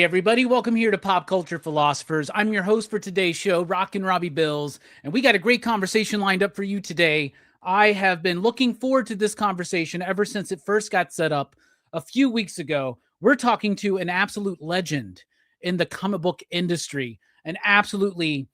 everybody. Welcome here to Pop Culture Philosophers. I'm your host for today's show, Rockin Robbie Billups, and we got a great conversation lined up for you today. I have been looking forward to this conversation ever since it first got set up a few weeks ago. We're talking to an absolute legend in the comic book industry, an absolutely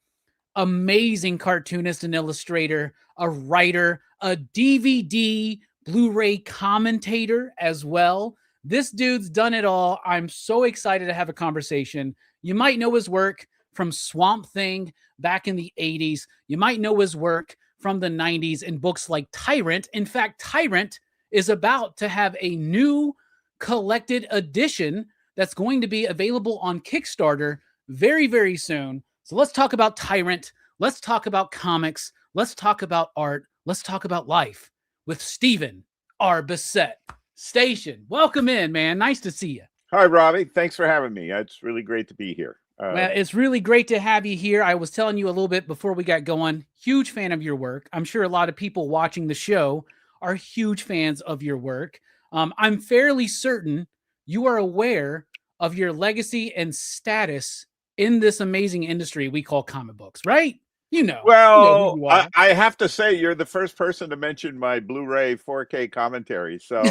amazing cartoonist and illustrator, a writer, a DVD, Blu-ray commentator as well. This dude's done it all. I'm so excited to have a conversation. You might know his work from Swamp Thing back in the 80s. You might know his work from the 90s in books like Tyrant. In fact, Tyrant is about to have a new collected edition that's going to be available on Kickstarter very, very soon. So let's talk about Tyrant. Let's talk about comics. Let's talk about art. Let's talk about life with Stephen R. Bissette. Station, welcome in, man. Nice to see you. Hi, Robbie. Thanks for having me. It's really great to be here. Well, it's really great to have you here. I was telling you a little bit before we got going, huge fan of your work. I'm sure a lot of people watching the show are huge fans of your work. I'm fairly certain you are aware of your legacy and status in this amazing industry we call comic books, right? Well, I have to say you're the first person to mention my Blu-ray 4K commentary. So,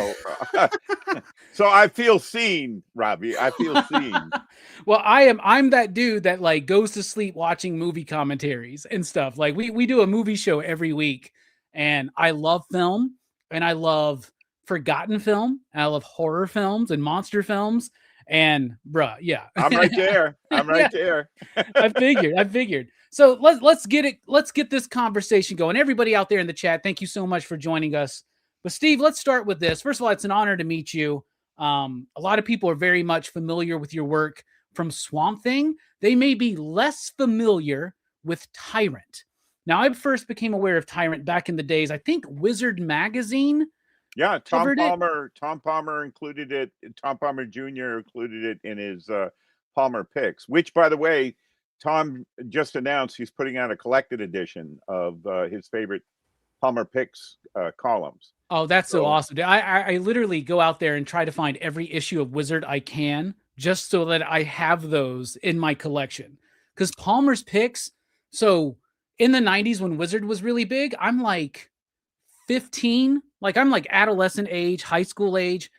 so I feel seen, Robbie. I feel seen. Well, I'm that dude that like goes to sleep watching movie commentaries and stuff. Like we do a movie show every week, and I love film, and I love forgotten film, and I love horror films and monster films. And bruh, yeah, I'm right there. I'm right there. I figured. So let's get it. Let's get this conversation going. Everybody out there in the chat, thank you so much for joining us. But Steve, let's start with this. First of all, it's an honor to meet you. A lot of people are very much familiar with your work from Swamp Thing. They may be less familiar with Tyrant. Now, I first became aware of Tyrant back in the days. I think Wizard Magazine. Yeah, Tom Palmer included it. Tom Palmer Jr. included it in his Palmer Picks, which, by the way, Tom just announced he's putting out a collected edition of his favorite Palmer Picks columns. Oh, that's so awesome. I literally go out there and try to find every issue of Wizard I can just so that I have those in my collection. Because Palmer's Picks, so in the 90s when Wizard was really big, I'm like 15, like I'm like adolescent age, high school age.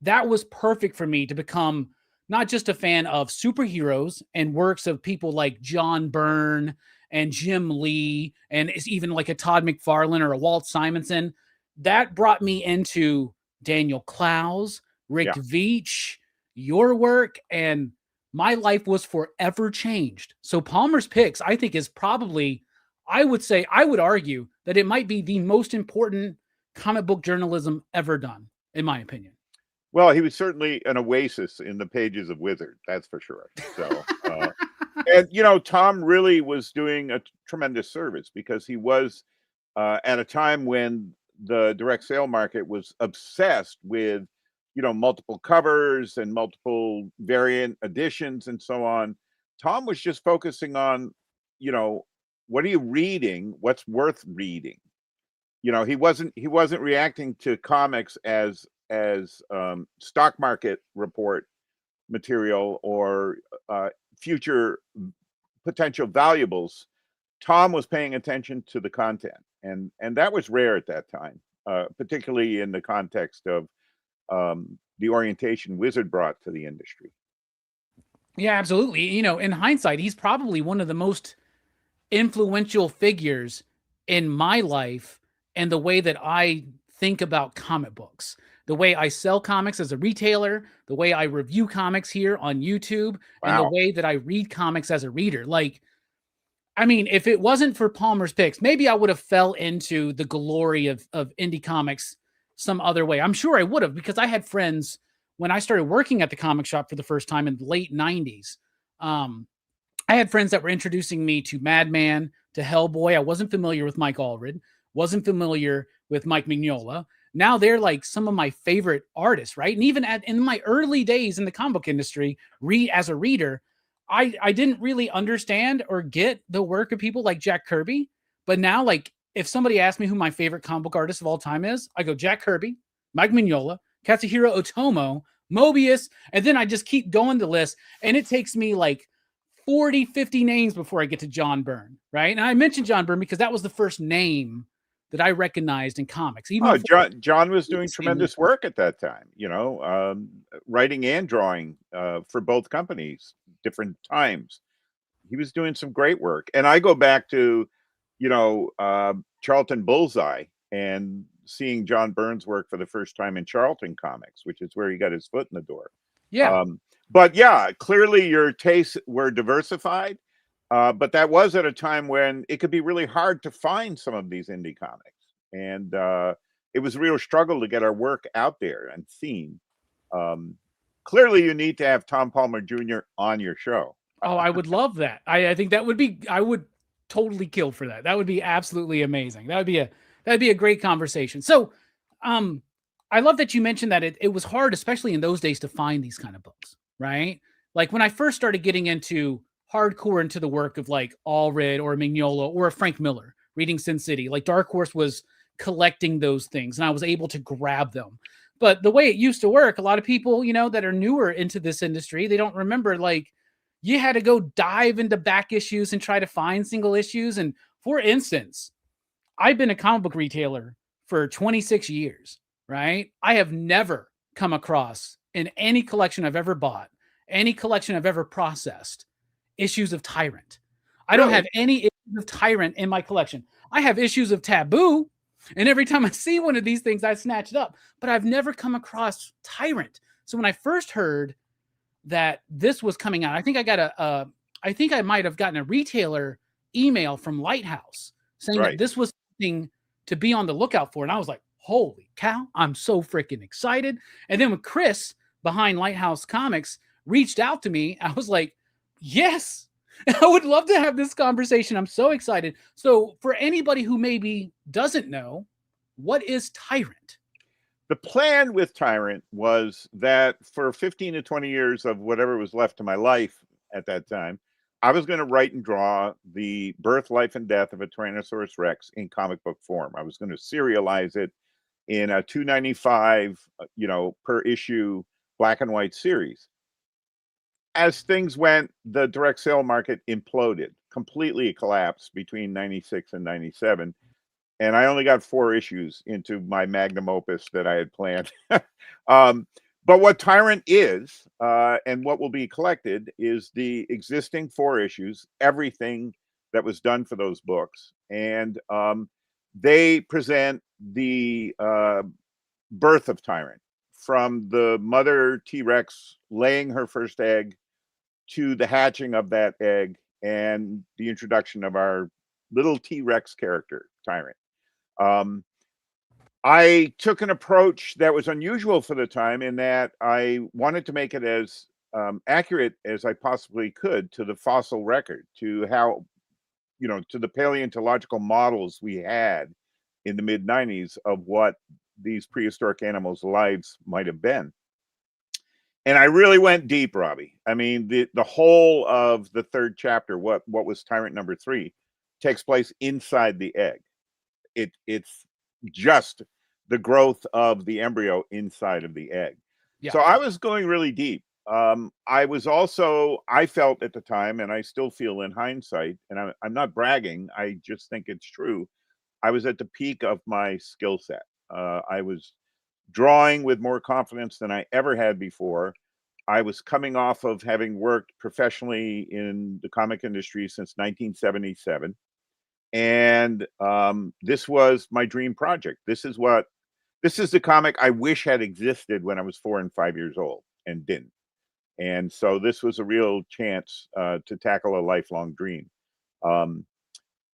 That was perfect for me to become not just a fan of superheroes and works of people like John Byrne and Jim Lee, and it's even like a Todd McFarlane or a Walt Simonson. That brought me into Daniel Clowes, Rick Veitch, your work, and my life was forever changed. So Palmer's Picks, I think, is probably, I would argue that it might be the most important comic book journalism ever done, in my opinion. Well, he was certainly an oasis in the pages of Wizard, that's for sure. So, and Tom really was doing a tremendous service because he was at a time when the direct sale market was obsessed with, multiple covers and multiple variant editions and so on. Tom was just focusing on, what are you reading? What's worth reading? He wasn't reacting to comics as stock market report material or future potential valuables. Tom was paying attention to the content, and that was rare at that time, particularly in the context of the orientation Wizard brought to the industry. Yeah, absolutely. In hindsight, he's probably one of the most influential figures in my life and the way that I think about comic books, the way I sell comics as a retailer, the way I review comics here on YouTube, and the way that I read comics as a reader. Like, I mean, if it wasn't for Palmer's Picks, maybe I would have fell into the glory of indie comics some other way. I'm sure I would have, because I had friends when I started working at the comic shop for the first time in the late 90s. I had friends that were introducing me to Madman, to Hellboy. I wasn't familiar with Mike Allred, wasn't familiar with Mike Mignola. Now they're like some of my favorite artists, right? And even in my early days in the comic book industry, as a reader, I didn't really understand or get the work of people like Jack Kirby. But now, like, if somebody asks me who my favorite comic book artist of all time is, I go Jack Kirby, Mike Mignola, Katsuhiro Otomo, Mobius, and then I just keep going the list, and it takes me like 40, 50 names before I get to John Byrne, right? And I mentioned John Byrne because that was the first name that I recognized in comics. Even John was doing tremendous work at that time, writing and drawing for both companies, different times. He was doing some great work. And I go back to, Charlton Bullseye and seeing John Byrne's work for the first time in Charlton Comics, which is where he got his foot in the door. Yeah. But yeah, clearly your tastes were diversified. But that was at a time when it could be really hard to find some of these indie comics. And it was a real struggle to get our work out there and seen. Clearly, you need to have Tom Palmer Jr. on your show. Oh, I would love that. I think that would be, I would totally kill for that. That would be absolutely amazing. That'd be a great conversation. So, I love that you mentioned that it was hard, especially in those days, to find these kind of books, right? Like when I first started getting into hardcore into the work of like Allred or Mignola or Frank Miller, reading Sin City, like Dark Horse was collecting those things and I was able to grab them. But the way it used to work, a lot of people, that are newer into this industry, they don't remember, like, you had to go dive into back issues and try to find single issues. And for instance, I've been a comic book retailer for 26 years, right? I have never come across in any collection I've ever bought, any collection I've ever processed, issues of Tyrant. I don't have any issues of Tyrant in my collection. I have issues of Taboo, and every time I see one of these things, I snatch it up. But I've never come across Tyrant. So when I first heard that this was coming out, I think I might have gotten a retailer email from Lighthouse saying that this was something to be on the lookout for. And I was like, holy cow, I'm so freaking excited. And then when Chris behind Lighthouse Comics reached out to me, I was like, yes, I would love to have this conversation. I'm so excited. So for anybody who maybe doesn't know, what is Tyrant? The plan with Tyrant was that for 15 to 20 years of whatever was left of my life at that time, I was going to write and draw the birth, life, and death of a Tyrannosaurus Rex in comic book form. I was going to serialize it in a $2.95, per issue black and white series. As things went, the direct sale market imploded, completely collapsed between 96 and 97. And I only got 4 issues into my magnum opus that I had planned. But what Tyrant is, and what will be collected, is the existing 4 issues, everything that was done for those books. And they present the birth of Tyrant, from the mother T-Rex laying her first egg to the hatching of that egg and the introduction of our little T-Rex character, Tyrant. I took an approach that was unusual for the time in that I wanted to make it as accurate as I possibly could to the fossil record, to how, to the paleontological models we had in the mid-90s of what these prehistoric animals' lives might have been. And I really went deep, Robbie. I mean, the whole of the 3rd chapter, what was Tyrant number 3, takes place inside the egg. It's just the growth of the embryo inside of the egg. Yeah. So I was going really deep. I felt at the time, and I still feel in hindsight, and I'm not bragging, I just think it's true, I was at the peak of my skill set. I was drawing with more confidence than I ever had before. I was coming off of having worked professionally in the comic industry since 1977. And this was my dream project. This is the comic I wish had existed when I was 4 and 5 years old and didn't. And so this was a real chance to tackle a lifelong dream.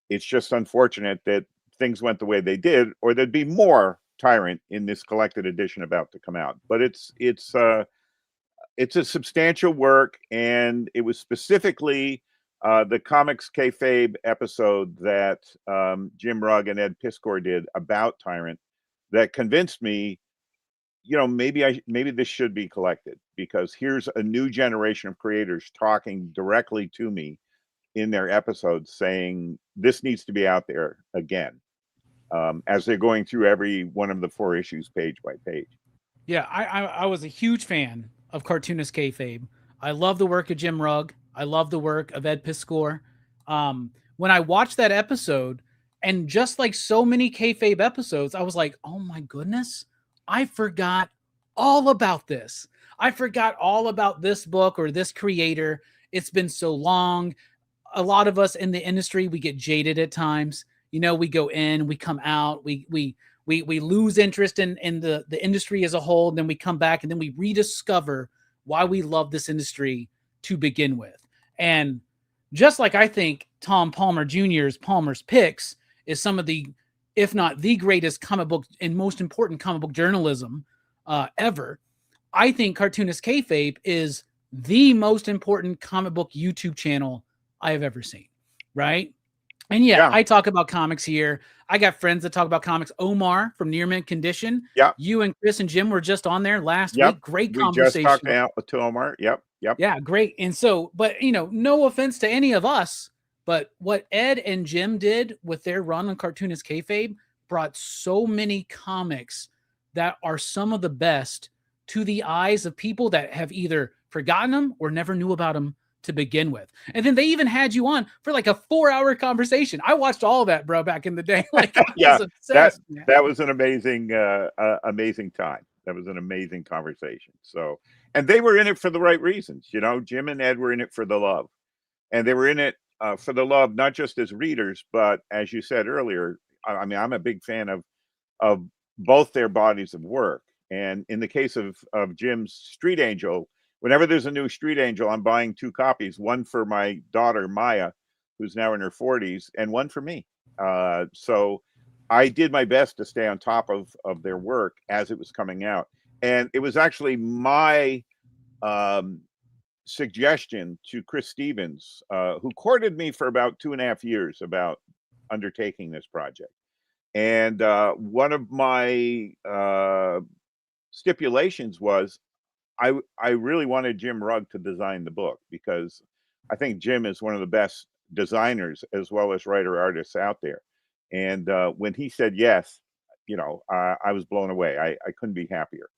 It's just unfortunate that things went the way they did, or there'd be more Tyrant in this collected edition about to come out. But it's a substantial work, and it was specifically the Comics Kayfabe episode that Jim Rugg and Ed Piskor did about Tyrant that convinced me, maybe this should be collected, because here's a new generation of creators talking directly to me in their episodes saying this needs to be out there again, as they're going through every one of the 4 issues page by page. Yeah, I was a huge fan of cartoonist kayfabe. I love the work of Jim Rugg. I love the work of Ed Piskor. When I watched that episode, and just like so many kayfabe episodes, I was like, oh my goodness, I forgot all about this. I forgot all about this book or this creator. It's been so long. A lot of us in the industry, we get jaded at times. You know, we go in, we come out, we lose interest in the industry as a whole, and then we come back and then we rediscover why we love this industry to begin with. And just like I think Tom Palmer Jr.'s Palmer's Picks is some of the, if not the greatest comic book and most important comic book journalism ever, I think Cartoonist Kayfabe is the most important comic book YouTube channel I have ever seen. Right. And yeah, I talk about comics here. I got friends that talk about comics. Omar from Near Mint Condition. Yeah. You and Chris and Jim were just on there last week. Great conversation. We just talked out to Omar. Yep. Yeah, great. And so, but you know, no offense to any of us, but what Ed and Jim did with their run on Cartoonist Kayfabe brought so many comics that are some of the best to the eyes of people that have either forgotten them or never knew about them to begin with. And then they even had you on for like a 4-hour conversation. I watched all of that, bro, back in the day. Like, yeah, that was an amazing, amazing time. That was an amazing conversation. So, and they were in it for the right reasons. You know, Jim and Ed were in it for the love, and they were in it for the love, not just as readers, but as you said earlier, I mean, I'm a big fan of both their bodies of work. And in the case of Jim's Street Angel, whenever there's a new Street Angel, I'm buying 2 copies, one for my daughter, Maya, who's now in her 40s, and one for me. So I did my best to stay on top of their work as it was coming out. And it was actually my suggestion to Chris Stevens, who courted me for about 2.5 years about undertaking this project. And one of my stipulations was I really wanted Jim Rugg to design the book, because I think Jim is one of the best designers as well as writer artists out there. And when he said yes, you know, I was blown away. I couldn't be happier.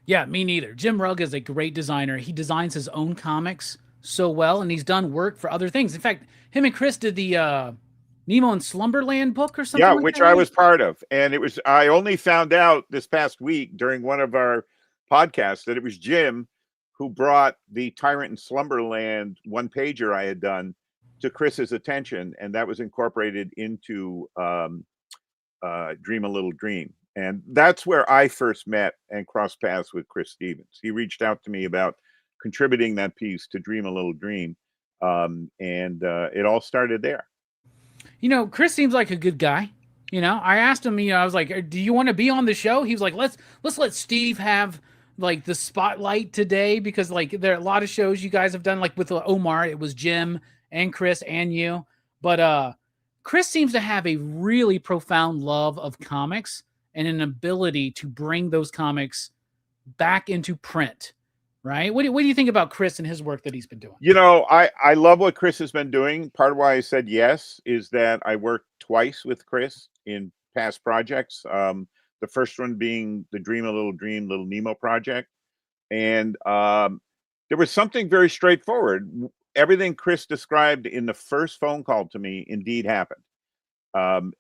Yeah, me neither. Jim Rugg is a great designer. He designs his own comics so well, and he's done work for other things. In fact, him and Chris did the Nemo in Slumberland book or something. Yeah, like which that, I was part of. And it was, I only found out this past week during one of our podcasts that it was Jim who brought the Tyrant in Slumberland 1-pager I had done to Chris's attention, and that was incorporated into Dream a Little Dream. And that's where I first met and crossed paths with Chris Stevens. He reached out to me about contributing that piece to Dream a Little Dream, and it all started there. You know, Chris seems like a good guy. You know, I asked him, you know, I was like, do you want to be on the show? He was like, let's let Steve have like the spotlight today, because like there are a lot of shows you guys have done, like with Omar, it was Jim and Chris and you. But Chris seems to have a really profound love of comics and an ability to bring those comics back into print. Right? What do you think about Chris and his work that he's been doing? You know, I love what Chris has been doing. Part of why I said yes is that I worked twice with Chris in past projects. The first one being the Dream a Little Dream, Little Nemo project. And there was something very straightforward. Everything Chris described in the first phone call to me indeed happened.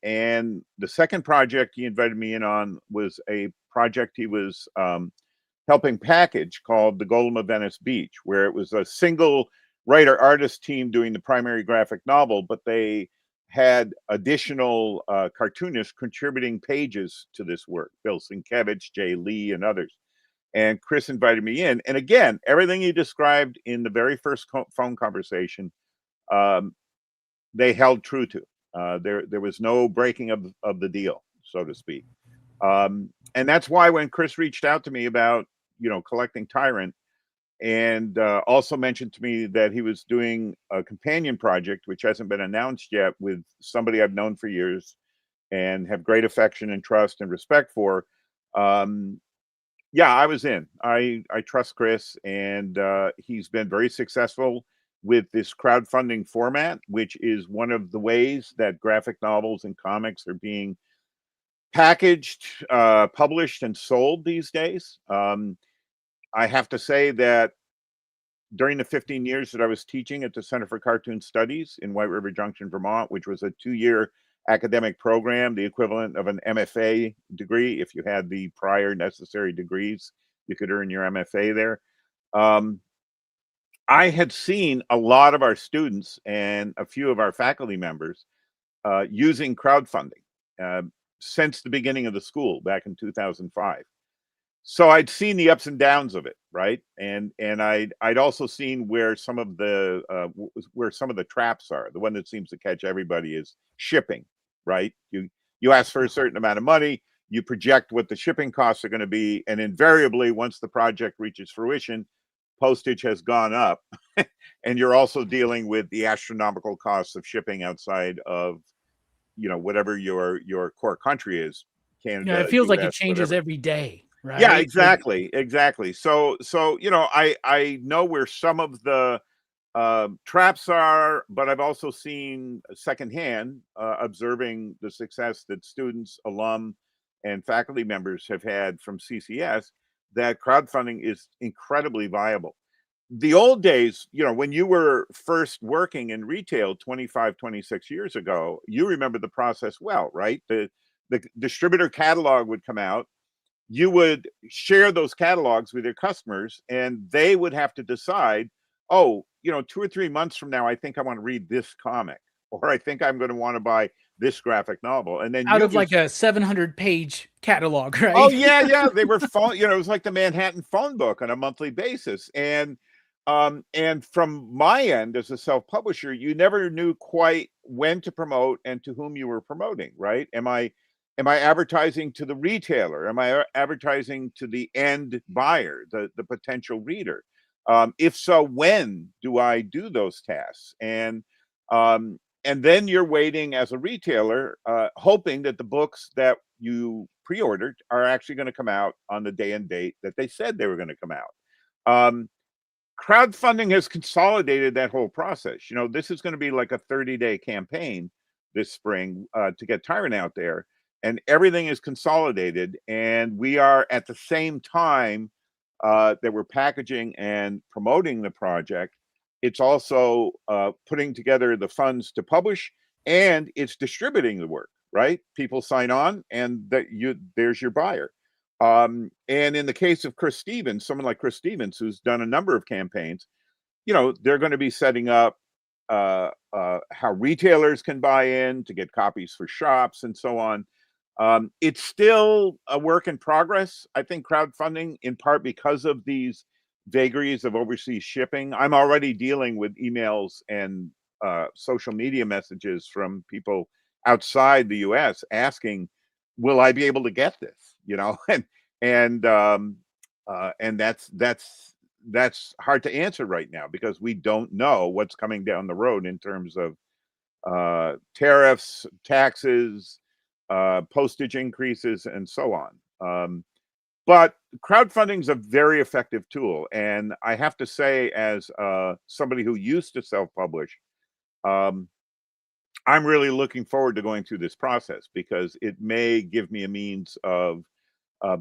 And the second project he invited me in on was a project he was helping package called The Golem of Venice Beach, where it was a single writer-artist team doing the primary graphic novel, but they had additional cartoonists contributing pages to this work, Bill Sienkiewicz, Jay Lee, and others. And Chris invited me in. And again, everything he described in the very first phone conversation, they held true to. There was no breaking of the deal, so to speak. And that's why when Chris reached out to me about, you know, collecting Tyrant, and also mentioned to me that he was doing a companion project, which hasn't been announced yet, with somebody I've known for years and have great affection and trust and respect for. Yeah, I was in. I trust Chris, and he's been very successful with this crowdfunding format, which is one of the ways that graphic novels and comics are being packaged, published, and sold these days. I have to say that during the 15 years that I was teaching at the Center for Cartoon Studies in White River Junction, Vermont, which was a 2-year academic program, the equivalent of an MFA degree. If you had the prior necessary degrees, you could earn your MFA there. I had seen a lot of our students and a few of our faculty members using crowdfunding since the beginning of the school back in 2005. So I'd seen the ups and downs of it, right? And I'd also seen where some of the traps are. The one that seems to catch everybody is shipping, right? You ask for a certain amount of money, you project what the shipping costs are going to be, and invariably, once the project reaches fruition, postage has gone up, and you're also dealing with the astronomical costs of shipping outside of whatever your core country is, Canada, Yeah, it feels like it US, changes whatever. every day, right? Yeah, exactly. So I know where some of the traps are, but I've also seen secondhand, observing the success that students, alum, and faculty members have had from CCS, that crowdfunding is incredibly viable. The old days, when you were first working in retail 25, 26 years ago, you remember the process well, right? The distributor catalog would come out. You would share those catalogs with your customers, and they would have to decide, oh, 2 or 3 months from now, I think I want to read this comic, or I think I'm going to want to buy this graphic novel. And then Out you of like just, a 700-page catalog, oh right? yeah, they were phone, it was like the Manhattan phone book on a monthly basis. And from my end as a self-publisher, you never knew quite when to promote and to whom you were promoting, right? Am I advertising to the retailer? Am I advertising to the end buyer, the potential reader? If so, when do I do those tasks? And then you're waiting as a retailer, hoping that the books that you pre-ordered are actually going to come out on the day and date that they said they were going to come out. Um, Crowdfunding has consolidated that whole process. This is going to be like a 30-day campaign this spring to get Tyrant out there, and everything is consolidated. And we are at the same time that we're packaging and promoting the project. It's also putting together the funds to publish, and it's distributing the work. Right? People sign on, and there's your buyer. And in the case of Chris Stevens, someone like Chris Stevens, who's done a number of campaigns, they're going to be setting up how retailers can buy in to get copies for shops and so on. It's still a work in progress. I think crowdfunding, in part because of these vagaries of overseas shipping. I'm already dealing with emails and social media messages from people outside the US asking, will I be able to get this? And that's hard to answer right now, because we don't know what's coming down the road in terms of tariffs, taxes, postage increases, and so on. But crowdfunding is a very effective tool, and I have to say, as somebody who used to self-publish, um, I'm really looking forward to going through this process, because it may give me a means of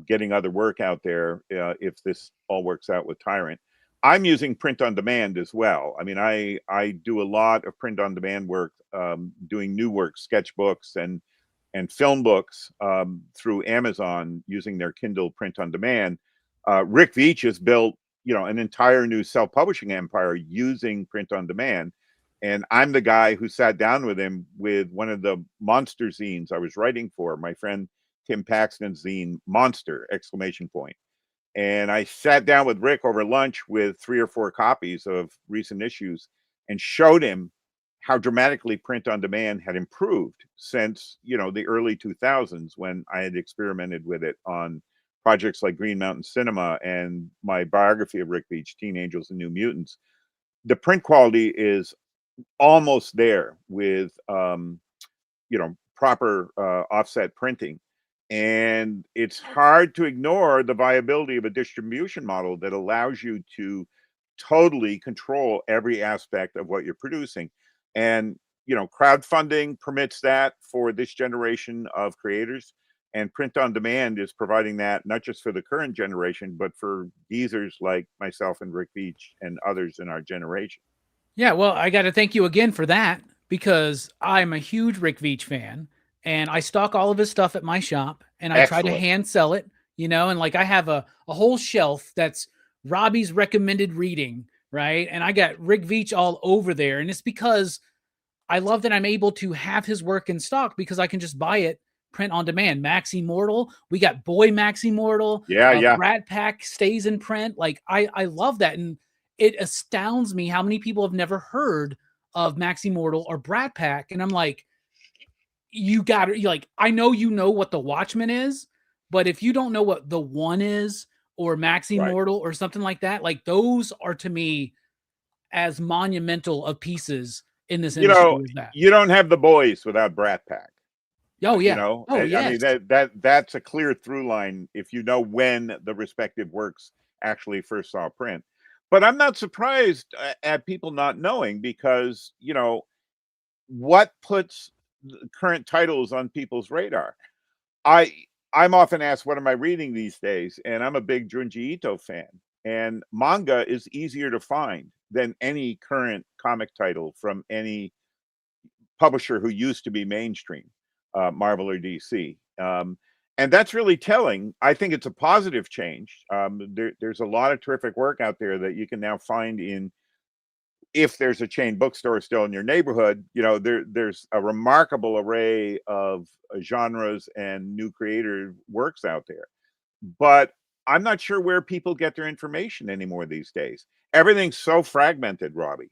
getting other work out there if this all works out with Tyrant. I'm using print on demand as well. I mean, I do a lot of print on demand work, doing new work, sketchbooks and film books through Amazon using their Kindle print on demand. Rick Veitch has built, an entire new self-publishing empire using print on demand. And I'm the guy who sat down with him with one of the monster zines I was writing for, my friend Tim Paxton's zine, Monster! Exclamation point. And I sat down with Rick over lunch with 3 or 4 copies of recent issues and showed him how dramatically print on demand had improved since, the early 2000s, when I had experimented with it on projects like Green Mountain Cinema and my biography of Rick Veitch, Teen Angels and New Mutants. The print quality is almost there with, proper offset printing. And it's hard to ignore the viability of a distribution model that allows you to totally control every aspect of what you're producing. And, crowdfunding permits that for this generation of creators. And print on demand is providing that not just for the current generation, but for geezers like myself and Rick Veitch and others in our generation. Yeah, well, I got to thank you again for that, because I'm a huge Rick Veitch fan, and I stock all of his stuff at my shop, and I try to Excellent. hand sell it, and like I have a whole shelf that's Robbie's recommended reading, right? And I got Rick Veitch all over there. And it's because I love that I'm able to have his work in stock, because I can just buy it print on demand. Max Immortal, we got Boy Max Immortal. Yeah. Brat Pack stays in print. Like I love that. And it astounds me how many people have never heard of Max Immortal or Brat Pack. And I'm like, you got it. Like, I know what the Watchman is, but if you don't know what the One is, or Max Right. Immortal or something like that, like those are to me as monumental of pieces in this industry as that. You don't have the boys without Brat Pack. Oh yeah. I Yes. mean, that's a clear through line if you know when the respective works actually first saw print. But I'm not surprised at people not knowing, because what puts current titles on people's radar. I'm often asked, what am I reading these days? And I'm a big Junji Ito fan, and manga is easier to find than any current comic title from any publisher who used to be mainstream, Marvel or DC. And that's really telling. I think it's a positive change. There's a lot of terrific work out there that you can now find if there's a chain bookstore still in your neighborhood. There's a remarkable array of genres and new creative works out there. But I'm not sure where people get their information anymore these days. Everything's so fragmented, Robbie.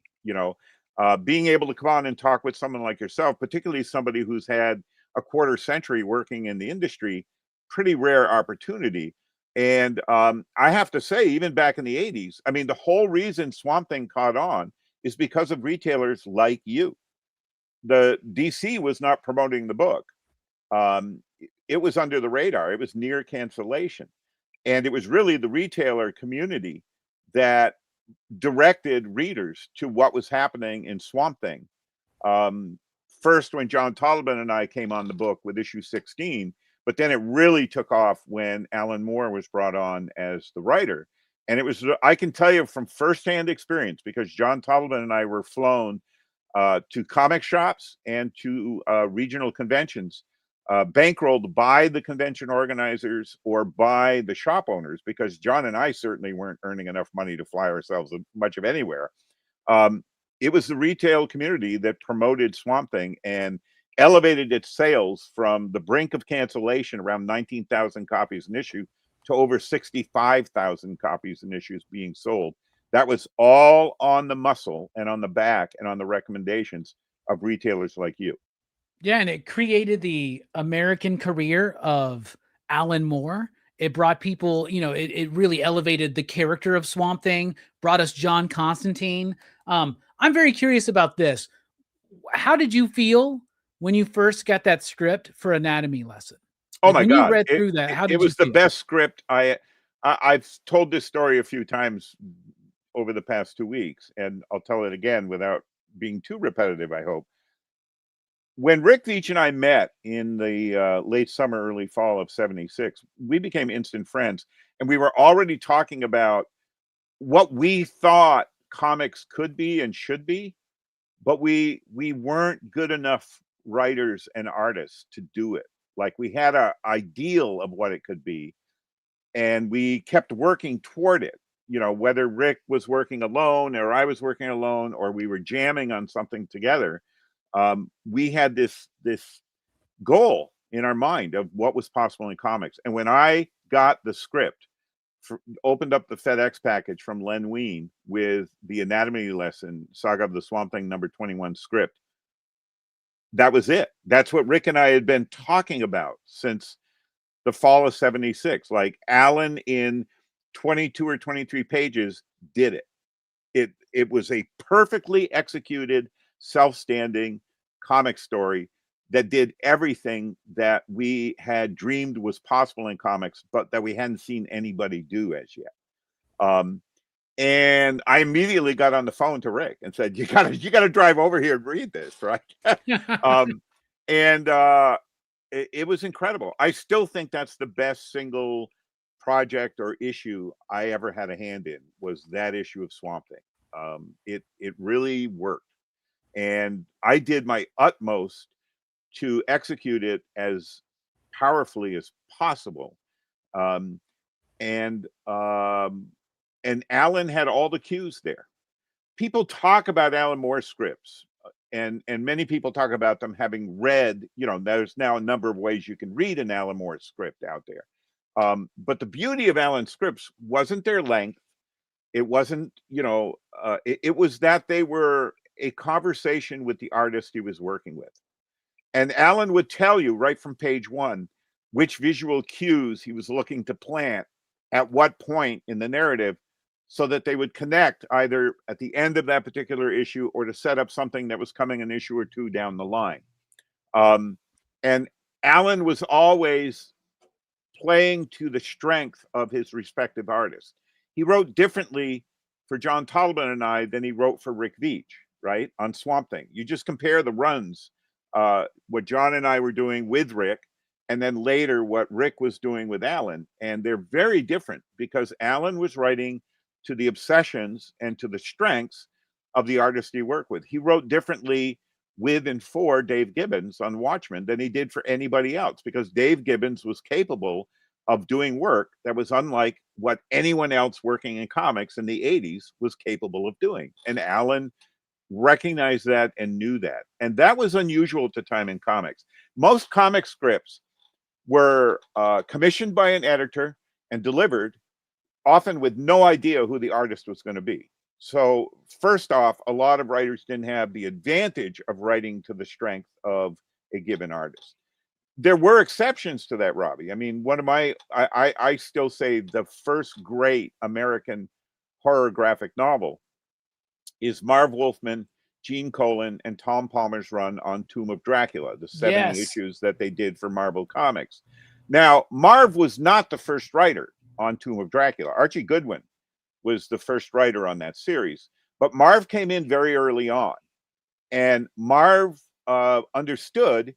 Being able to come on and talk with someone like yourself, particularly somebody who's had a quarter century working in the industry, pretty rare opportunity. And I have to say, even back in the 80s, I mean, the whole reason Swamp Thing caught on is because of retailers like you. The DC was not promoting the book. It was under the radar. It was near cancellation. And it was really the retailer community that directed readers to what was happening in Swamp Thing. First, when John Tollivan and I came on the book with issue 16, but then it really took off when Alan Moore was brought on as the writer. And it was, I can tell you from firsthand experience, because John Tollivan and I were flown to comic shops and to regional conventions, bankrolled by the convention organizers or by the shop owners, because John and I certainly weren't earning enough money to fly ourselves much of anywhere. It was the retail community that promoted Swamp Thing and elevated its sales from the brink of cancellation, around 19,000 copies an issue, to over 65,000 copies an issues being sold. That was all on the muscle and on the back and on the recommendations of retailers like you. Yeah, and it created the American career of Alan Moore. It brought people, it really elevated the character of Swamp Thing, brought us John Constantine. I'm very curious about this. How did you feel when you first got that script for Anatomy Lesson? Oh Like, my when you God. read through that, how It did you was the feel? best script. I've told this story a few times over the past 2 weeks, and I'll tell it again without being too repetitive, I hope. When Rick Veitch and I met in the late summer, early fall of 76, we became instant friends. And we were already talking about what we thought comics could be and should be, but we weren't good enough writers and artists to do it. Like, we had an ideal of what it could be, and we kept working toward it. Whether Rick was working alone or I was working alone, or we were jamming on something together, we had this goal in our mind of what was possible in comics. And when I got the script, opened up the FedEx package from Len Wein with the Anatomy Lesson, Saga of the Swamp Thing number 21 script, that was it. That's what Rick and I had been talking about since the fall of 76. Like, Alan in 22 or 23 pages did it. It was a perfectly executed, self-standing comic story that did everything that we had dreamed was possible in comics, but that we hadn't seen anybody do as yet. And I immediately got on the phone to Rick and said, you gotta drive over here and read this, right? And it was incredible. I still think that's the best single project or issue I ever had a hand in, was that issue of Swamp Thing. It really worked, and I did my utmost to execute it as powerfully as possible. Um, and um, and Alan had all the cues there. People talk about Alan Moore scripts, and many people talk about them having read. There's now a number of ways you can read an Alan Moore script out there. But the beauty of Alan's scripts wasn't their length. It wasn't, it was that they were a conversation with the artist he was working with. And Alan would tell you right from page one which visual cues he was looking to plant at what point in the narrative, so that they would connect either at the end of that particular issue or to set up something that was coming an issue or two down the line. And Alan was always playing to the strength of his respective artists. He wrote differently for John Tolman and I than he wrote for Rick Veitch, right? On Swamp Thing. You just compare the runs, what John and I were doing with Rick, and then later what Rick was doing with Alan. And they're very different, because Alan was writing to the obsessions and to the strengths of the artist he worked with. He wrote differently with and for Dave Gibbons on Watchmen than he did for anybody else, because Dave Gibbons was capable of doing work that was unlike what anyone else working in comics in the 80s was capable of doing. And Alan recognized that and knew that. And that was unusual at the time in comics. Most comic scripts were commissioned by an editor and delivered, often with no idea who the artist was going to be. So first off, a lot of writers didn't have the advantage of writing to the strength of a given artist. There were exceptions to that, Robbie. I mean, I still say the first great American horror graphic novel is Marv Wolfman, Gene Colan, and Tom Palmer's run on Tomb of Dracula, the 70 issues that they did for Marvel Comics. Now, Marv was not the first writer on Tomb of Dracula. Archie Goodwin was the first writer on that series, but Marv came in very early on, and Marv understood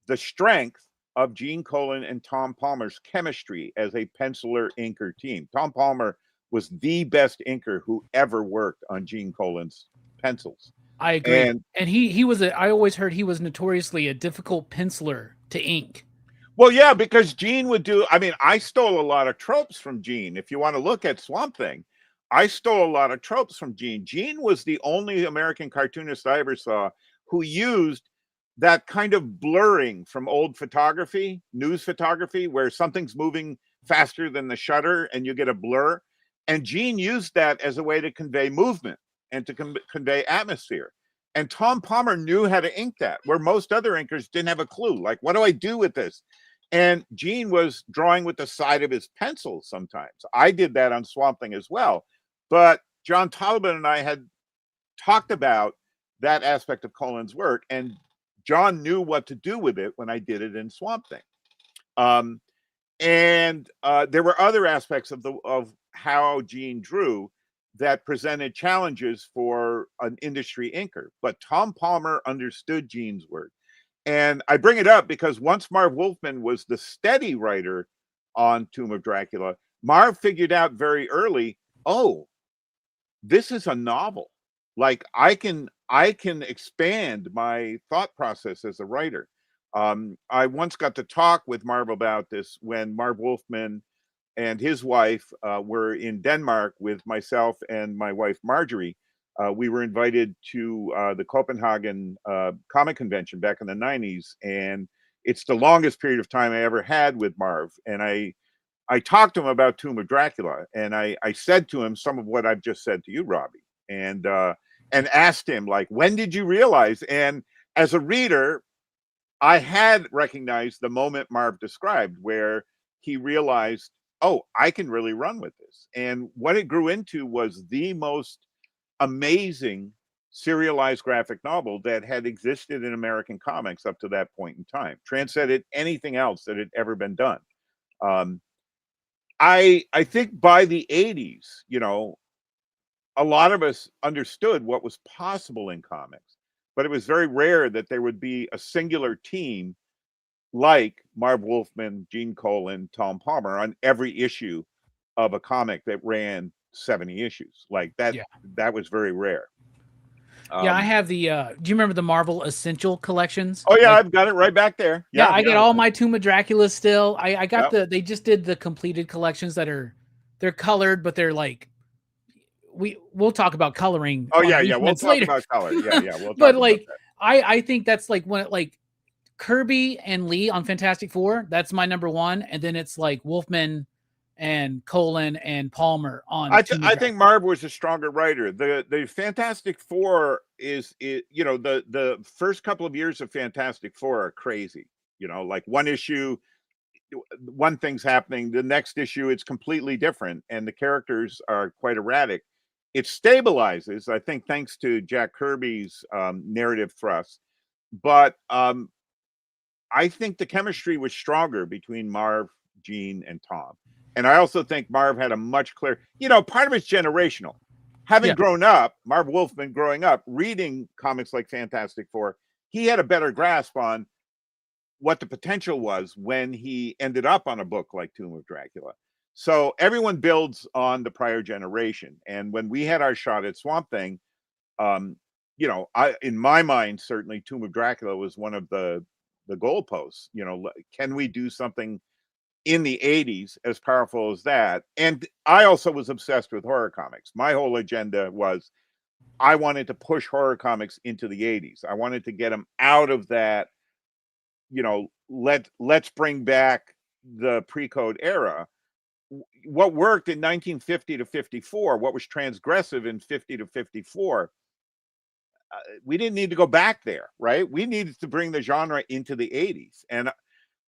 the strength of Gene Colan and Tom Palmer's chemistry as a penciler inker team. Tom Palmer was the best inker who ever worked on Gene Colan's pencils. I agree. And he was I always heard he was notoriously a difficult penciler to ink. Well, yeah, because Gene would do, I mean, I stole a lot of tropes from Gene. If you want to look at Swamp Thing, I stole a lot of tropes from Gene. Gene was the only American cartoonist I ever saw who used that kind of blurring from old photography, news photography, where something's moving faster than the shutter and you get a blur. And Gene used that as a way to convey movement and to convey atmosphere. And Tom Palmer knew how to ink that, where most other inkers didn't have a clue. Like, what do I do with this? And Gene was drawing with the side of his pencil sometimes. I did that on Swamp Thing as well. But John Tolman and I had talked about that aspect of Colan's work, and John knew what to do with it when I did it in Swamp Thing. And there were other aspects of how Gene drew that presented challenges for an industry inker. But Tom Palmer understood Gene's work. And I bring it up because once Marv Wolfman was the steady writer on Tomb of Dracula, Marv figured out very early, oh, this is a novel. Like, I can expand my thought process as a writer. I once got to talk with Marv about this when Marv Wolfman and his wife were in Denmark with myself and my wife, Marjorie. We were invited to the Copenhagen Comic Convention back in the 90s. And it's the longest period of time I ever had with Marv. And I talked to him about Tomb of Dracula. And I said to him some of what I've just said to you, Robbie. And asked him, like, when did you realize? And as a reader, I had recognized the moment Marv described where he realized, oh, I can really run with this. And what it grew into was the most amazing serialized graphic novel that had existed in American comics up to that point in time. Transcended anything else that had ever been done. I think by the 80s, you know, a lot of us understood what was possible in comics, but it was very rare that there would be a singular team like Marv Wolfman, Gene Colan, Tom Palmer on every issue of a comic that ran 70 issues. Like that, Yeah. that was very rare. Yeah, I have the do you remember the Marvel Essential collections? Oh yeah, Like, I've got it right back there. yeah, Yeah, I got yeah, all my Tomb of Dracula still. I got yeah. they just did the completed collections that are they're colored, but they're like we'll talk about coloring Oh on yeah, yeah. We'll reprints talk later. about color. Yeah, yeah. We'll But talk about like that. I think that's like when it, like Kirby and Lee on Fantastic Four, that's my number one, and then it's like Wolfman and Colin and Palmer on Tomb of I think Dracula. Marv was a stronger writer. The Fantastic Four is you know, the first couple of years of Fantastic Four are crazy. You know, like one issue, one thing's happening, the next issue it's completely different, and the characters are quite erratic. It stabilizes, I think, thanks to Jack Kirby's narrative thrust. But I think the chemistry was stronger between Marv, Gene, and Tom. And I also think Marv had a much clearer, you know, part of it's generational. Having Yeah. grown up, Marv Wolfman growing up, reading comics like Fantastic Four, he had a better grasp on what the potential was when he ended up on a book like Tomb of Dracula. So everyone builds on the prior generation. And when we had our shot at Swamp Thing, um, you know, in my mind, certainly Tomb of Dracula was one of the goalposts. You know, can we do something in the 80s as powerful as that? And I also was obsessed with horror comics. My whole agenda was I wanted to push horror comics into the 80s. I wanted to get them out of that, you know, let's bring back the pre-code era. What worked in 1950 to 54, what was transgressive in 50 to 54, we didn't need to go back there, right? We needed to bring the genre into the 80s. And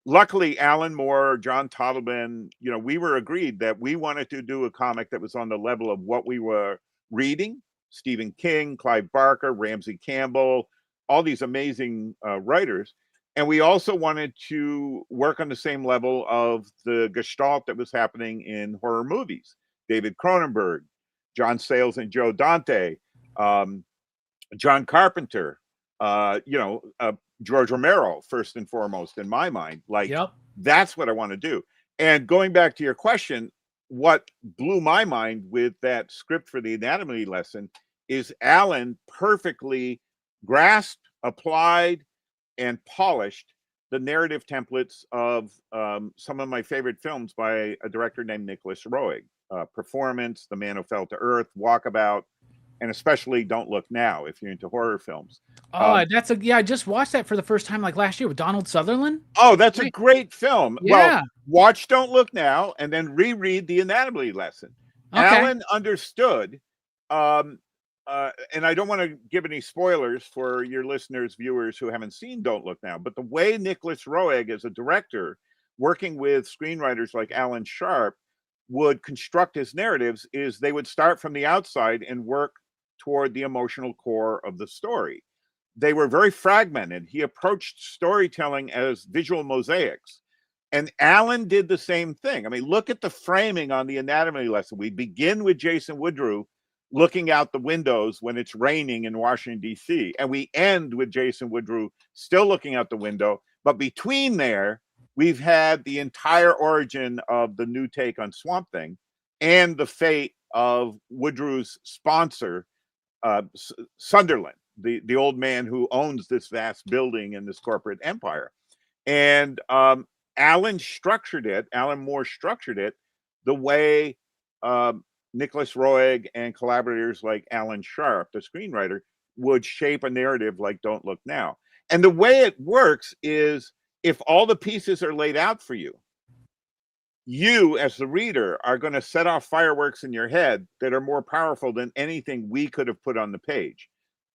luckily, Alan Moore, John Toddleben, you know, we were agreed that we wanted to do a comic that was on the level of what we were reading. Stephen King, Clive Barker, Ramsey Campbell, all these amazing writers. And we also wanted to work on the same level of the gestalt that was happening in horror movies. David Cronenberg, John Sayles and Joe Dante, um, John Carpenter, you know, George Romero, first and foremost, in my mind. Like, Yep. that's what I want to do. And going back to your question, what blew my mind with that script for the anatomy lesson is Alan perfectly grasped, applied, and polished the narrative templates of some of my favorite films by a director named Nicholas Roeg. Performance, The Man Who Fell to Earth, Walkabout, and especially Don't Look Now if you're into horror films. Oh, that's a yeah. I just watched that for the first time like last year with Donald Sutherland. Oh, that's a Right. great film. Well, Yeah. watch Don't Look Now and then reread the anatomy lesson. Okay. Alan understood, um, and I don't want to give any spoilers for your listeners, viewers who haven't seen Don't Look Now, but the way Nicholas Roeg, as a director, working with screenwriters like Alan Sharp, would construct his narratives is they would start from the outside and work toward the emotional core of the story. They were very fragmented. He approached storytelling as visual mosaics. And Alan did the same thing. I mean, look at the framing on the anatomy lesson. We begin with Jason Woodrue looking out the windows when it's raining in Washington, D.C., and we end with Jason Woodrue still looking out the window. But between there, we've had the entire origin of the new take on Swamp Thing and the fate of Woodrue's sponsor, Sunderland, the old man who owns this vast building in this corporate empire. And Alan Moore structured it the way Nicholas Roeg and collaborators like Alan Sharp, the screenwriter, would shape a narrative like Don't Look Now. And the way it works is if all the pieces are laid out for you, you as the reader are going to set off fireworks in your head that are more powerful than anything we could have put on the page.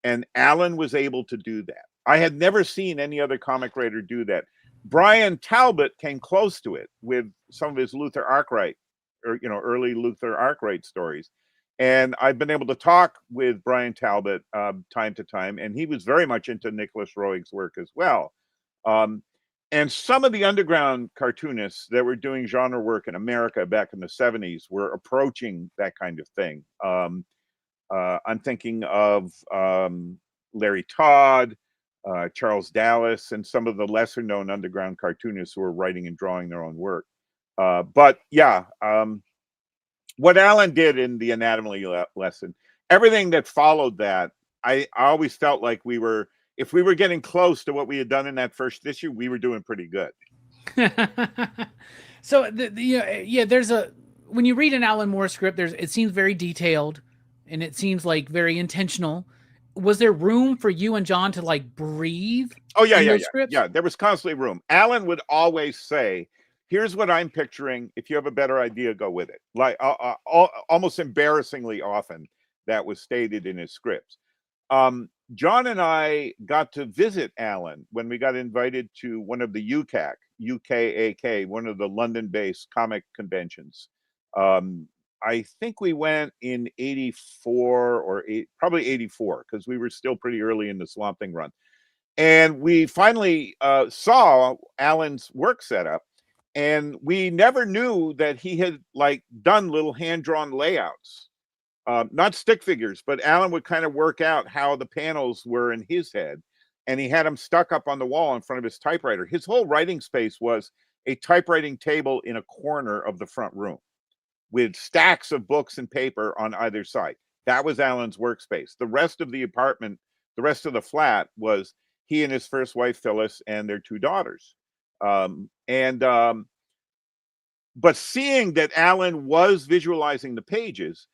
And Alan was able to do that. I had never seen any other comic writer do that. Brian Talbot came close to it with some of his Luther Arkwright, or you know, early Luther Arkwright stories. And I've been able to talk with Brian Talbot time to time, and he was very much into Nicholas Roeg's work as well. And some of the underground cartoonists that were doing genre work in America back in the 70s were approaching that kind of thing. I'm thinking of Larry Todd, Charles Dallas, and some of the lesser known underground cartoonists who were writing and drawing their own work. But yeah, what Alan did in the anatomy lesson, everything that followed that, I always felt like if we were getting close to what we had done in that first issue, we were doing pretty good. So there's when you read an Alan Moore script, it seems very detailed, and it seems like very intentional. Was there room for you and John to like breathe? Oh yeah, in yeah, those yeah, scripts? yeah. There was constantly room. Alan would always say, "Here's what I'm picturing. If you have a better idea, go with it." Like almost embarrassingly often, that was stated in his scripts. John and I got to visit Alan when we got invited to one of the UKAK, one of the London-based comic conventions. I think we went in '84 or probably '84, because we were still pretty early in the Swamp Thing run. And we finally saw Alan's work setup, and we never knew that he had like done little hand-drawn layouts. Not stick figures, but Alan would kind of work out how the panels were in his head, and he had them stuck up on the wall in front of his typewriter. His whole writing space was a typewriting table in a corner of the front room with stacks of books and paper on either side. That was Alan's workspace. The rest of the apartment, the rest of the flat, was he and his first wife, Phyllis, and their 2 daughters. But seeing that Alan was visualizing the pages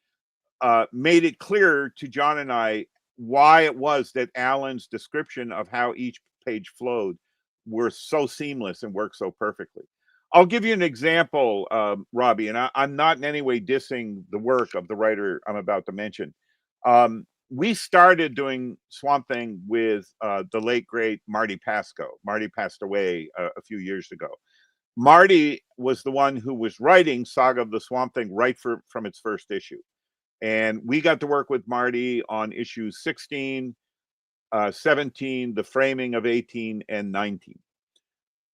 made it clear to John and I why it was that Alan's description of how each page flowed were so seamless and worked so perfectly. I'll give you an example, Robbie, and I'm not in any way dissing the work of the writer I'm about to mention. We started doing Swamp Thing with the late, great Marty Pasco. Marty passed away a few years ago. Marty was the one who was writing Saga of the Swamp Thing right from its first issue. And we got to work with Marty on issues 16, 17, the framing of 18 and 19.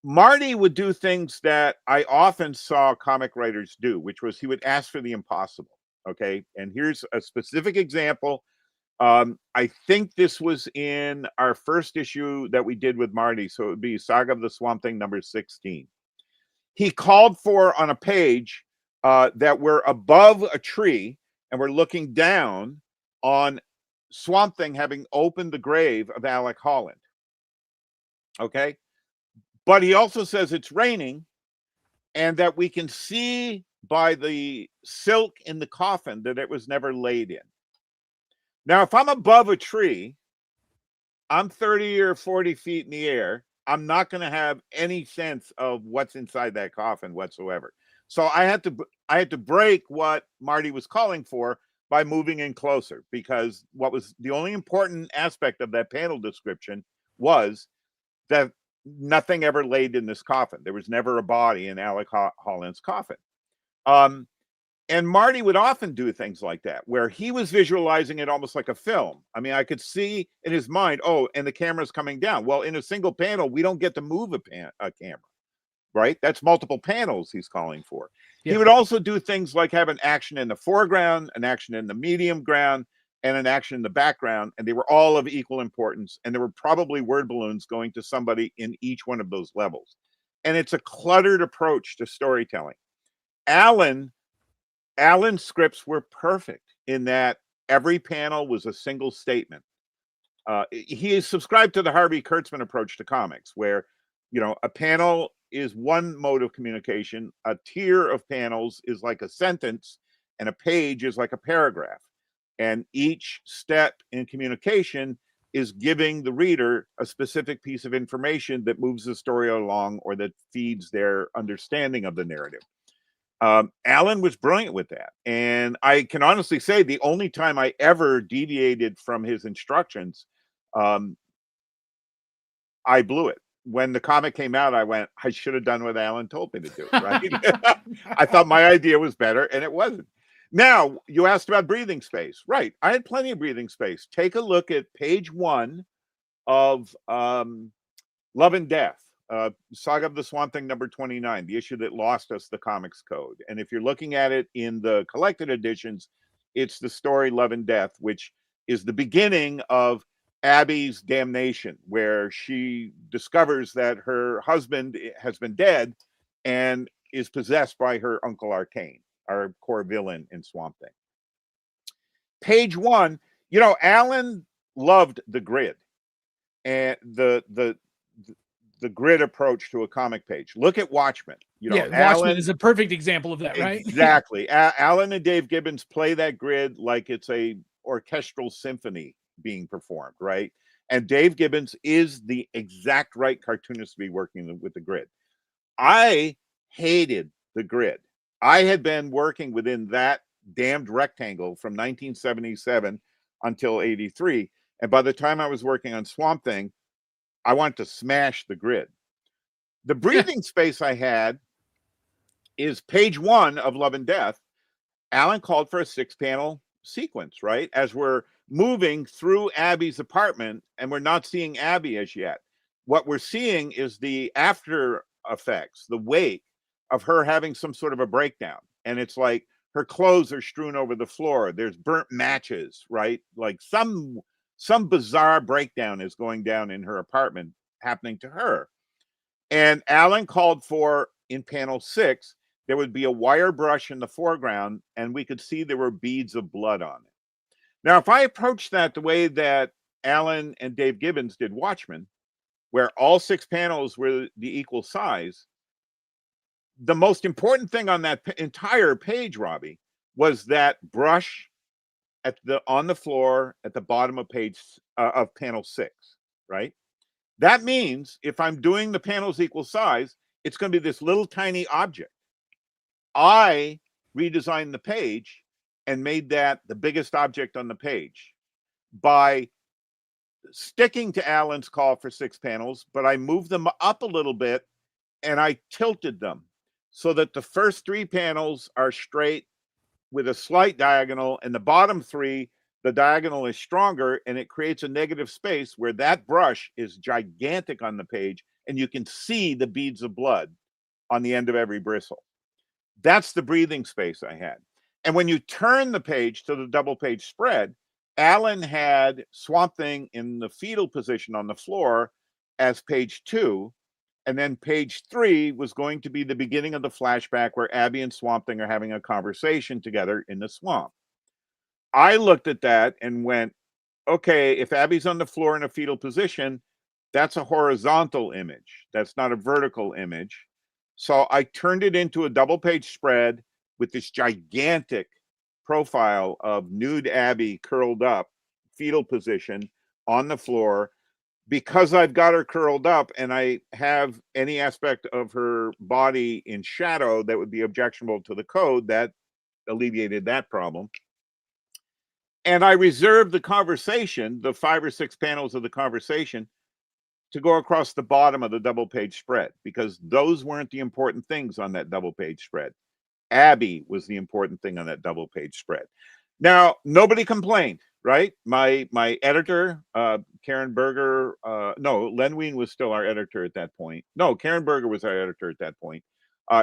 Marty would do things that I often saw comic writers do, which was he would ask for the impossible. Okay. And here's a specific example. I think this was in our first issue that we did with Marty. So it would be Saga of the Swamp Thing number 16. He called for on a page that we're above a tree and we're looking down on Swamp Thing having opened the grave of Alec Holland. Okay. But he also says it's raining and that we can see by the silk in the coffin that it was never laid in. Now, if I'm above a tree, I'm 30 or 40 feet in the air, I'm not going to have any sense of what's inside that coffin whatsoever. So I had to break what Marty was calling for by moving in closer, because what was the only important aspect of that panel description was that nothing ever laid in this coffin. There was never a body in Alec Holland's coffin. And Marty would often do things like that, where he was visualizing it almost like a film. I mean, I could see in his mind, oh, and the camera's coming down. Well, in a single panel, we don't get to move a camera, right? That's multiple panels he's calling for. Yeah. He would also do things like have an action in the foreground, an action in the medium ground, and an action in the background, and they were all of equal importance. And there were probably word balloons going to somebody in each one of those levels. And it's a cluttered approach to storytelling. Alan's scripts were perfect in that every panel was a single statement. He is subscribed to the Harvey Kurtzman approach to comics, where, you know, a panel is one mode of communication, a tier of panels is like a sentence, and a page is like a paragraph. And each step in communication is giving the reader a specific piece of information that moves the story along or that feeds their understanding of the narrative. Alan was brilliant with that. And I can honestly say the only time I ever deviated from his instructions, I blew it. When the comic came out, I went, I should have done what Alan told me to do, right? I thought my idea was better, and it wasn't. Now, you asked about breathing space. Right. I had plenty of breathing space. Take a look at page 1 of Love and Death. Saga of the Swamp Thing number 29, the issue that lost us the comics code. And if you're looking at it in the collected editions, it's the story Love and Death, which is the beginning of Abby's damnation, where she discovers that her husband has been dead and is possessed by her Uncle Arcane, our core villain in Swamp Thing. Page 1, you know, Alan loved the grid and the grid approach to a comic page. Look at Watchmen. You know, Yeah, Watchmen Alan is a perfect example of that, right? exactly. Alan and Dave Gibbons play that grid like it's a orchestral symphony being performed, right? And Dave Gibbons is the exact right cartoonist to be working with the grid. I hated the grid. I had been working within that damned rectangle from 1977 until 83. And by the time I was working on Swamp Thing, I wanted to smash the grid. The breathing space I had is page 1 of Love and Death. Alan called for a 6-panel sequence, right? As we're moving through Abby's apartment and we're not seeing Abby as yet. What we're seeing is the after effects, the wake of her having some sort of a breakdown. And it's like her clothes are strewn over the floor. There's burnt matches, right? Like some bizarre breakdown is going down in her apartment happening to her. And Alan called for, in panel 6, there would be a wire brush in the foreground, and we could see there were beads of blood on it. Now, if I approach that the way that Alan and Dave Gibbons did Watchmen, where all 6 panels were the equal size, the most important thing on that entire page, Robbie, was that brush on the floor at the bottom of panel 6, right? That means if I'm doing the panels equal size, it's going to be this little tiny object. I redesigned the page and made that the biggest object on the page by sticking to Alan's call for 6 panels, but I moved them up a little bit and I tilted them so that the first 3 panels are straight with a slight diagonal, and the bottom 3, the diagonal is stronger, and it creates a negative space where that brush is gigantic on the page, and you can see the beads of blood on the end of every bristle. That's the breathing space I had. And when you turn the page to the double page spread, Alan had Swamp Thing in the fetal position on the floor as page 2. And then page 3 was going to be the beginning of the flashback where Abby and Swamp Thing are having a conversation together in the swamp. I looked at that and went, okay, if Abby's on the floor in a fetal position, that's a horizontal image. That's not a vertical image. So I turned it into a double page spread with this gigantic profile of nude Abby curled up, fetal position on the floor. Because I've got her curled up and I have any aspect of her body in shadow that would be objectionable to the code, that alleviated that problem. And I reserved the conversation, the 5 or 6 panels of the conversation, to go across the bottom of the double page spread, because those weren't the important things on that double page spread. Abby was the important thing on that double page spread. Now, nobody complained, right? My editor, Karen Berger, no, Len Wein was still our editor at that point. No, Karen Berger was our editor at that point.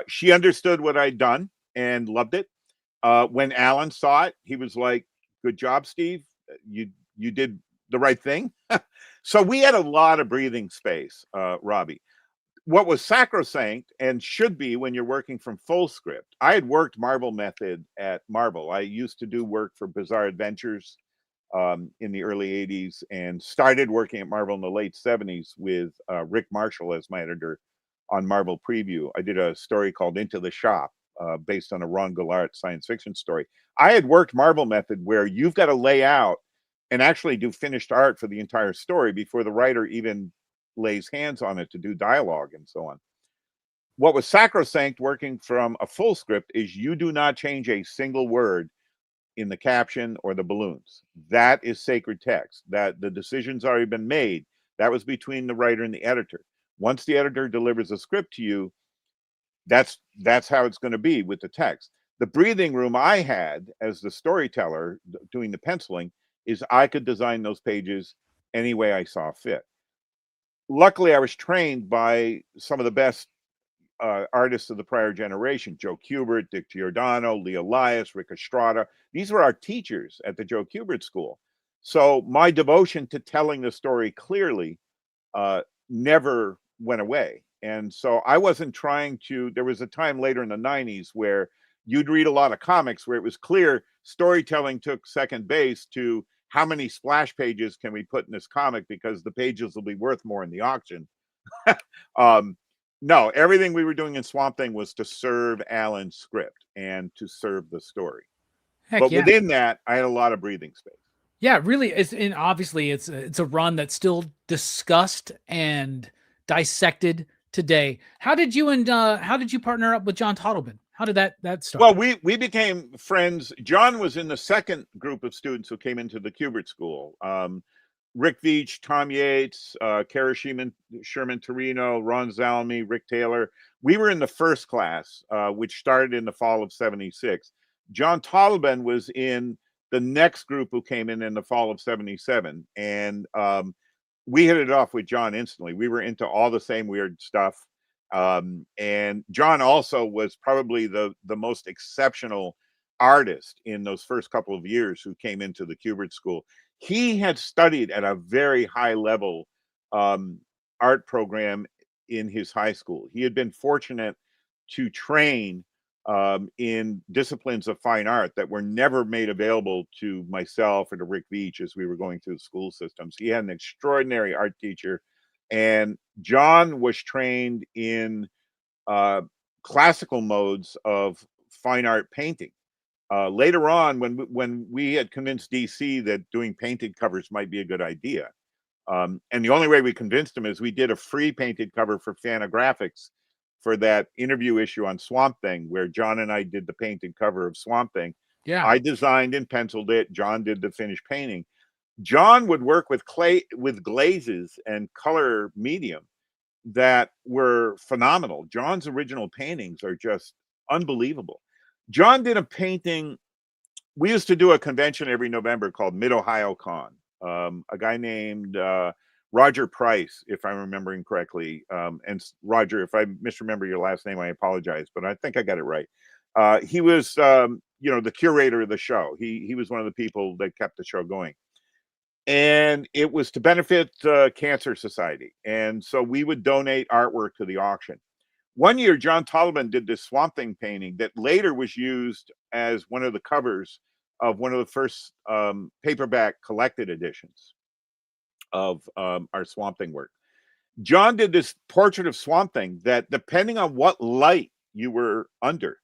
She understood what I'd done and loved it. When Alan saw it, he was like, good job, Steve. You did the right thing. So we had a lot of breathing space, Robbie. What was sacrosanct and should be when you're working from full script. I had worked Marvel method at Marvel. I used to do work for Bizarre Adventures in the early 80s and started working at Marvel in the late 70s with Rick Marshall as my editor on Marvel Preview. I did a story called Into the Shop based on a Ron Goulart science fiction story. I had worked Marvel method where you've got to lay out and actually do finished art for the entire story before the writer even lays hands on it to do dialogue and so on. What was sacrosanct working from a full script is you do not change a single word in the caption or the balloons. That is sacred text. That the decision's already been made. That was between the writer and the editor. Once the editor delivers a script to you, that's how it's going to be with the text. The breathing room I had as the storyteller doing the penciling is I could design those pages any way I saw fit. Luckily, I was trained by some of the best artists of the prior generation: Joe Kubert, Dick Giordano, Lee Elias, Rick Estrada. These were our teachers at the Joe Kubert School. So my devotion to telling the story clearly never went away. And so I wasn't trying to, there was a time later in the 90s where you'd read a lot of comics where it was clear storytelling took second base to how many splash pages can we put in this comic because the pages will be worth more in the auction. um, no, everything we were doing in Swamp Thing was to serve Alan's script and to serve the story. Heck But yeah. within that, I had a lot of breathing space. Yeah, really. And obviously it's a run that's still discussed and dissected today. How did you partner up with John Toddleben? How did that start? Well, we became friends. John was in the second group of students who came into the Kubert School. Rick Veach, Tom Yates, Kara Sherman Torino, Ron Zalmy, Rick Taylor. We were in the first class, which started in the fall of '76. John Toddleben was in the next group who came in the fall of '77. And we hit it off with John instantly. We were into all the same weird stuff. And John also was probably the most exceptional artist in those first couple of years who came into the Kubert School. He had studied at a very high level art program in his high school. He had been fortunate to train in disciplines of fine art that were never made available to myself or to Rick Veach as we were going through the school systems. He had an extraordinary art teacher, and John was trained in classical modes of fine art painting. Later on, when we had convinced DC that doing painted covers might be a good idea, and the only way we convinced him is we did a free painted cover for Fantagraphics for that interview issue on Swamp Thing, where John and I did the painted cover of Swamp Thing. Yeah, I designed and penciled it. John did the finished painting. John would work with glazes and color medium that were phenomenal. John's original paintings are just unbelievable. John did a painting. We used to do a convention every November called Mid-Ohio Con. A guy named Roger Price, if I'm remembering correctly. And Roger, if I misremember your last name, I apologize, but I think I got it right. He was, the curator of the show. He was one of the people that kept the show going. And it was to benefit Cancer Society. And so we would donate artwork to the auction. One year, John Toddleben did this Swamp Thing painting that later was used as one of the covers of one of the first paperback collected editions of our Swamp Thing work. John did this portrait of Swamp Thing that, depending on what light you were under,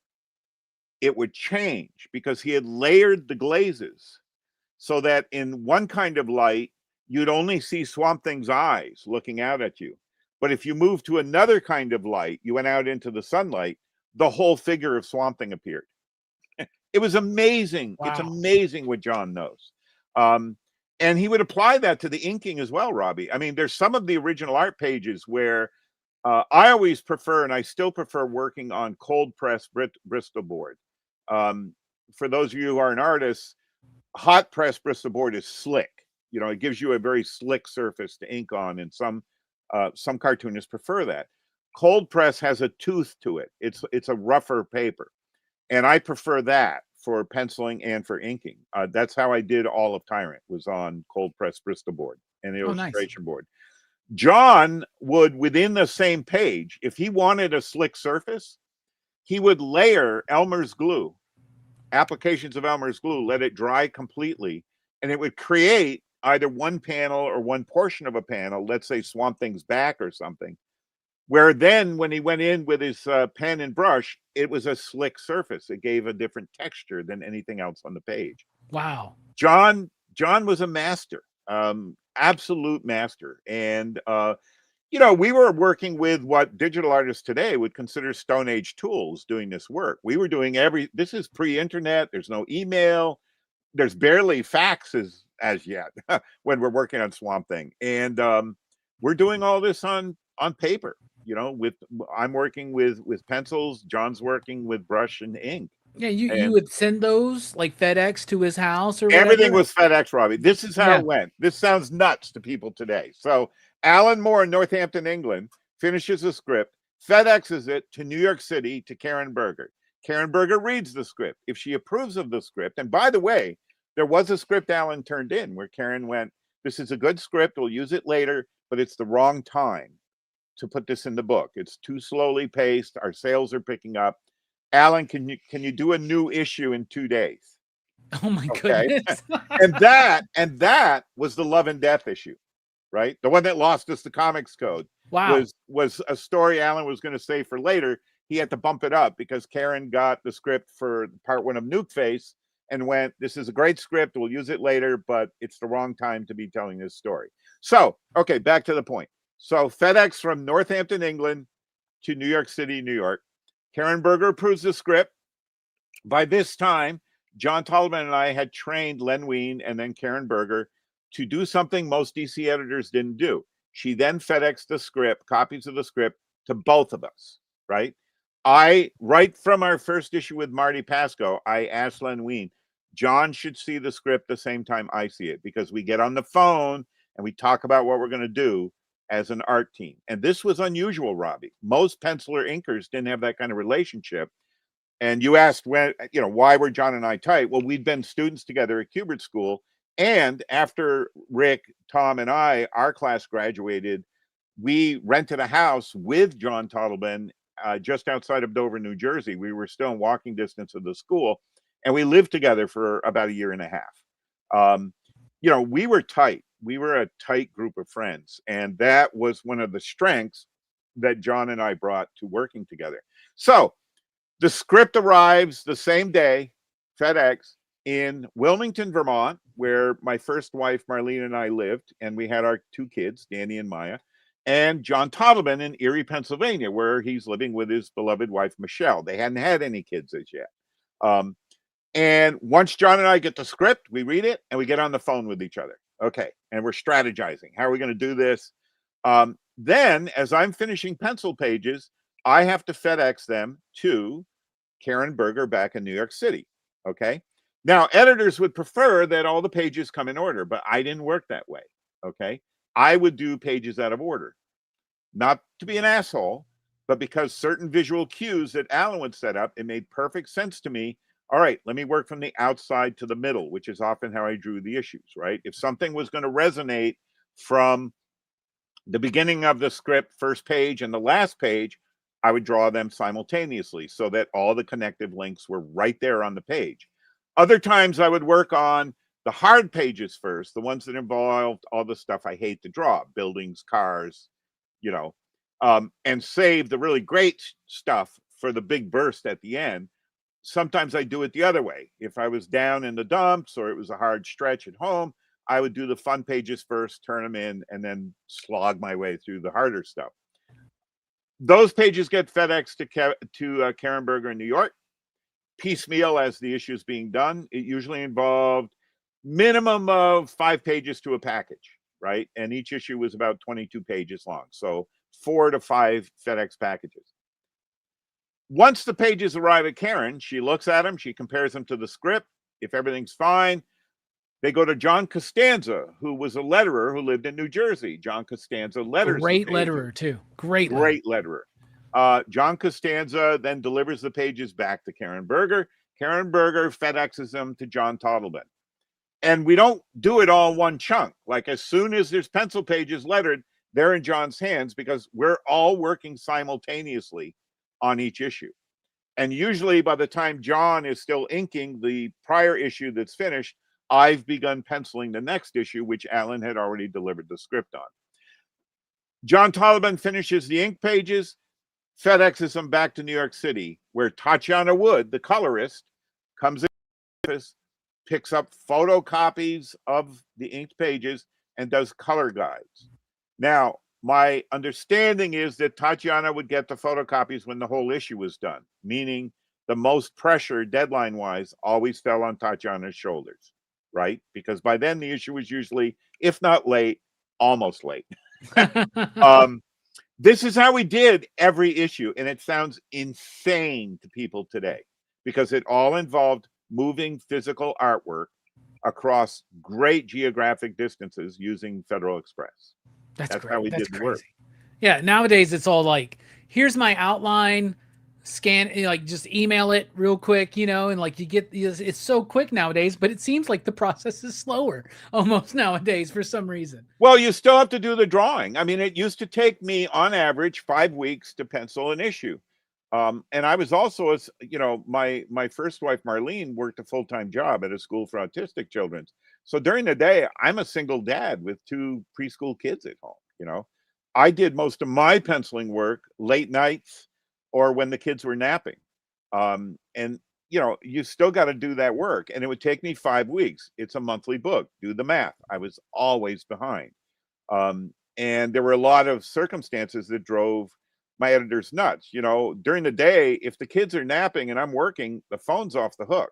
it would change because he had layered the glazes so that in one kind of light, you'd only see Swamp Thing's eyes looking out at you. But if you moved to another kind of light, you went out into the sunlight, the whole figure of Swamp Thing appeared. It was amazing. wow. It's amazing what John knows. And he would apply that to the inking as well, Robbie. I mean, there's some of the original art pages where I always prefer, and I still prefer, working on cold press Bristol board. For those of you who aren't artists, hot press Bristol board is slick. It gives you a very slick surface to ink on, and some cartoonists prefer that. Cold press has a tooth to it. It's a rougher paper, and I prefer that for penciling and for inking. That's how I did all of Tyrant, was on cold press Bristol board and the illustration board. John would, within the same page, if he wanted a slick surface, he would layer Elmer's glue, applications of Elmer's glue, let it dry completely, and it would create either one panel or one portion of a panel, let's say Swamp Thing's back or something, where then when he went in with his pen and brush, it was a slick surface. It gave a different texture than anything else on the page. Wow. John was a master, absolute master. And, we were working with what digital artists today would consider Stone Age tools doing this work. We were doing this is pre-internet. There's no email. There's barely faxes as yet when we're working on Swamp Thing. And we're doing all this on paper. I'm working with pencils. John's working with brush and ink. Yeah, you would send those like FedEx to his house or whatever? Everything was FedEx, Robbie. This is how it went. This sounds nuts to people today. So Alan Moore in Northampton, England, finishes the script, FedExes it to New York City to Karen Berger. Karen Berger reads the script. If she approves of the script, and by the way, there was a script Alan turned in where Karen went, "This is a good script. We'll use it later, but it's the wrong time to put this in the book. It's too slowly paced. Our sales are picking up. Alan, can you do a new issue in 2 days?" Oh my Okay. goodness. and that was the Love and Death issue, right? The one that lost us the comics code. Wow. Was a story Alan was going to say for later. He had to bump it up because Karen got the script for part 1 of Nuke Face and went, "This is a great script. We'll use it later, but it's the wrong time to be telling this story." So, okay, back to the point. So FedEx from Northampton, England to New York City, New York. Karen Berger approves the script. By this time, John Tollivan and I had trained Len Wein and then Karen Berger to do something most DC editors didn't do. She then FedExed the script, copies of the script, to both of us, right? Right from our first issue with Marty Pasco, I asked Len Wein, John should see the script the same time I see it, because we get on the phone and we talk about what we're going to do as an art team. And this was unusual, Robbie. Most penciler inkers didn't have that kind of relationship. And you asked why were John and I tight? Well, we'd been students together at Kubert School. And after Rick, Tom, and our class graduated, we rented a house with John Toddleben just outside of Dover, New Jersey. We were still in walking distance of the school, and we lived together for about a year and a half. We were tight. We were a tight group of friends, and that was one of the strengths that John and I brought to working together. So the script arrives the same day, FedEx, in Wilmington, Vermont, where my first wife, Marlene, and I lived, and we had our 2 kids, Danny and Maya, and John Toddleben in Erie, Pennsylvania, where he's living with his beloved wife, Michelle. They hadn't had any kids as yet. And once John and I get the script, we read it, and we get on the phone with each other. Okay, and we're strategizing. How are we going to do this? Then, as I'm finishing pencil pages, I have to FedEx them to Karen Berger back in New York City. Okay. Now, editors would prefer that all the pages come in order, but I didn't work that way. Okay. I would do pages out of order, not to be an asshole, but because certain visual cues that Alan would set up, it made perfect sense to me. All right, let me work from the outside to the middle, which is often how I drew the issues, right? If something was going to resonate from the beginning of the script, first page, and the last page, I would draw them simultaneously so that all the connective links were right there on the page. Other times I would work on the hard pages first, the ones that involved all the stuff I hate to draw, buildings, cars, and save the really great stuff for the big burst at the end. Sometimes I do it the other way. If I was down in the dumps or it was a hard stretch at home, I would do the fun pages first, turn them in, and then slog my way through the harder stuff. Those pages get FedEx to Karen Berger in New York, piecemeal as the issue is being done. It usually involved minimum of 5 pages to a package, right? And each issue was about 22 pages long. So 4 to 5 FedEx packages. Once the pages arrive at Karen, she looks at them, she compares them to the script. If everything's fine, they go to John Costanza, who was a letterer who lived in New Jersey. John Costanza letters. Great letterer, too. Great letterer. John Costanza then delivers the pages back to Karen Berger. Karen Berger FedExes them to John Toddleben. And we don't do it all in one chunk. Like as soon as there's pencil pages lettered, they're in John's hands because we're all working simultaneously on each issue. And usually by the time John is still inking the prior issue that's finished, I've begun penciling the next issue, which Alan had already delivered the script on. John Toddleben finishes the ink pages, FedExes them back to New York City, where Tatiana Wood, the colorist, comes in the office, picks up photocopies of the inked pages, and does color guides. Now, my understanding is that Tatiana would get the photocopies when the whole issue was done, meaning the most pressure, deadline-wise, always fell on Tatiana's shoulders, right? Because by then the issue was usually, if not late, almost late. This is how we did every issue, and it sounds insane to people today because it all involved moving physical artwork across great geographic distances using Federal Express. That's how we did the work. Yeah, nowadays it's all like, here's my outline, scan, like just email it real quick, and like you get, it's so quick nowadays, but it seems like the process is slower almost nowadays for some reason. Well, you still have to do the drawing. I mean, it used to take me on average 5 weeks to pencil an issue. And I was also, my first wife, Marlene, worked a full-time job at a school for autistic children. So during the day, I'm a single dad with 2 preschool kids at home. I did most of my penciling work late nights or when the kids were napping. And you still got to do that work. And it would take me 5 weeks. It's a monthly book. Do the math. I was always behind. And there were a lot of circumstances that drove my editors nuts. During the day, if the kids are napping and I'm working, the phone's off the hook.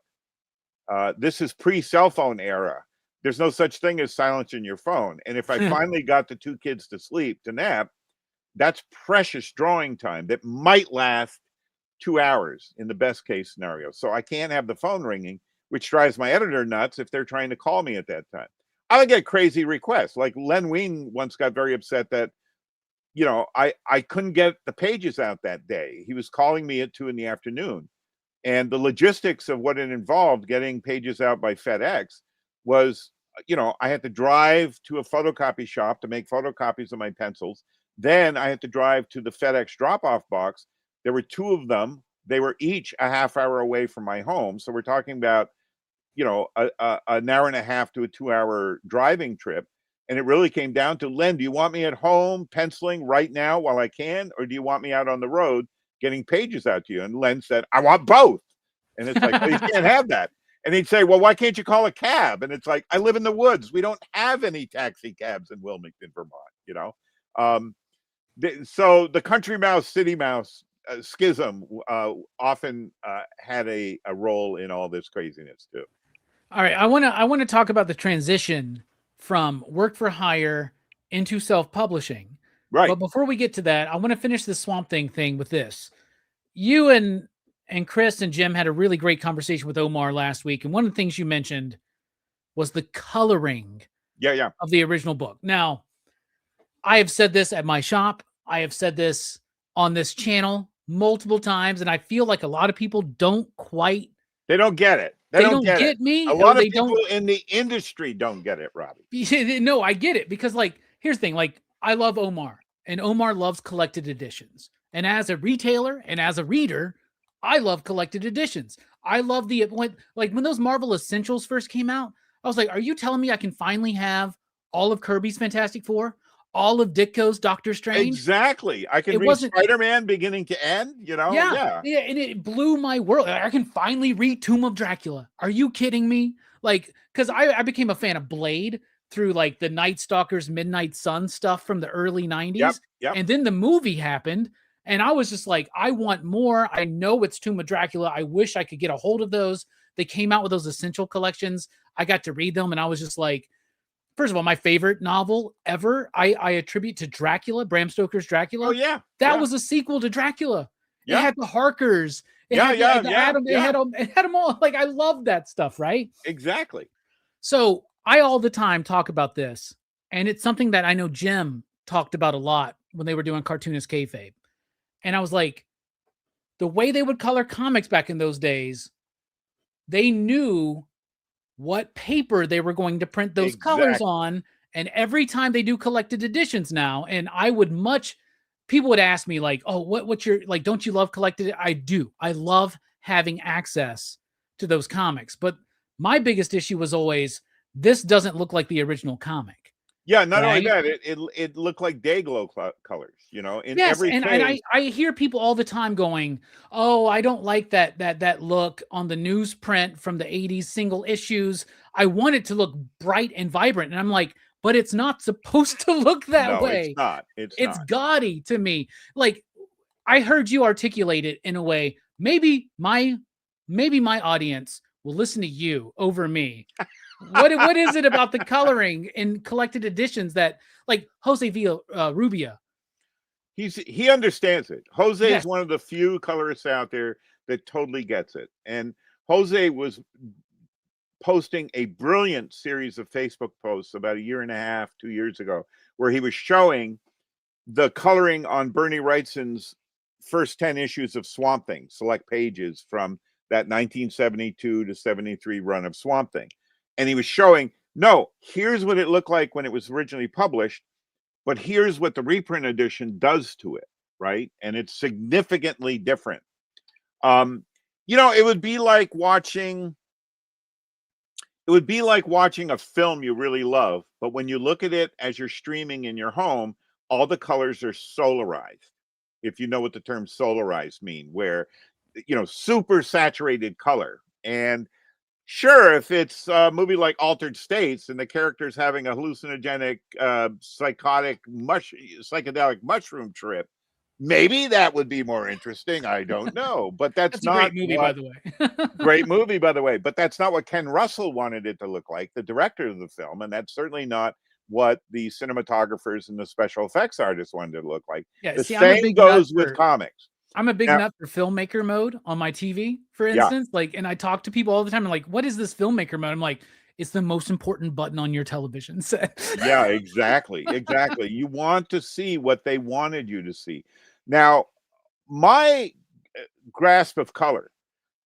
This is pre-cell phone era. There's no such thing as silencing your phone. And if I finally got the 2 kids to sleep, to nap, that's precious drawing time that might last 2 hours in the best case scenario. So I can't have the phone ringing, which drives my editor nuts if they're trying to call me at that time. I would get crazy requests. Like Len Wein once got very upset that, I couldn't get the pages out that day. He was calling me at 2 p.m. And the logistics of what it involved getting pages out by FedEx was, I had to drive to a photocopy shop to make photocopies of my pencils. Then I had to drive to the FedEx drop-off box. There were 2 of them. They were each a half hour away from my home. So we're talking about, an hour and a half to a 2-hour driving trip. And it really came down to, Len, do you want me at home penciling right now while I can? Or do you want me out on the road getting pages out to you? And Len said, I want both. And it's like, well, you can't have that. And he'd say, well, why can't you call a cab? And it's like, I live in the woods. We don't have any taxi cabs in Wilmington, Vermont, So the country mouse, city mouse schism often had a role in all this craziness too. All right. I want to talk about the transition from work for hire into self-publishing. Right. But before we get to that, I want to finish the Swamp thing with this. You and Chris and Jim had a really great conversation with Omar last week. And one of the things you mentioned was the coloring of the original book. Now, I have said this at my shop. I have said this on this channel multiple times. And I feel like a lot of people don't they don't get it. They don't get me. A lot of people in the industry don't get it, Robbie. No, I get it. Because here's the thing. I love Omar, and Omar loves collected editions. And as a retailer and as a reader, I love collected editions. I love when those Marvel Essentials first came out, I was like, are you telling me I can finally have all of Kirby's Fantastic Four? All of Ditko's Doctor Strange? Exactly. I can read Spider-Man beginning to end, Yeah, and it blew my world. I can finally read Tomb of Dracula. Are you kidding me? Because I became a fan of Blade through the Night Stalker's Midnight Sun stuff from the early 90s. Yep. And then the movie happened, and I was just like, I want more. I know it's Tomb of Dracula. I wish I could get a hold of those. They came out with those essential collections. I got to read them, and I was just like, first of all, my favorite novel ever, I attribute to Dracula, Bram Stoker's Dracula. Oh, yeah. That was a sequel to Dracula. It had the Harkers. It had them all. I love that stuff, right? Exactly. So I all the time talk about this, and it's something that I know Jim talked about a lot when they were doing Cartoonist Kayfabe. And I was like, the way they would color comics back in those days, they knew what paper they were going to print those colors on. And every time they do collected editions now, and people would ask me oh, what's your, don't you love collected? I do. I love having access to those comics. But my biggest issue was always, this doesn't look like the original comic. Yeah, not only that, it looked like Dayglow colors, in every and I hear people all the time going, oh, I don't like that look on the newsprint from the 80s single issues. I want it to look bright and vibrant. And I'm like, but it's not supposed to look that way. It's not. It's gaudy to me. I heard you articulate it in a way. Maybe my audience will listen to you over me. What is it about the coloring in collected editions that, Jose Rubia? He understands it. Jose is one of the few colorists out there that totally gets it. And Jose was posting a brilliant series of Facebook posts about 1.5 to 2 years ago, where he was showing the coloring on Bernie Wrightson's first 10 issues of Swamp Thing, select pages from that 1972 to 73 run of Swamp Thing. And he was showing, no, here's what it looked like when it was originally published, but here's what the reprint edition does to it, right? And it's significantly different. You know, it would be like watching a film you really love, but when you look at it as you're streaming in your home, all the colors are solarized. If you know what the term solarized mean, where, you know, super saturated color. And sure, if it's a movie like Altered States and the character's having a hallucinogenic, psychedelic mushroom trip, maybe that would be more interesting. I don't know, but that's That's a great not movie, by what the way. great movie, by the way, but that's not what Ken Russell wanted it to look like, the director of the film, and that's certainly not what the cinematographers and the special effects artists wanted it to look like. Yeah, The see, I'm a same big nut goes with for comics. I'm a big Now, nut for filmmaker mode on my TV, for yeah, instance. Like, and I talk to people all the time. I'm like, what is this filmmaker mode? I'm like, it's the most important button on your television set. yeah, exactly, exactly. You want to see what they wanted you to see. Now, my grasp of color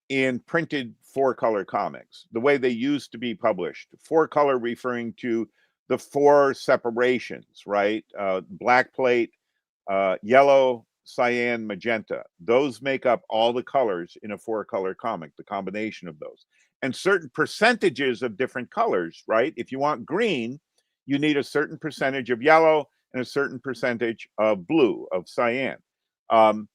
in printed four color comics, the way they used to be published, four color referring to the four separations, right? Black plate, yellow, cyan, magenta. Those make up all the colors in a four color comic, the combination of those. And certain percentages of different colors, right? If you want green, you need a certain percentage of yellow and a certain percentage of blue, of cyan. Um,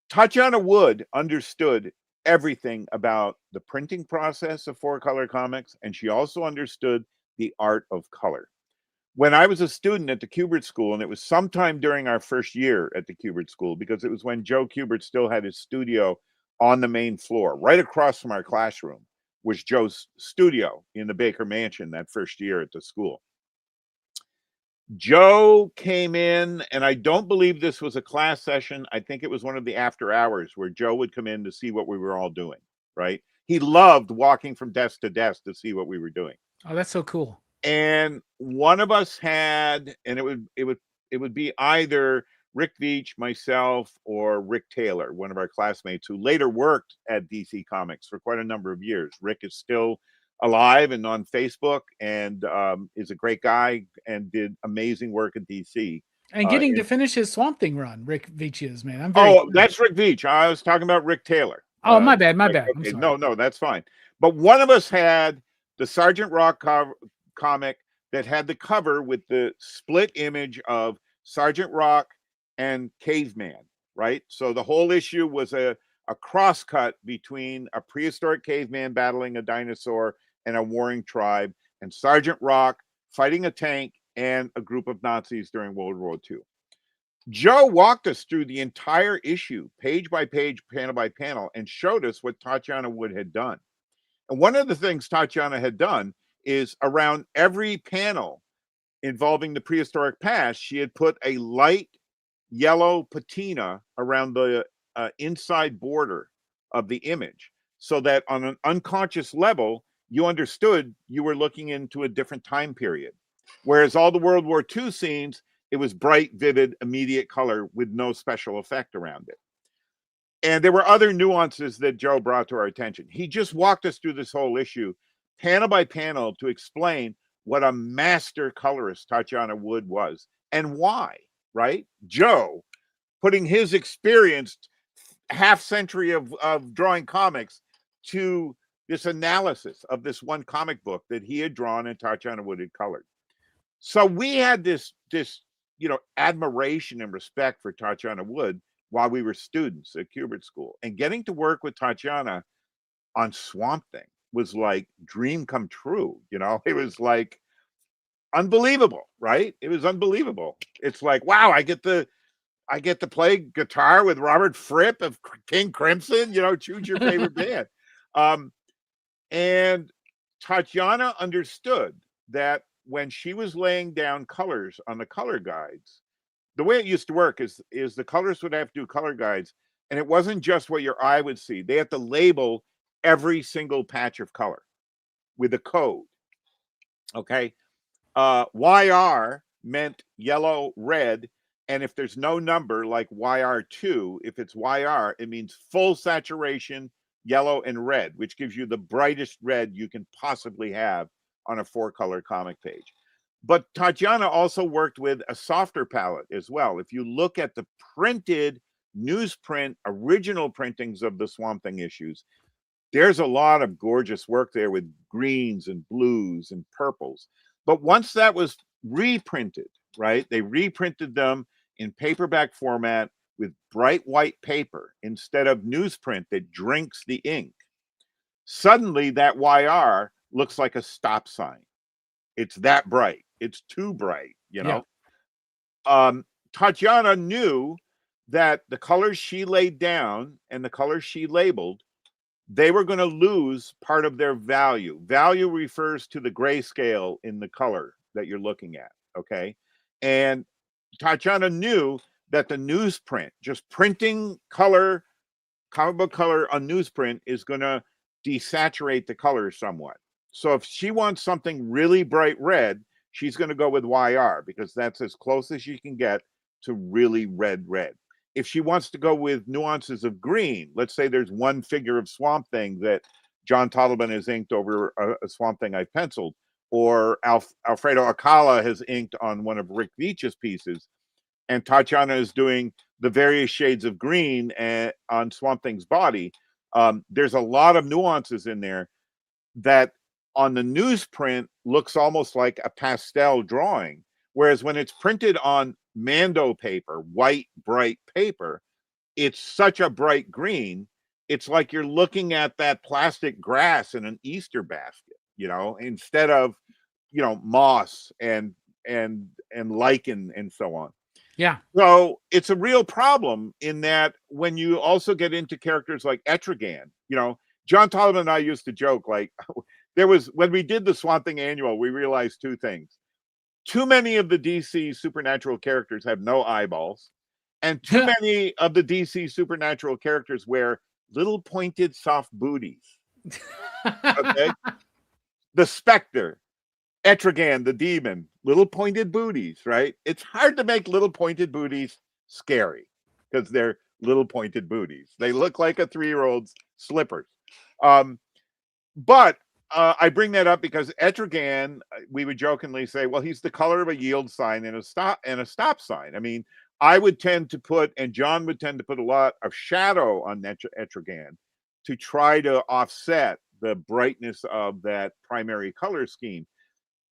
Tatiana Wood understood everything about the printing process of four color comics, and she also understood the art of color. When I was a student at the Kubert School, and it was sometime during our first year at the Kubert School, because it was when Joe Kubert still had his studio on the main floor, right across from our classroom was Joe's studio in the Baker Mansion that first year at the school. Joe came in, and I don't believe this was a class session. I think it was one of the after hours where Joe would come in to see what we were all doing, right? He loved walking from desk to desk to see what we were doing. Oh, that's so cool. And one of us had, and it would be either Rick Veach, myself, or Rick Taylor, one of our classmates who later worked at DC Comics for quite a number of years. Rick is still alive and on Facebook, and is a great guy and did amazing work at DC. And getting to finish his Swamp Thing run, Rick Veach is, man. I'm very Oh, that's Rick Veach. I was talking about Rick Taylor. Oh, my bad, my Right, bad. I'm okay, sorry. no, that's fine. But one of us had the Sergeant Rock comic that had the cover with the split image of Sergeant Rock and Caveman, right? So the whole issue was a crosscut between a prehistoric caveman battling a dinosaur and a warring tribe, and Sergeant Rock fighting a tank and a group of Nazis during World War II. Joe walked us through the entire issue, page by page, panel by panel, and showed us what Tatiana Wood had done. And one of the things Tatiana had done is around every panel involving the prehistoric past, she had put a light yellow patina around the inside border of the image so that on an unconscious level, you understood you were looking into a different time period. Whereas all the World War II scenes, it was bright, vivid, immediate color with no special effect around it. And there were other nuances that Joe brought to our attention. He just walked us through this whole issue, panel by panel, to explain what a master colorist Tatiana Wood was and why, right? Joe, putting his experienced half century of drawing comics to this analysis of this one comic book that he had drawn and Tatiana Wood had colored. So we had this admiration and respect for Tatiana Wood while we were students at Kubert School, and getting to work with Tatiana on Swamp Thing was like dream come true. It was like unbelievable, right? It was unbelievable. It's like, wow, I get to play guitar with Robert Fripp of King Crimson. Choose your favorite band. And Tatiana understood that when she was laying down colors on the color guides, the way it used to work is the colors would have to do color guides, and it wasn't just what your eye would see. They had to label every single patch of color with a code. Okay. YR meant yellow, red, And if there's no number like YR2, if it's YR, it means full saturation, yellow and red, which gives you the brightest red you can possibly have on a 4-color comic page. But Tatiana also worked with a softer palette as well. If you look at the printed newsprint original printings of the Swamp Thing issues, there's a lot of gorgeous work there with greens and blues and purples. But once that was reprinted, right, they reprinted them in paperback format with bright white paper instead of newsprint that drinks the ink. Suddenly that YR looks like a stop sign. It's that bright. It's too bright, you know. Tatiana knew that the colors she laid down and the colors she labeled, they were going to lose part of their value. Value refers to the grayscale in the color that you're looking at, okay? And Tatiana knew that the newsprint, just printing color, comic book color on newsprint, is going to desaturate the color somewhat. So if she wants something really bright red, she's going to go with YR because that's as close as you can get to really red. If she wants to go with nuances of green, let's say there's one figure of Swamp Thing that John Toddleman has inked over a Swamp Thing I've penciled, or Alfredo Alcala has inked on one of Rick Veitch's pieces, and Tatiana is doing the various shades of green on Swamp Thing's body. There's a lot of nuances in there that on the newsprint looks almost like a pastel drawing. Whereas when it's printed on Mando paper, white, bright paper, it's such a bright green. It's like you're looking at that plastic grass in an Easter basket, you know, instead of, you know, moss and lichen and so on. Yeah. So it's a real problem in that when you also get into characters like Etrigan, you know, John Toddleman and I used to joke, like, there was, when we did the Swamp Thing annual, we realized two things. Too many of the DC supernatural characters have no eyeballs, and too many of the DC supernatural characters wear little pointed soft booties. Okay? The Spectre, Etrigan, the demon, little pointed booties, right? It's hard to make little pointed booties scary because they're little pointed booties. They look like a 3-year-old's slippers. But I bring that up because Etrigan, we would jokingly say, well, he's the color of a yield sign and a stop sign. I mean, I would tend to put, and John would tend to put, a lot of shadow on Etrigan to try to offset the brightness of that primary color scheme.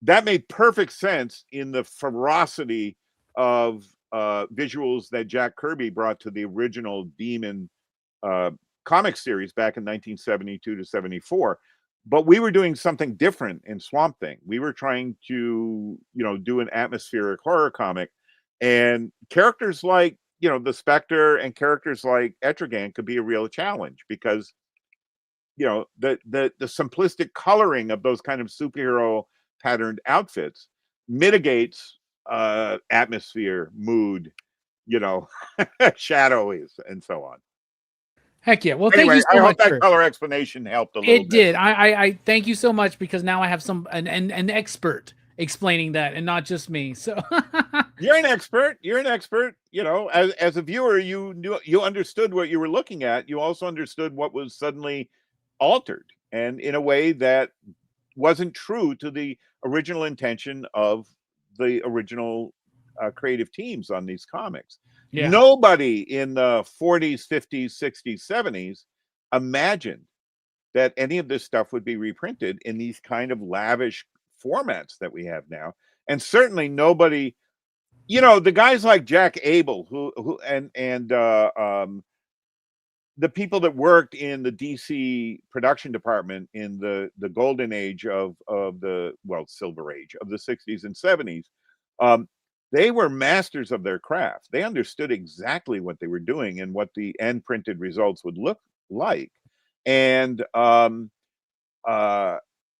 That made perfect sense in the ferocity of visuals that Jack Kirby brought to the original Demon comic series back in 1972 to 74. But we were doing something different in Swamp Thing. We were trying to, you know, do an atmospheric horror comic, and characters like, you know, the Spectre and characters like Etrigan could be a real challenge because, you know, the simplistic coloring of those kind of superhero patterned outfits mitigates atmosphere, mood, you know, shadows, and so on. Heck yeah. Well, Anyway, thank you so I much. hope that color explanation helped a little bit. It did. I thank you so much because now I have an expert explaining that and not just me. So You're an expert. You're an expert. You know, as a viewer, you understood what you were looking at. You also understood what was suddenly altered, and in a way that wasn't true to the original intention of the original creative teams on these comics. yeah. Nobody in the 40s, 50s, 60s, 70s imagined that any of this stuff would be reprinted in these kind of lavish formats that we have now. And certainly nobody, you know, the guys like Jack Abel, who and the people that worked in the DC production department in the golden age of the, well, silver age of the 60s and 70s, they were masters of their craft. They understood exactly what they were doing and what the end printed results would look like. And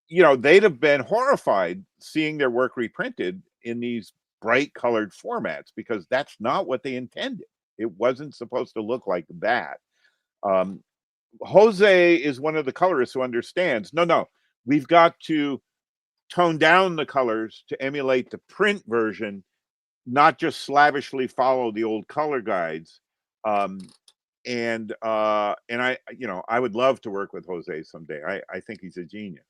you know, they'd have been horrified seeing their work reprinted in these bright colored formats because that's not what they intended. It wasn't supposed to look like that. Jose is one of the colorists who understands, no, we've got to tone down the colors to emulate the print version not just slavishly follow the old color guides. And I, you know, I would love to work with Jose someday. I think he's a genius.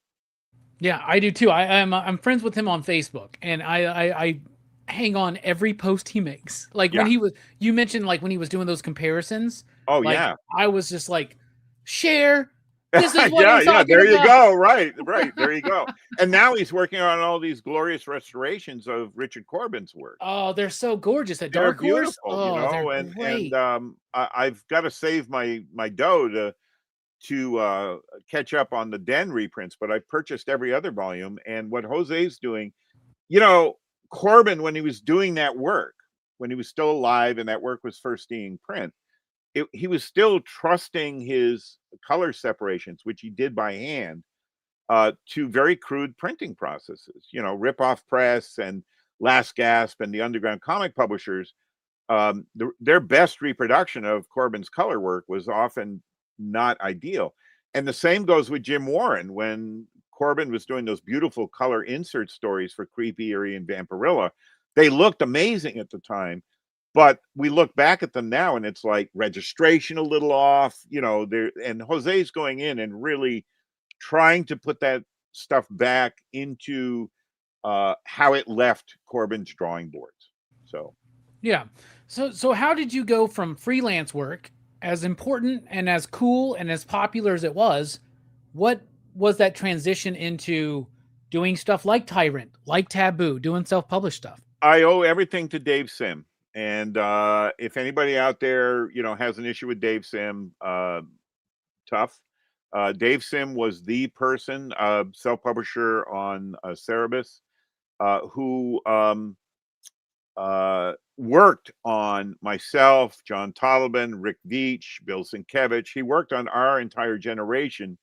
Yeah, I do too. I'm friends with him on Facebook, and I hang on every post he makes. Like when Yeah. he was, you mentioned like when he was doing those comparisons. Oh Like yeah. I was just like, share. This is what Yeah, I'm yeah, talking there you about. go. Right, right. There you go. And now he's working on all these glorious restorations of Richard Corbin's work. Oh, they're so gorgeous at They're Dark Horse. beautiful, you Oh, they're know, and great. I've got to save my dough to catch up on the Den reprints, but I purchased every other volume. And what Jose's doing, you know, Corbin, when he was doing that work, when he was still alive and that work was first seeing print, he was still trusting his color separations, which he did by hand, to very crude printing processes. You know, Rip Off Press and Last Gasp and the Underground Comic Publishers, their best reproduction of Corbin's color work was often not ideal. And the same goes with Jim Warren. When Corbin was doing those beautiful color insert stories for Creepy, Eerie, and Vampirilla, they looked amazing at the time. But we look back at them now and it's like registration a little off, you know, there, and Jose's going in and really trying to put that stuff back into how it left Corbin's drawing boards. So Yeah. So how did you go from freelance work, as important and as cool and as popular as it was, what was that transition into doing stuff like Tyrant, like Taboo, doing self-published stuff? I owe everything to Dave Sim. And if anybody out there, you know, has an issue with Dave Sim, tough. Dave Sim was the person, self-publisher on Cerebus, who worked on myself, John Tolliban, Rick Veitch, Bill Sienkiewicz. He worked on our entire generation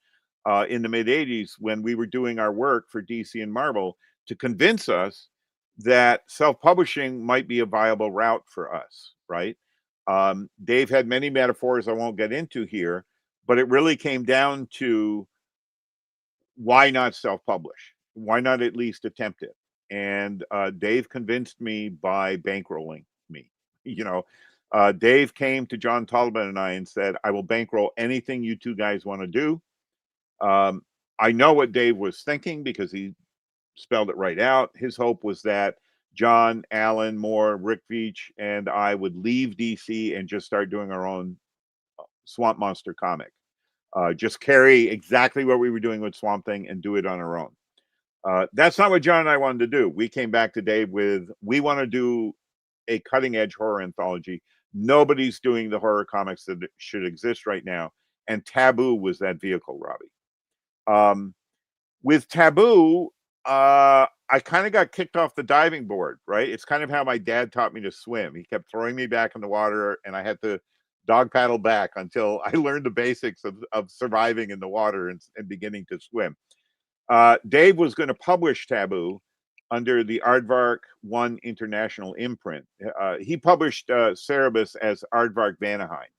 in the mid 80s when we were doing our work for DC and Marvel to convince us that self-publishing might be a viable route for us, right? Dave had many metaphors I won't get into here, but it really came down to why not self-publish? Why not at least attempt it? And Dave convinced me by bankrolling me. You know, Dave came to John Tolliban and I and said, I will bankroll anything you two guys want to do. Um, I know what Dave was thinking because he spelled it right out. His hope was that John, Alan Moore, Rick Veitch, and I would leave DC and just start doing our own Swamp Monster comic. Just carry exactly what we were doing with Swamp Thing and do it on our own. That's not what John and I wanted to do. We came back to Dave with, we want to do a cutting edge horror anthology. Nobody's doing the horror comics that should exist right now. And Taboo was that vehicle, Robbie. With Taboo, I kind of got kicked off the diving board, right? It's kind of how my dad taught me to swim. He kept throwing me back in the water and I had to dog paddle back until I learned the basics of surviving in the water and beginning to swim. Dave was going to publish Taboo under the Aardvark One International imprint. He published Cerebus as Aardvark Vanaheim.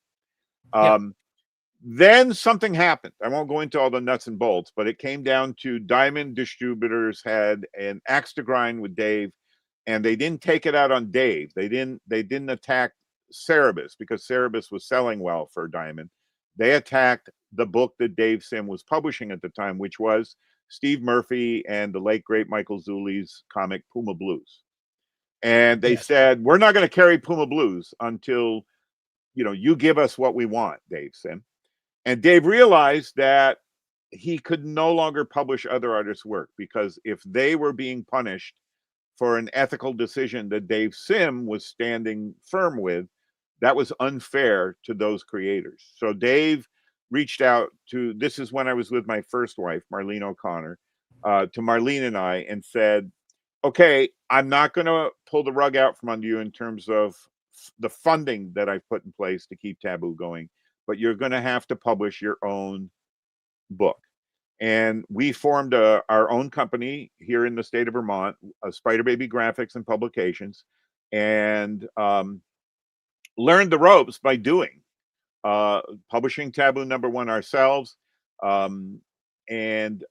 Yep. Then something happened. I won't go into all the nuts and bolts, but it came down to Diamond Distributors had an axe to grind with Dave, and they didn't take it out on Dave. They didn't attack Cerebus because Cerebus was selling well for Diamond. They attacked the book that Dave Sim was publishing at the time, which was Steve Murphy and the late great Michael Zulli's comic Puma Blues. And they said, we're not going to carry Puma Blues until, you know, you give us what we want, Dave Sim. And Dave realized that he could no longer publish other artists' work because if they were being punished for an ethical decision that Dave Sim was standing firm with, that was unfair to those creators. So Dave reached out to, this is when I was with my first wife, Marlene O'Connor, to Marlene and I and said, okay, I'm not going to pull the rug out from under you in terms of the funding that I've put in place to keep Taboo going, but you're going to have to publish your own book. And we formed our own company here in the state of Vermont, Spider Baby Graphics and Publications, and learned the ropes by doing, publishing Taboo #1 ourselves. And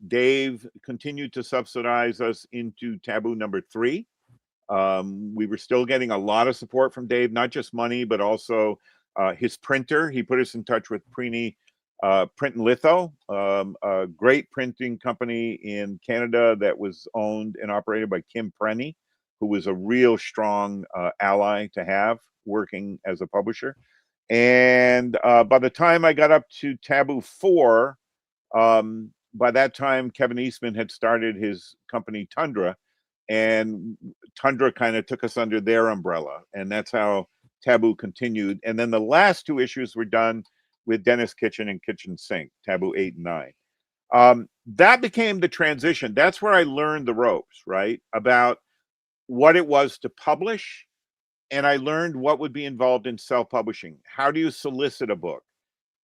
Dave continued to subsidize us into Taboo #3. We were still getting a lot of support from Dave, not just money, but also his printer. He put us in touch with Print and Litho, a great printing company in Canada that was owned and operated by Kim Prenny, who was a real strong ally to have working as a publisher. And by the time I got up to Taboo 4, by that time, Kevin Eastman had started his company Tundra, and Tundra kind of took us under their umbrella. And that's how Taboo continued. And then the last 2 issues were done with Dennis Kitchen and Kitchen Sink, Taboo 8 and 9. That became the transition. That's where I learned the ropes, right? About what it was to publish. And I learned what would be involved in self-publishing. How do you solicit a book?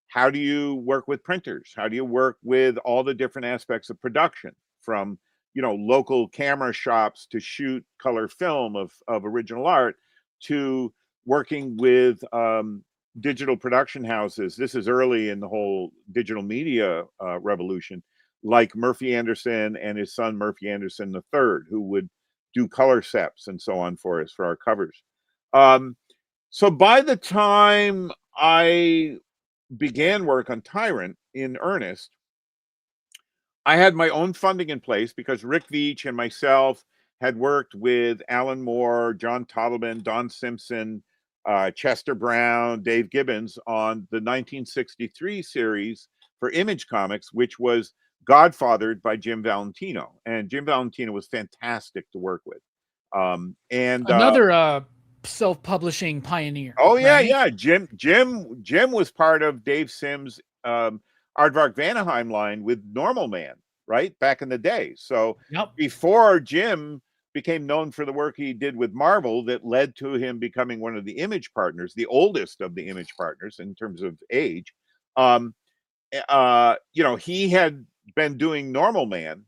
How do you work with printers? How do you work with all the different aspects of production, from, you know, local camera shops to shoot color film of original art, to working with digital production houses? This is early in the whole digital media revolution, like Murphy Anderson and his son Murphy Anderson III, who would do color seps and so on for us for our covers. So by the time I began work on Tyrant in earnest, I had my own funding in place because Rick Veitch and myself had worked with Alan Moore, John Toddleman, Don Simpson, Chester Brown, Dave Gibbons on the 1963 series for Image Comics, which was godfathered by Jim Valentino. And Jim Valentino was fantastic to work with. Another self-publishing pioneer. Oh yeah, right? yeah. Jim was part of Dave Sims' Aardvark Vanaheim line with Normal Man, right? Back in the day. So before Jim became known for the work he did with Marvel, that led to him becoming one of the Image partners, the oldest of the Image partners in terms of age. You know, he had been doing Normal Man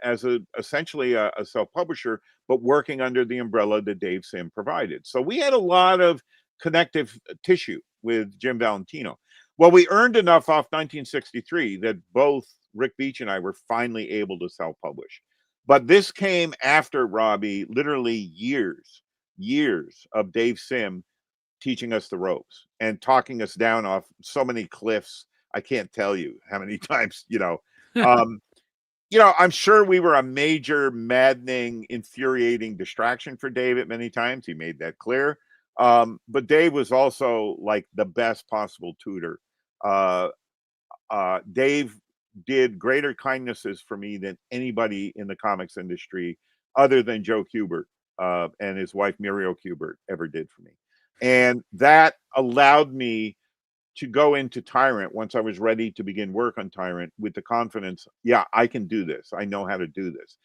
as essentially a self-publisher, but working under the umbrella that Dave Sim provided. So we had a lot of connective tissue with Jim Valentino. Well, we earned enough off 1963 that both Rick Veitch and I were finally able to self-publish. But this came after, Robbie, literally years of Dave Sim teaching us the ropes and talking us down off so many cliffs. I can't tell you how many times, you know. You know, I'm sure we were a major, maddening, infuriating distraction for Dave at many times. He made that clear. But Dave was also like the best possible tutor. Dave did greater kindnesses for me than anybody in the comics industry, other than Joe Kubert and his wife Muriel Kubert, ever did for me. And that allowed me to go into Tyrant once I was ready to begin work on Tyrant with the confidence, yeah, I can do this. I know how to do this.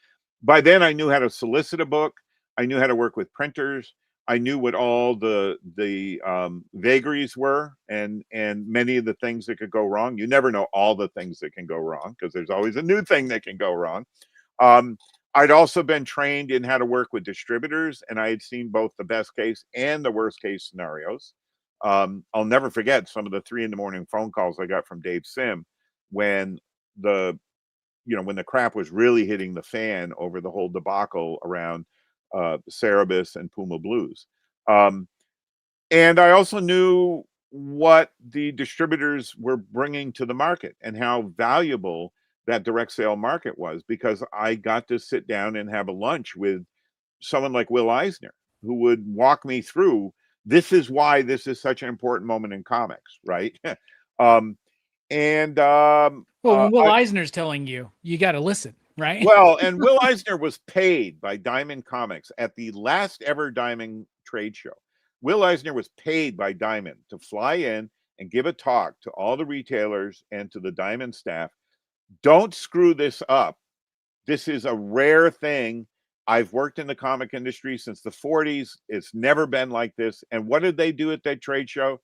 By then, I knew how to solicit a book. I knew how to work with printers. I knew what all the vagaries were, and many of the things that could go wrong. You never know all the things that can go wrong, because there's always a new thing that can go wrong. I'd also been trained in how to work with distributors, and I had seen both the best case and the worst case scenarios. I'll never forget some of the 3 a.m. phone calls I got from Dave Sim when the crap was really hitting the fan over the whole debacle around Cerebus and Puma Blues. And I also knew what the distributors were bringing to the market and how valuable that direct sale market was, because I got to sit down and have a lunch with someone like Will Eisner, who would walk me through, this is why this is such an important moment in comics, right? Well, when Will Eisner's telling you, you got to listen, right? Well, and Will Eisner was paid by Diamond Comics at the last ever Diamond trade show. Will Eisner was paid by Diamond to fly in and give a talk to all the retailers and to the Diamond staff. Don't screw this up. This is a rare thing. I've worked in the comic industry since the 40s. It's never been like this. And what did they do at that trade show?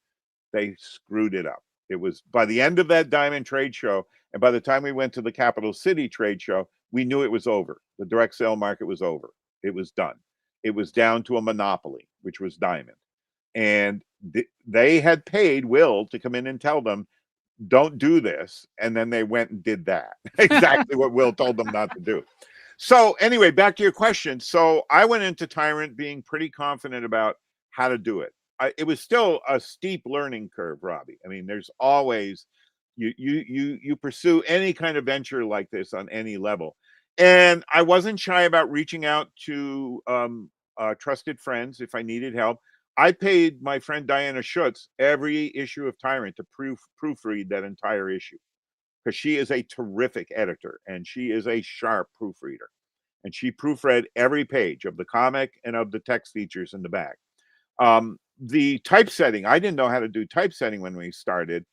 They screwed it up. It was by the end of that Diamond trade show, and by the time we went to the Capital City trade show, we knew it was over. The direct sale market was over. It was done. It was down to a monopoly, which was Diamond. And they had paid Will to come in and tell them, don't do this. And then they went and did that. Exactly what Will told them not to do. So anyway, back to your question. So I went into Tyrant being pretty confident about how to do it. It was still a steep learning curve, Robbie. I mean, there's always you pursue any kind of venture like this on any level, and I wasn't shy about reaching out to trusted friends if I needed help. I paid my friend Diana Schutz every issue of Tyrant to proofread that entire issue, because she is a terrific editor and she is a sharp proofreader. And she proofread every page of the comic and of the text features in the back. The typesetting, I didn't know how to do typesetting when we started.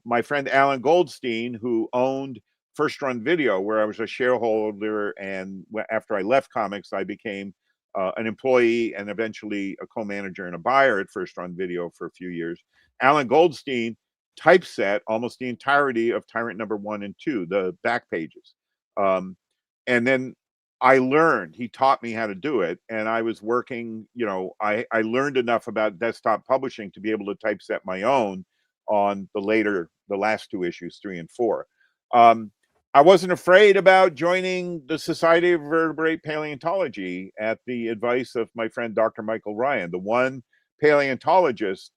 My friend Alan Goldstein, who owned First Run Video, where I was a shareholder, and after I left comics, I became an employee and eventually a co-manager and a buyer at First Run Video for a few years. Alan Goldstein typeset almost the entirety of Tyrant number 1 and 2, the back pages. And then I learned, he taught me how to do it. And I was working, I learned enough about desktop publishing to be able to typeset my own on the last 2 issues, 3 and 4. I wasn't afraid about joining the Society of Vertebrate Paleontology at the advice of my friend, Dr. Michael Ryan, the one paleontologist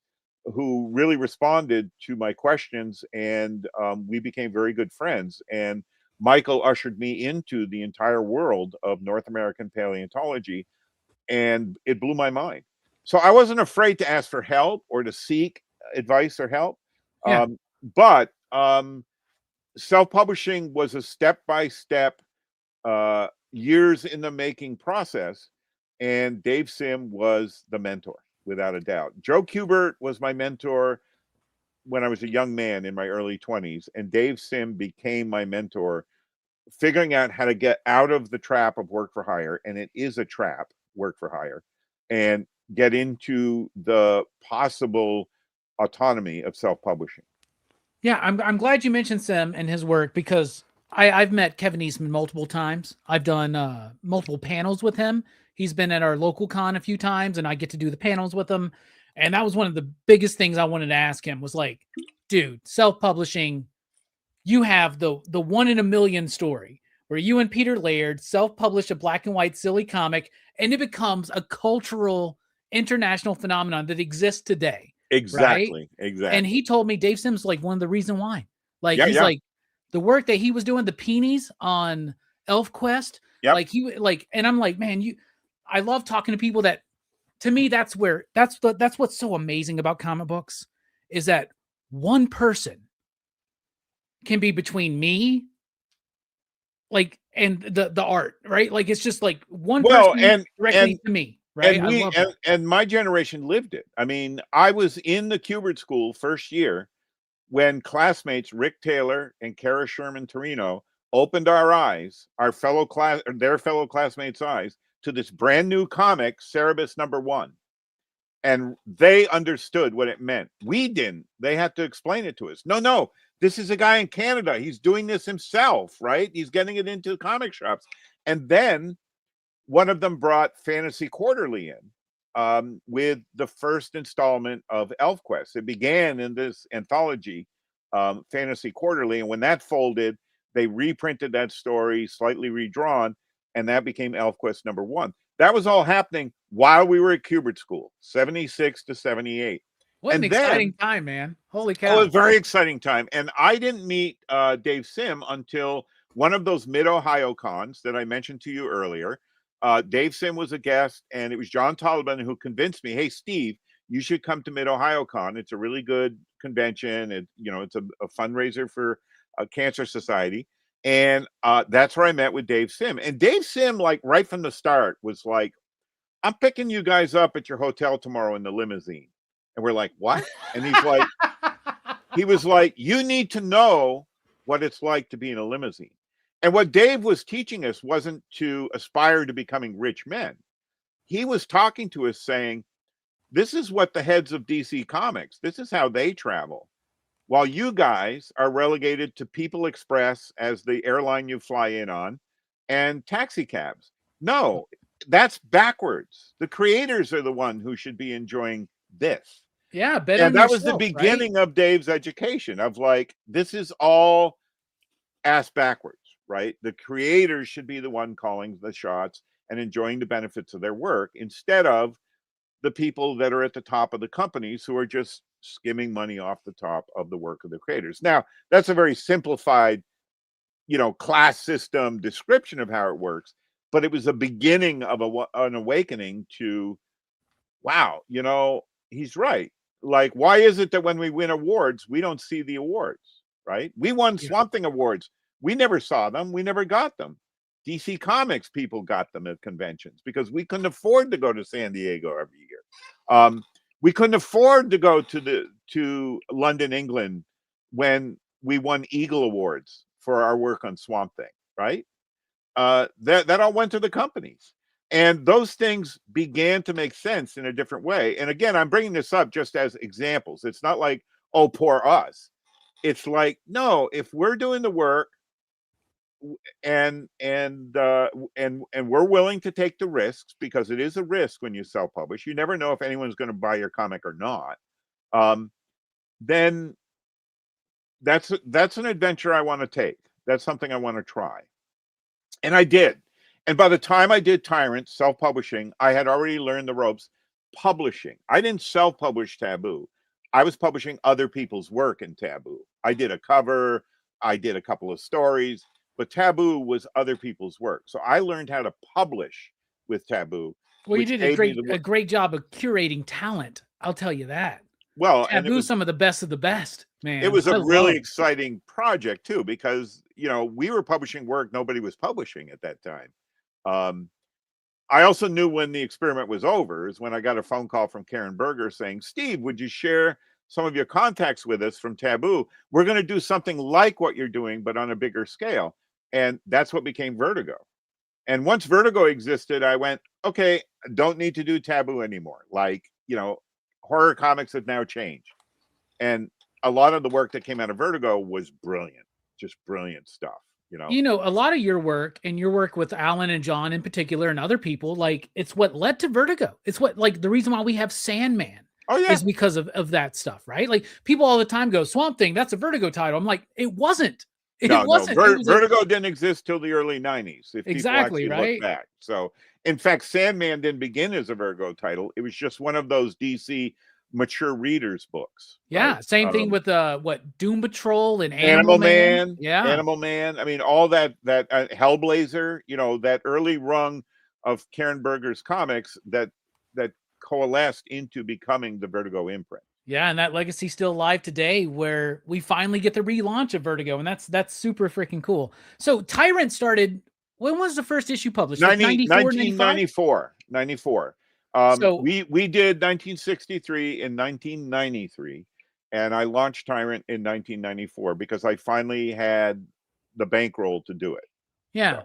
who really responded to my questions, and we became very good friends. And Michael ushered me into the entire world of North American paleontology, and it blew my mind. So I wasn't afraid to ask for help or to seek advice or help. Yeah. But self-publishing was a step-by-step, years in the making process, and Dave Sim was the mentor, without a doubt. Joe Kubert was my mentor when I was a young man in my early 20s, and Dave Sim became my mentor, figuring out how to get out of the trap of work for hire, and it is a trap, work for hire, and get into the possible autonomy of self-publishing. Yeah, I'm glad you mentioned Sim and his work, because I've met Kevin Eastman multiple times. I've done multiple panels with him. He's been at our local con a few times, and I get to do the panels with him. And that was one of the biggest things I wanted to ask him, was like, dude, self-publishing, you have the 1 in a million story where you and Peter Laird self-publish a black and white silly comic, and it becomes a cultural international phenomenon that exists today. Exactly. Right? Exactly. And he told me Dave Sims like one of the reason why. Like, Yeah, he's yeah. like, the work that he was doing, the peonies on ElfQuest, Yep. and I'm like, man, I love talking to people that, to me, that's what's so amazing about comic books, is that one person can be between me, like, and the art, right? Like, it's just like one person directly to me, right? I love that. And my generation lived it. I mean, I was in the Kubert School first year when classmates Rick Taylor and Kara Sherman Torino opened our eyes, their fellow classmates' eyes, to this brand new comic, Cerebus number 1. And they understood what it meant. We didn't. They had to explain it to us. No, this is a guy in Canada. He's doing this himself, right? He's getting it into comic shops. And then one of them brought Fantasy Quarterly in with the first installment of ElfQuest. It began in this anthology, Fantasy Quarterly. And when that folded, they reprinted that story, slightly redrawn, and that became ElfQuest number 1. That was all happening while we were at Kubert School, 76 to 78. What an exciting time, man. Holy cow. Oh, a very exciting time. And I didn't meet Dave Sim until one of those Mid-Ohio cons that I mentioned to you earlier. Dave Sim was a guest, and it was John Taliban who convinced me, hey, Steve, you should come to Mid-Ohio Con. It's a really good convention. It's a fundraiser for Cancer Society. And that's where I met with Dave Sim. And Dave Sim, like right from the start, was like, I'm picking you guys up at your hotel tomorrow in the limousine. And we're like, what? And he was like, you need to know what it's like to be in a limousine. And what Dave was teaching us wasn't to aspire to becoming rich men. He was talking to us saying, this is what the heads of DC Comics, this is how they travel. While you guys are relegated to People Express as the airline you fly in on, and taxi cabs. No, that's backwards. The creators are the one who should be enjoying this. Yeah, bet And on that was the yourself, beginning right? of Dave's education of like, this is all ass backwards, right? The creators should be the one calling the shots and enjoying the benefits of their work instead of the people that are at the top of the companies who are just skimming money off the top of the work of the creators. Now, that's a very simplified, class system description of how it works, but it was a beginning of an awakening to, wow, he's right. Like, why is it that when we win awards, we don't see the awards, right? We won Yeah. Swamp Thing awards. We never saw them. We never got them. DC Comics people got them at conventions because we couldn't afford to go to San Diego every year. We couldn't afford to go to London, England when we won Eagle Awards for our work on Swamp Thing, right? That all went to the companies. And those things began to make sense in a different way. And again, I'm bringing this up just as examples. It's not like, oh, poor us. It's like, no, if we're doing the work and we're willing to take the risks, because it is a risk when you self-publish. You never know if anyone's going to buy your comic or not. Then that's an adventure I want to take. That's something I want to try. And I did. And by the time I did Tyrant, self-publishing, I had already learned the ropes publishing. I didn't self-publish Taboo. I was publishing other people's work in Taboo. I did a cover, I did a couple of stories, but Taboo was other people's work. So I learned how to publish with Taboo. Well, you did a great job of curating talent. I'll tell you that. Well, Taboo, and it was some of the best, man. It was a really exciting project too, because we were publishing work nobody was publishing at that time. I also knew when the experiment was over is when I got a phone call from Karen Berger saying, Steve, would you share some of your contacts with us from Taboo? We're going to do something like what you're doing, but on a bigger scale. And that's what became Vertigo. And once Vertigo existed, I went, okay, don't need to do Taboo anymore. Like, horror comics have now changed. And a lot of the work that came out of Vertigo was brilliant, just brilliant stuff. A lot of your work and your work with Alan and John in particular and other people, like, it's what led to Vertigo. It's what, like, the reason why we have Sandman is because of that stuff, right? Like, people all the time go, Swamp Thing, that's a Vertigo title. I'm like, it wasn't. Vertigo didn't exist till the early 90s. If exactly, people actually look back. So, in fact, Sandman didn't begin as a Vertigo title. It was just one of those DC mature readers books. Yeah, right? Same thing with Doom Patrol and Animal Man. Yeah, Animal Man. I mean, all that Hellblazer. That early rung of Karen Berger's comics that coalesced into becoming the Vertigo imprint. Yeah, and that legacy still alive today, where we finally get the relaunch of Vertigo, and that's super freaking cool. So Tyrant started. When was the first issue published? 1994. 94. So we did 1963 and 1993, and I launched Tyrant in 1994 because I finally had the bankroll to do it. Yeah.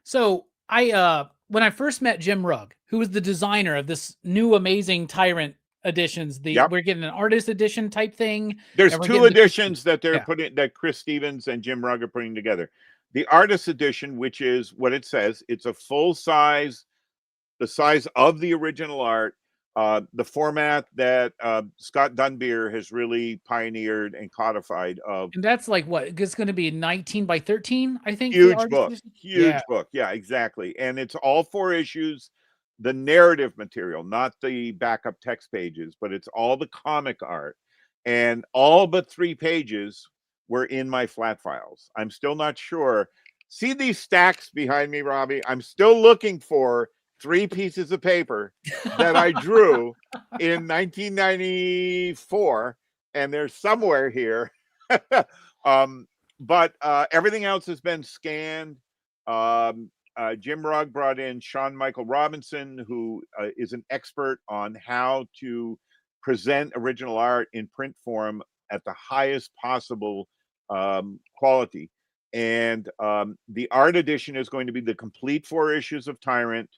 So I when I first met Jim Rugg, who was the designer of this new amazing Tyrant editions, we're getting an artist edition type thing. There's two editions that they're putting, that Chris Stevens and Jim Rugg are putting together. The artist edition, which is what it says, it's a full size, the size of the original art, the format that Scott Dunbier has really pioneered and codified. And that's like what? It's going to be 19 by 13, I think. Huge book. Huge book. Yeah, exactly. And it's all 4 issues, the narrative material, not the backup text pages, but it's all the comic art. And all but 3 pages were in my flat files. I'm still not sure. See these stacks behind me, Robbie? I'm still looking for 3 pieces of paper that I drew in 1994, and they're somewhere here. But everything else has been scanned. Jim Rugg brought in Sean Michael Robinson, who is an expert on how to present original art in print form at the highest possible quality. And the art edition is going to be the complete 4 issues of Tyrant,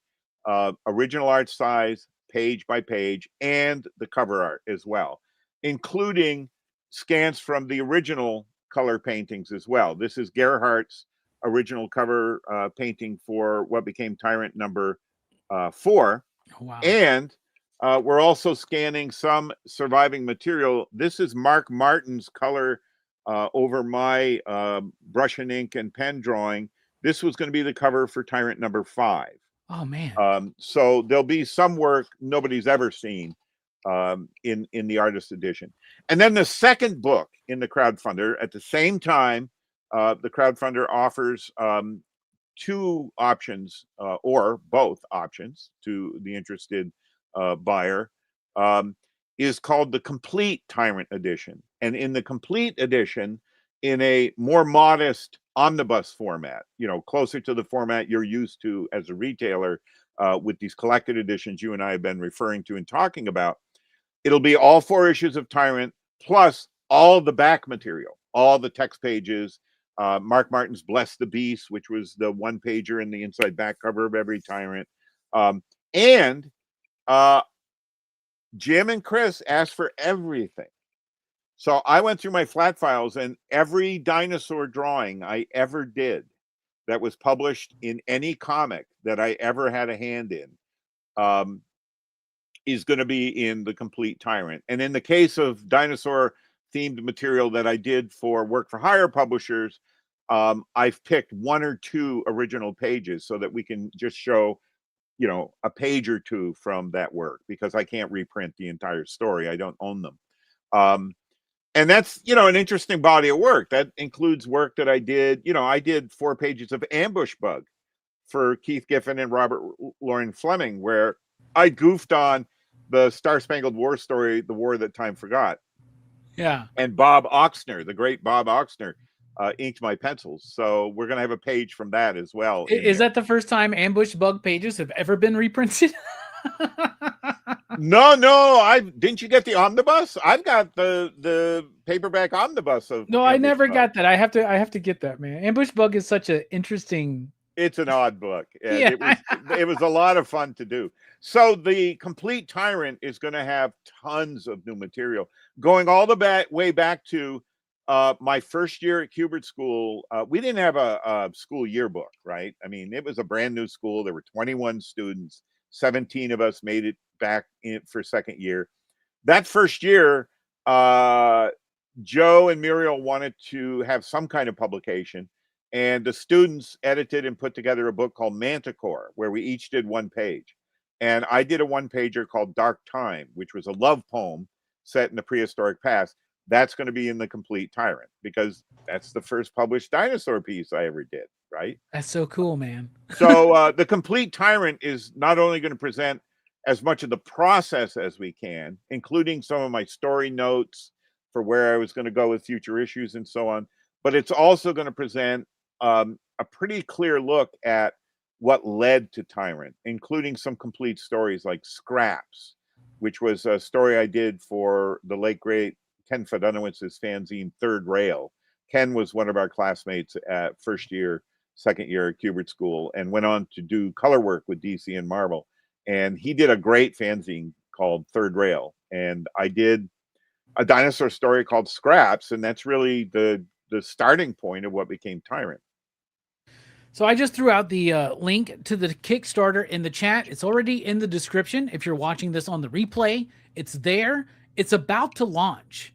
original art size, page by page, and the cover art as well, including scans from the original color paintings as well. This is Gerhardt's original cover painting for what became Tyrant number 4. Oh, wow. And we're also scanning some surviving material. This is Mark Martin's color over my brush and ink and pen drawing This was going to be the cover for Tyrant number 5. Oh man. So there'll be some work nobody's ever seen in the artist edition. And then the second book in the crowdfunder at the same time, the crowdfunder offers 2 options or both options to the interested buyer, is called the Complete Tyrant Edition. And in the Complete Edition, in a more modest omnibus format, closer to the format you're used to as a retailer, with these collected editions you and I have been referring to and talking about, it'll be all 4 issues of Tyrant plus all the back material, all the text pages, Mark Martin's Bless the Beast, which was the 1-pager in the inside back cover of every Tyrant. And Jim and Chris asked for everything. So I went through my flat files, and every dinosaur drawing I ever did that was published in any comic that I ever had a hand in is going to be in the Complete Tyrant. And in the case of dinosaur themed material that I did for work for hire publishers, I've picked 1 or 2 original pages so that we can just show, a page or 2 from that work, because I can't reprint the entire story. I don't own them. And that's, an interesting body of work. That includes work that I did. I did 4 pages of Ambush Bug for Keith Giffen and Robert Loring Fleming, where I goofed on the Star Spangled War story, The War That Time Forgot. Yeah. And Bob Oxner, the great Bob Oxner, inked my pencils. So we're going to have a page from that as well. Is that the first time Ambush Bug pages have ever been reprinted? No. Didn't you get the omnibus? I've got the paperback omnibus of. No, I never got that. I have to get that, man. Ambush Bug is such an interesting. It's an odd book. And Yeah. it was a lot of fun to do. So the Complete Tyrant is going to have tons of new material, going all the way back to my first year at Kubert School. We didn't have a school yearbook, right? I mean, it was a brand new school. There were 21 students. 17 of us made it back in for second year. That first year, Joe and Muriel wanted to have some kind of publication, and the students edited and put together a book called Manticore, where we each did 1 page. And I did a 1-pager called Dark Time, which was a love poem set in the prehistoric past. That's going to be in the Complete Tyrant, because that's the first published dinosaur piece I ever did, right? That's so cool, man. So the Complete Tyrant is not only going to present as much of the process as we can, including some of my story notes for where I was going to go with future issues and so on, but it's also going to present a pretty clear look at what led to Tyrant, including some complete stories like Scraps, which was a story I did for the late great Ken Fedunowitz's fanzine Third Rail. Ken was one of our classmates at second year at Kubert School, and went on to do color work with DC and Marvel. And he did a great fanzine called Third Rail. And I did a dinosaur story called Scraps, and that's really the starting point of what became Tyrant. So I just threw out the link to the Kickstarter in the chat. It's already in the description. If you're watching this on the replay, it's there. It's about to launch.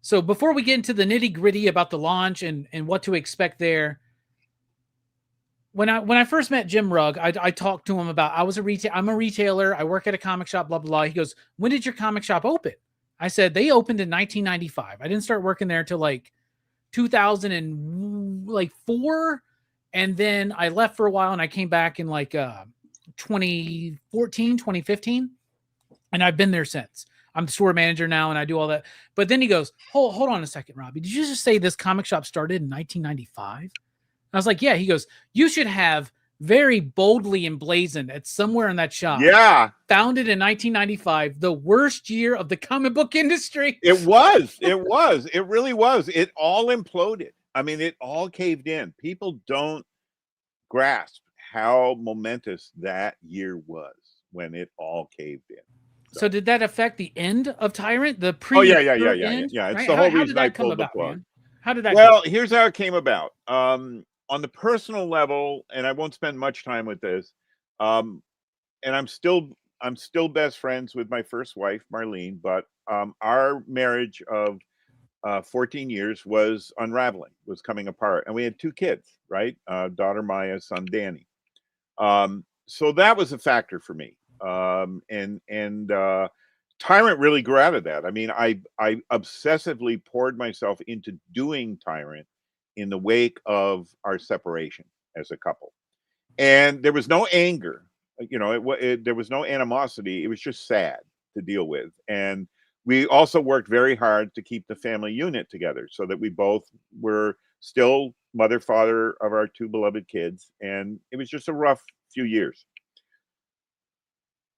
So before we get into the nitty gritty about the launch and what to expect there, when I first met Jim Rugg, I talked to him about, I'm a retailer. I work at a comic shop, blah, blah, blah. He goes, when did your comic shop open? I said, they opened in 1995. I didn't start working there until like 2004. And then I left for a while, and I came back in like 2014, 2015. And I've been there since. I'm the store manager now, and I do all that. But then he goes, hold on a second, Robbie. Did you just say this comic shop started in 1995? I was like, yeah. He goes, you should have very boldly emblazoned at somewhere in that shop. Yeah. Founded in 1995, the worst year of the comic book industry. It was. It really was. It all imploded. I mean, it all caved in. People don't grasp how momentous that year was when it all caved in. So did that affect the end of Tyrant? The yeah. It's right? the whole how reason I pulled the plug. Man? How did that Well, here's how it came about. On the personal level, and I won't spend much time with this, and I'm still best friends with my first wife, Marlene, but our marriage of 14 years was unraveling, was coming apart. And we had 2 kids, right? Daughter Maya, son Danny. So that was a factor for me. And Tyrant really grew out of that. I mean, I obsessively poured myself into doing Tyrant in the wake of our separation as a couple. And there was no anger, there was no animosity. It was just sad to deal with. And we also worked very hard to keep the family unit together so that we both were still mother, father of our 2 beloved kids. And it was just a rough few years.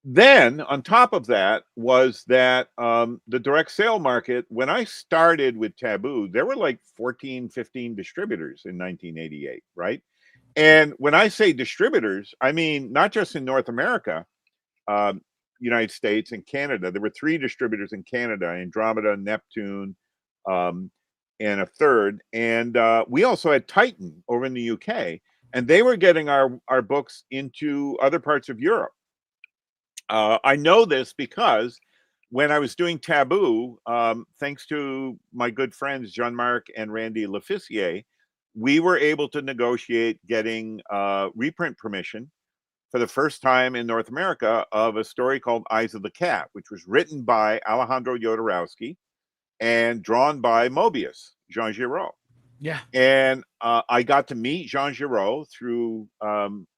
Then on top of that was that the direct sale market, when I started with Taboo, there were like 14, 15 distributors in 1988, right? And when I say distributors, I mean not just in North America, um, United States and Canada. There were 3 distributors in Canada: Andromeda, Neptune, um, and a third. And we also had Titan over in the UK, and they were getting our books into other parts of Europe. I know this because when I was doing Taboo, thanks to my good friends Jean-Marc and Randy Lefissier, we were able to negotiate getting reprint permission for the first time in North America of a story called Eyes of the Cat, which was written by Alejandro Jodorowsky and drawn by Mobius, Jean Giraud. Yeah. And I got to meet Jean Giraud through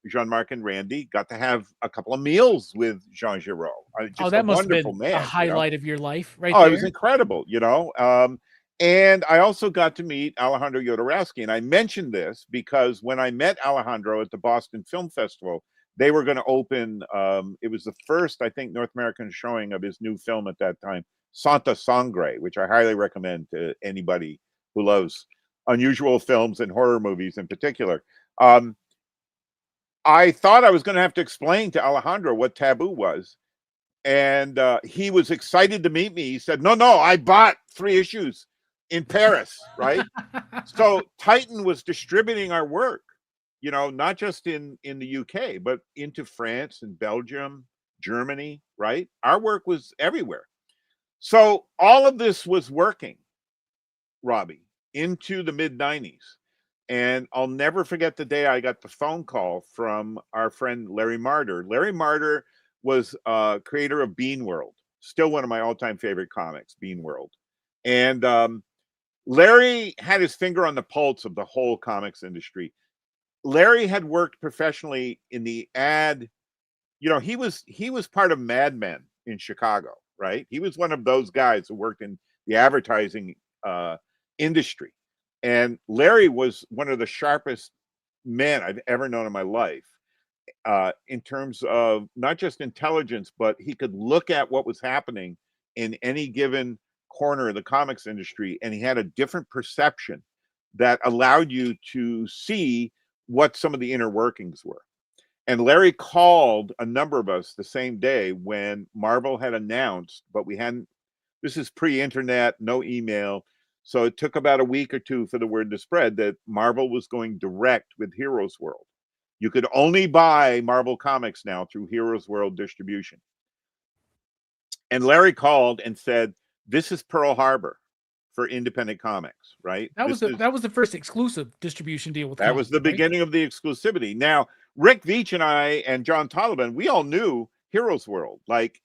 Jean-Marc and Randy. Got to have a couple of meals with Jean Giraud. Just that a must have wonderful been man. a highlight of your life, right Oh, there. it was incredible, and I also got to meet Alejandro Jodorowsky. And I mentioned this because when I met Alejandro at the Boston Film Festival, they were going to open, it was the first, I think, North American showing of his new film at that time, Santa Sangre, which I highly recommend to anybody who loves unusual films and horror movies in particular. I thought I was going to have to explain to Alejandro what Taboo was. And he was excited to meet me. He said, no, I bought 3 issues in Paris, right? So Titan was distributing our work, not just in the UK, but into France and Belgium, Germany, right? Our work was everywhere. So all of this was working, Robbie, into the mid 90s. And I'll never forget the day I got the phone call from our friend Larry Marder. Larry Marder was creator of Bean World, still one of my all-time favorite comics, Bean World. And Larry had his finger on the pulse of the whole comics industry. Larry had worked professionally in the ad. He was part of Mad Men in Chicago, right? He was one of those guys who worked in the advertising industry. And Larry was one of the sharpest men I've ever known in my life, in terms of not just intelligence, but he could look at what was happening in any given corner of the comics industry, and he had a different perception that allowed you to see what some of the inner workings were. And Larry called a number of us the same day when Marvel had announced, but we hadn't, this is pre-internet, no email. So it took about a week or 2 for the word to spread that Marvel was going direct with Heroes World. You could only buy Marvel Comics now through Heroes World distribution. And Larry called and said, this is Pearl Harbor for independent comics, right? That was the first exclusive distribution deal with that was the beginning of the exclusivity. Now, Rick Veitch and I and John Tollivan, we all knew Heroes World. Like,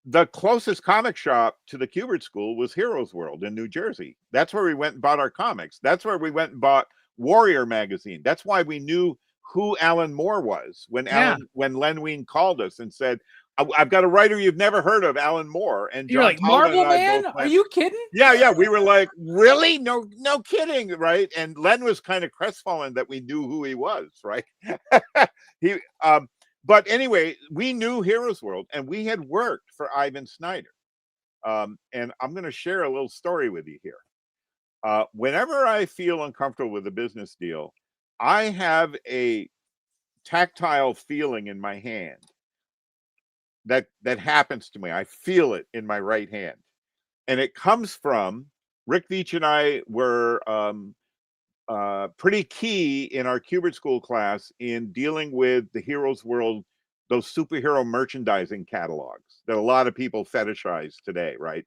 the closest comic shop to the Kubert School was Heroes World in New Jersey. That's where we went and bought our comics. That's where we went and bought Warrior magazine. That's why we knew who Alan Moore was when Len Wein called us and said, I've got a writer you've never heard of, Alan Moore. And you're like, Marvel Man? Are you kidding? Yeah. We were like, really? No kidding, right? And Len was kind of crestfallen that we knew who he was, right? But anyway, we knew Heroes World, and we had worked for Ivan Snyder. And I'm going to share a little story with you here. Whenever I feel uncomfortable with a business deal, I have a tactile feeling in my hand that happens to me. I feel it in my right hand. And it comes from Rick Veitch and I were pretty key in our Kubert School class in dealing with the Heroes World, those superhero merchandising catalogs that a lot of people fetishize today, right?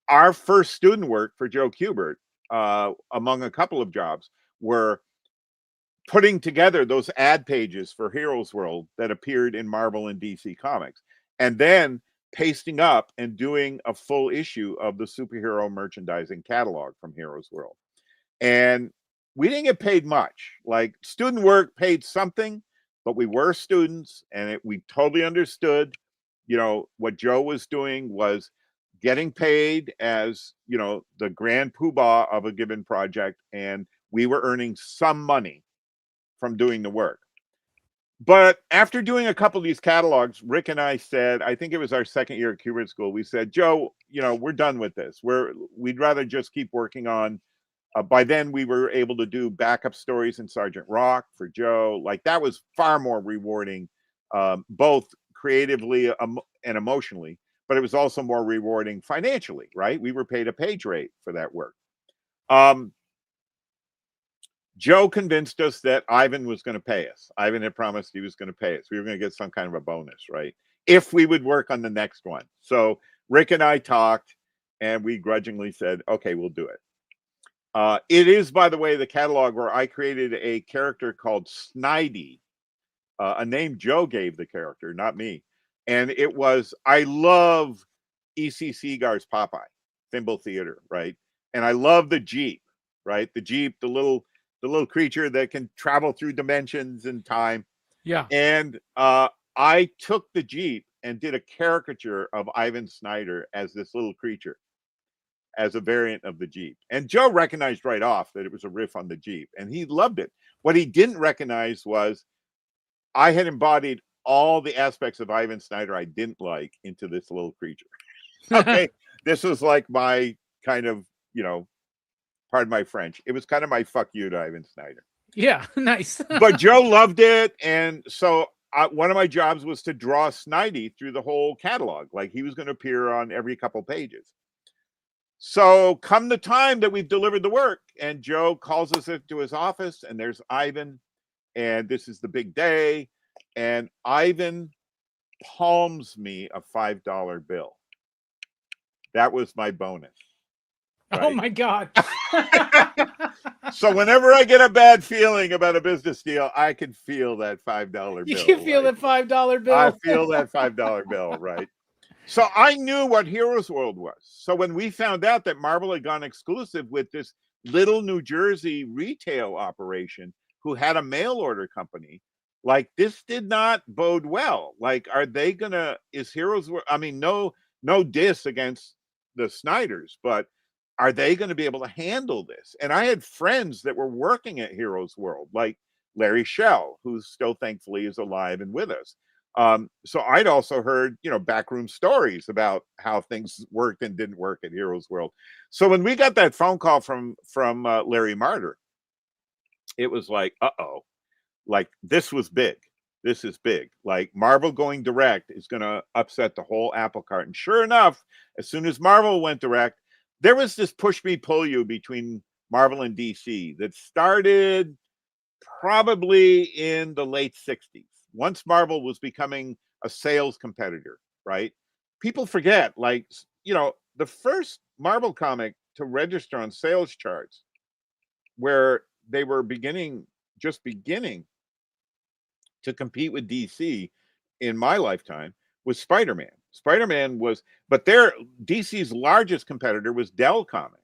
our first student work for Joe Kubert, among a couple of jobs, were putting together those ad pages for Heroes World that appeared in Marvel and DC Comics, and then pasting up and doing a full issue of the superhero merchandising catalog from Heroes World. And we didn't get paid much. Like, student work paid something, but we were students, and we totally understood, what Joe was doing was getting paid as, the grand poobah of a given project, and we were earning some money from doing the work. But after doing a couple of these catalogs, Rick and I said, I think it was our second year at Kubert School, we said, Joe, we're done with this. We'd rather just keep working on. By then, we were able to do backup stories in Sergeant Rock for Joe. Like, that was far more rewarding, both creatively and emotionally, but it was also more rewarding financially, right? We were paid a page rate for that work. Joe convinced us that Ivan was going to pay us. Ivan had promised he was going to pay us. We were going to get some kind of a bonus, right? If we would work on the next one. So Rick and I talked, and we grudgingly said, okay, we'll do it. It is, by the way, the catalog where I created a character called Snidey, a name Joe gave the character, not me. And it was, I love E.C. Segar's Popeye, Thimble Theater, right? And I love the Jeep, right? The Jeep, the little creature that can travel through dimensions and time. Yeah. And I took the Jeep and did a caricature of Ivan Snyder as this little creature, as a variant of the Jeep. And Joe recognized right off that it was a riff on the Jeep, and he loved it. What he didn't recognize was I had embodied all the aspects of Ivan Snyder I didn't like into this little creature. Okay. This was like my kind of, pardon my French, it was kind of my fuck you to Ivan Snyder. Yeah, nice. But Joe loved it. And so one of my jobs was to draw Snidey through the whole catalog. Like, he was going to appear on every couple pages. So come the time that we've delivered the work, and Joe calls us into his office, and there's Ivan, and this is the big day, and Ivan palms me a $5 bill. That was my bonus. Right? Oh my God. So whenever I get a bad feeling about a business deal, I can feel that $5 bill. You can feel that $5 bill. I feel that $5 bill, right? So I knew what Heroes World was. So when we found out that Marvel had gone exclusive with this little New Jersey retail operation who had a mail order company, like, this did not bode well. Like, are they gonna, is Heroes World, I mean, no diss against the Snyders, but are they going to be able to handle this? And I had friends that were working at Heroes World, like Larry Shell, who still thankfully is alive and with us. So I'd also heard, backroom stories about how things worked and didn't work at Heroes World. So when we got that phone call from Larry Martyr, it was like, uh-oh, like, this was big. This is big. Like, Marvel going direct is going to upset the whole apple cart. And sure enough, as soon as Marvel went direct, there was this push me pull you between Marvel and DC that started probably in the late 60s. Once Marvel was becoming a sales competitor, right? People forget, like, the first Marvel comic to register on sales charts, where they were just beginning to compete with DC in my lifetime, was Spider-Man. Spider-Man was, but DC's largest competitor was Dell Comics.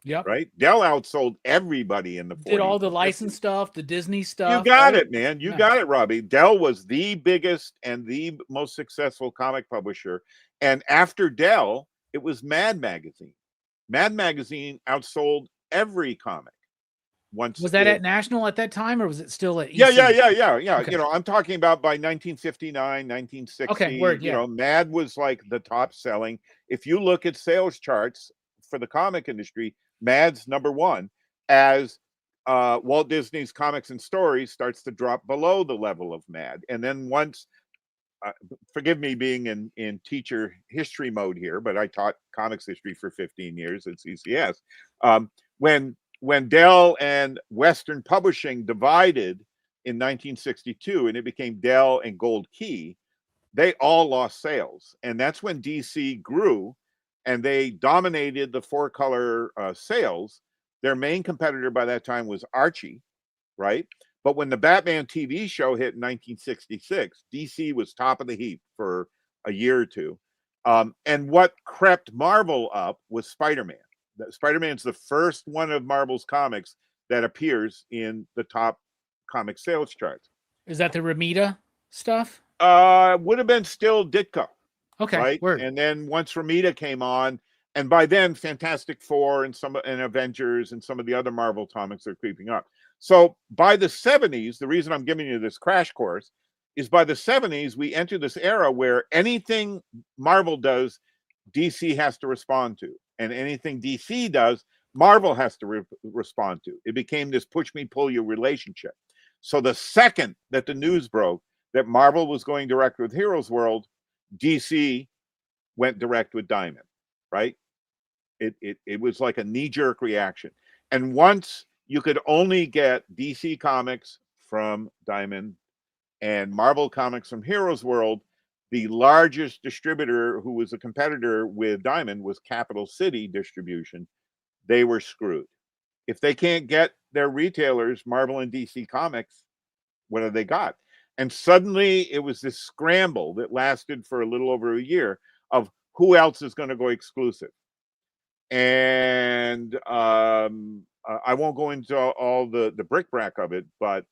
Yep. Right? Dell outsold everybody in the 40s. Did all the license stuff, the Disney stuff. You got it, man. You got it, Robbie. Dell was the biggest and the most successful comic publisher. And after Dell, it was Mad Magazine. Mad Magazine outsold every comic. Was that at National at that time, or was it still at EC? Yeah. Okay. I'm talking about by 1959, 1960. Okay, word, yeah. Mad was like the top selling. If you look at sales charts for the comic industry, Mad's number one, as Walt Disney's Comics and Stories starts to drop below the level of Mad. And then once, forgive me being in teacher history mode here, but I taught comics history for 15 years at CCS. When Dell and Western Publishing divided in 1962 and it became Dell and Gold Key, they all lost sales. And that's when DC grew and they dominated the 4-color sales. Their main competitor by that time was Archie, right? But when the Batman TV show hit in 1966, DC was top of the heap for a year or two. And what crept Marvel up was Spider-Man. Spider-Man's the first one of Marvel's comics that appears in the top comic sales charts. Is that the Ramita stuff? Would have been still Ditko. Okay, right? word. And then once Ramita came on, and by then Fantastic Four and Avengers and some of the other Marvel comics are creeping up. So by the 70s, the reason I'm giving you this crash course is by the 70s, we enter this era where anything Marvel does, DC has to respond to. And anything DC does, Marvel has to respond to. It became this push me, pull you relationship. So the second that the news broke that Marvel was going direct with Heroes World, DC went direct with Diamond, right? It was like a knee-jerk reaction. And once you could only get DC Comics from Diamond and Marvel Comics from Heroes World, the largest distributor who was a competitor with Diamond was Capital City Distribution. They were screwed. If they can't get their retailers, Marvel and DC Comics, what have they got? And suddenly it was this scramble that lasted for a little over a year of who else is going to go exclusive. And I won't go into all the bric-a-brac of it, but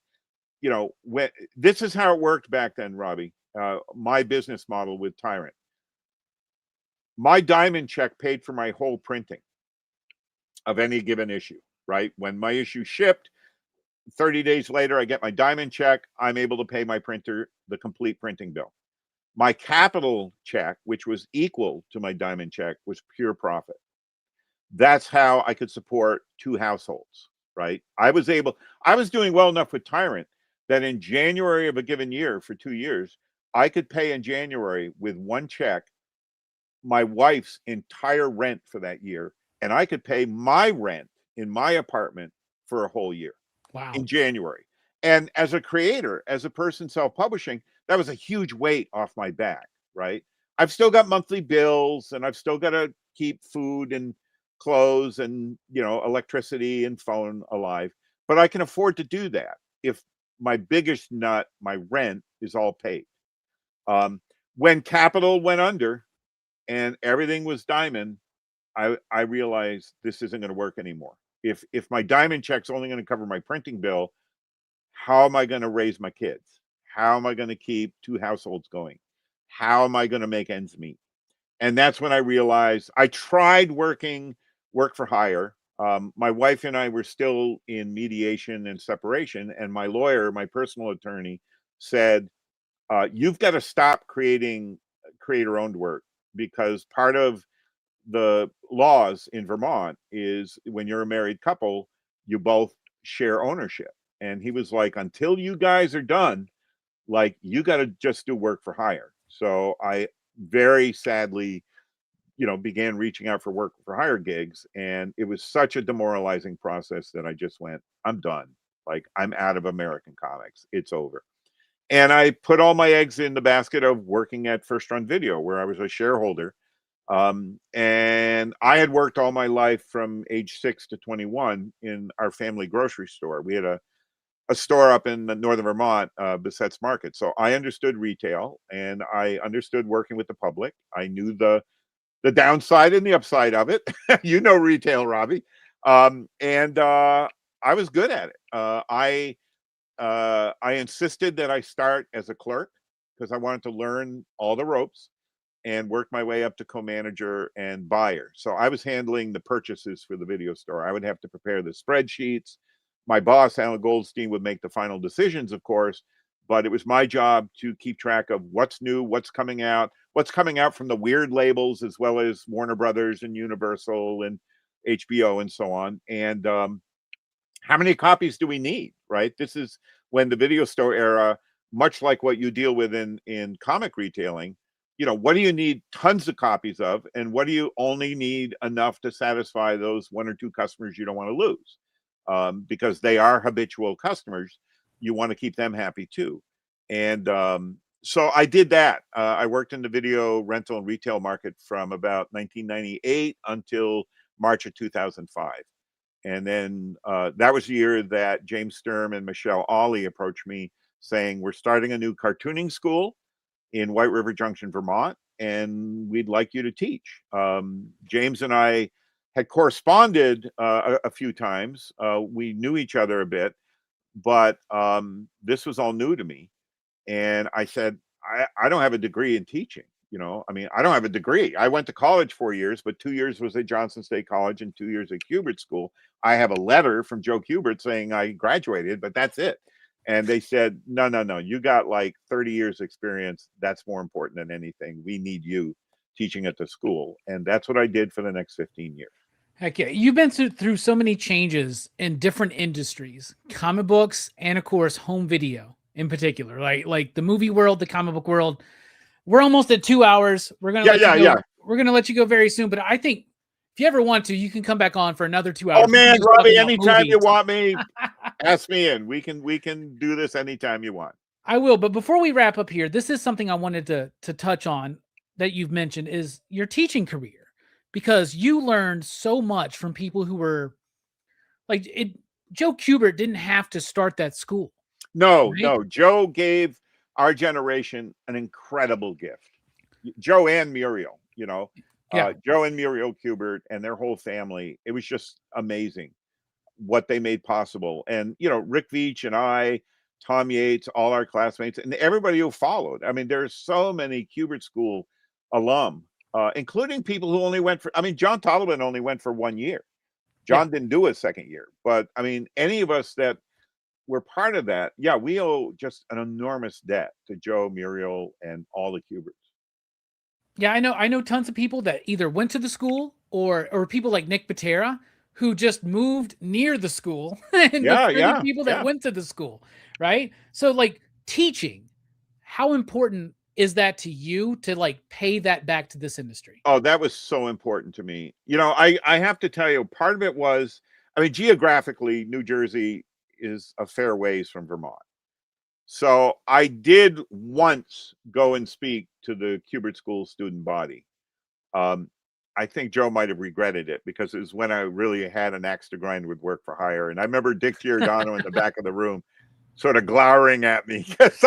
you know, when this is how it worked back then, Robbie. My business model with Tyrant. My Diamond check paid for my whole printing of any given issue, right? When my issue shipped, 30 days later, I get my Diamond check. I'm able to pay my printer the complete printing bill. My Capital check, which was equal to my Diamond check, was pure profit. That's how I could support 2 households, right? I was doing well enough with Tyrant that in January of a given year for 2 years, I could pay in January with 1 check my wife's entire rent for that year. And I could pay my rent in my apartment for a whole year. Wow. In January. And as a creator, as a person self-publishing, that was a huge weight off my back, right? I've still got monthly bills and I've still got to keep food and clothes and, you know, electricity and phone alive, but I can afford to do that if my biggest nut, my rent, is all paid. When Capital went under and everything was Diamond, I realized this isn't going to work anymore. If my Diamond check's only going to cover my printing bill, how am I going to raise my kids? How am I going to keep 2 households going? How am I going to make ends meet? And that's when I realized I tried work for hire. My wife and I were still in mediation and separation, and my lawyer, my personal attorney, said, you've got to stop creating creator-owned work, because part of the laws in Vermont is when you're a married couple, you both share ownership. And he was like, until you guys are done, like, you got to just do work for hire. So I very sadly, you know, began reaching out for work for hire gigs. And it was such a demoralizing process that I just went, I'm done. Like, I'm out of American comics. It's over. And I put all my eggs in the basket of working at First Run Video, where I was a shareholder. And I had worked all my life from age 6 to 21 in our family grocery store. We had a store up in northern Vermont, Bissette's Market. So I understood retail and I understood working with the public. I knew the downside and the upside of it. You know, retail, Robbie. And I was good at it. I insisted that I start as a clerk because I wanted to learn all the ropes and work my way up to co-manager and buyer. So I was handling the purchases for the video store. I would have to prepare the spreadsheets. My boss, Alan Goldstein, would make the final decisions, of course, but it was my job to keep track of what's new, what's coming out from the weird labels, as well as Warner Brothers and Universal and HBO and so on. And how many copies do we need, right? This is when the video store era, much like what you deal with in comic retailing, you know, what do you need tons of copies of, and what do you only need enough to satisfy those 1 or 2 customers you don't want to lose, because they are habitual customers. You want to keep them happy too. And So I did that. I worked in the video rental and retail market from about 1998 until March of 2005. And then that was the year that James Sturm and Michelle Ollie approached me saying, we're starting a new cartooning school in White River Junction, Vermont, and we'd like you to teach. James and I had corresponded a few times. We knew each other a bit, but this was all new to me. And I said, I don't have a degree in teaching. You know, I mean, I don't have a degree. I went to college 4 years, but 2 years was at Johnson State College and 2 years at Kubert School. I have a letter from Joe Kubert saying I graduated, but that's it. And they said, no, no, no, you got like 30 years experience. That's more important than anything. We need you teaching at the school. And that's what I did for the next 15 years. Heck yeah. You've been through so many changes in different industries, comic books, and of course, home video in particular, like the movie world, the comic book world. We're almost at 2 hours. We're going to let you go. We're going to let you go very soon. But I think if you ever want to, you can come back on for another 2 hours. Oh man, Robbie, anytime you want me, ask me in. We can do this anytime you want. I will. But before we wrap up here, this is something I wanted to touch on that you've mentioned is your teaching career, because you learned so much from people who were like it. Joe Kubert didn't have to start that school. No, right? no. Joe gave our generation an incredible gift. Joe and Muriel, you know, Joe and Muriel Kubert and their whole family. It was just amazing what they made possible. And, you know, Rick Veach and I, Tom Yates, all our classmates, and everybody who followed. I mean, there's so many Kubert School alum, including people who only went for, I mean, John Tollivan only went for 1 year. John didn't do his second year. But I mean, any of us that we're part of that. Yeah, we owe just an enormous debt to Joe, Muriel, and all the Kuberts. Yeah, I know tons of people that either went to the school or people like Nick Patera who just moved near the school and befriended people that went to the school, right? So like teaching, how important is that to you to like pay that back to this industry? Oh, that was so important to me. You know, I have to tell you, part of it was, I mean, geographically, New Jersey is a fair ways from Vermont. So I did once go and speak to the Kubert School student body. I think Joe might have regretted it because it was when I really had an axe to grind with work for hire. And I remember Dick Giordano in the back of the room sort of glowering at me because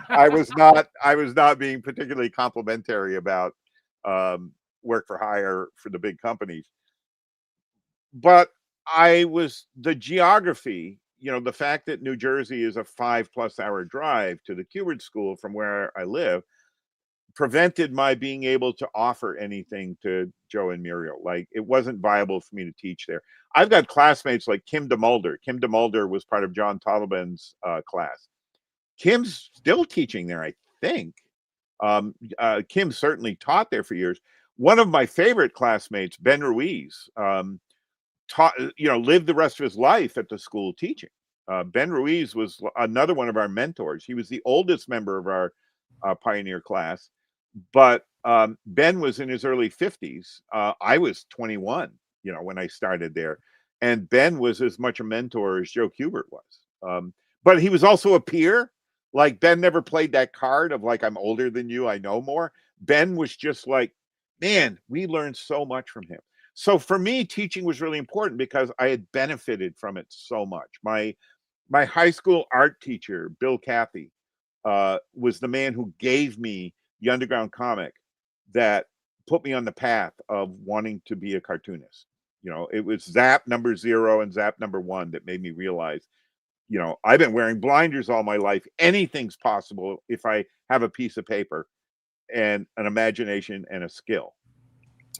I was not being particularly complimentary about work for hire for the big companies. But the geography, you know, the fact that New Jersey is a 5+ hour drive to the Kubert School from where I live prevented my being able to offer anything to Joe and Muriel. Like, it wasn't viable for me to teach there. I've got classmates like Kim DeMulder. Kim DeMulder was part of John Tollivan's class. Kim's still teaching there, I think. Kim certainly taught there for years. One of my favorite classmates, Ben Ruiz, lived the rest of his life at the school teaching. Ben Ruiz was another one of our mentors. He was the oldest member of our pioneer class, but Ben was in his early 50s. I was 21, you know, when I started there, and Ben was as much a mentor as Joe Kubert was. But he was also a peer. Like, Ben never played that card of like, I'm older than you, I know more. Ben was just like, man, we learned so much from him. So for me, teaching was really important because I had benefited from it so much. My high school art teacher, Bill Cathy, was the man who gave me the underground comic that put me on the path of wanting to be a cartoonist. You know, it was Zap number 0 and Zap number 1 that made me realize, you know, I've been wearing blinders all my life. Anything's possible if I have a piece of paper and an imagination and a skill.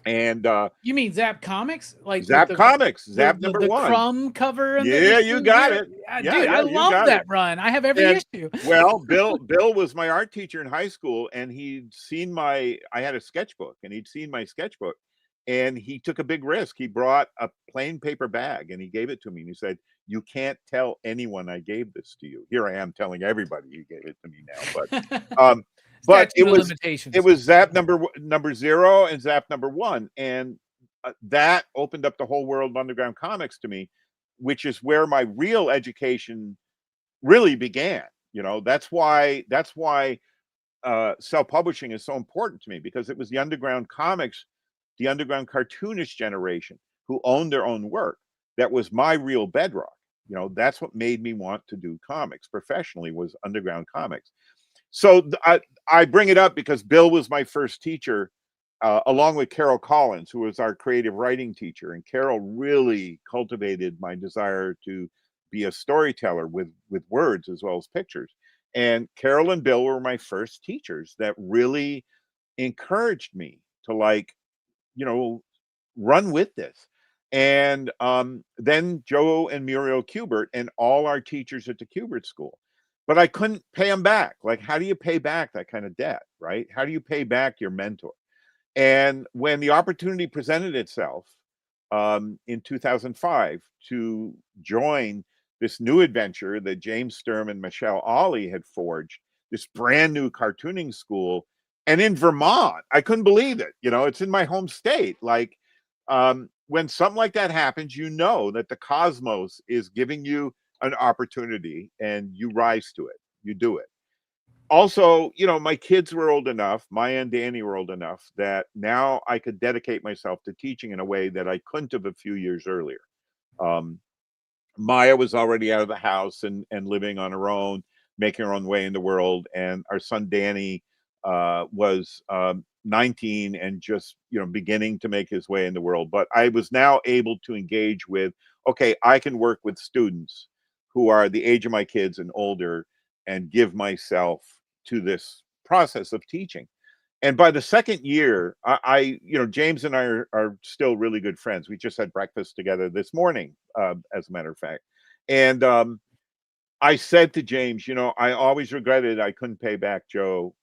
And you mean Zap Comics, like Zap Comics, Zap number 1, the Crumb cover. And yeah, you got it. Yeah, dude, I love that run. I have every issue. Well, Bill was my art teacher in high school, and he'd seen I had a sketchbook, and he'd seen my sketchbook, and he took a big risk. He brought a plain paper bag, and he gave it to me, and he said, "You can't tell anyone I gave this to you." Here I am telling everybody you gave it to me now, but but it was Zap number 0 and Zap number 1, and that opened up the whole world of underground comics to me, which is where my real education really began. You know, that's why self-publishing is so important to me, because it was the underground comics, the underground cartoonist generation who owned their own work. That was my real bedrock. You know, that's what made me want to do comics professionally, was underground comics. So I bring it up because Bill was my first teacher, along with Carol Collins, who was our creative writing teacher. And Carol really cultivated my desire to be a storyteller with words as well as pictures. And Carol and Bill were my first teachers that really encouraged me to, like, you know, run with this. And then Joe and Muriel Kubert and all our teachers at the Kubert School. But I couldn't pay them back. Like, how do you pay back that kind of debt, right? How do you pay back your mentor? And when the opportunity presented itself in 2005 to join this new adventure that James Sturm and Michelle Ollie had forged, this brand new cartooning school, and in Vermont, I couldn't believe it. You know, it's in my home state. Like, when something like that happens, you know that the cosmos is giving you an opportunity, and you rise to it. You do it. Also, you know, my kids were old enough, Maya and Danny were old enough, that now I could dedicate myself to teaching in a way that I couldn't have a few years earlier. Um, Maya was already out of the house and living on her own, making her own way in the world. And our son Danny was 19 and just, you know, beginning to make his way in the world. But I was now able to engage with, okay, I can work with students who are the age of my kids and older, and give myself to this process of teaching. And by the second year, you know, James and I are still really good friends. We just had breakfast together this morning, as a matter of fact. And I said to James, you know, I always regretted I couldn't pay back Joe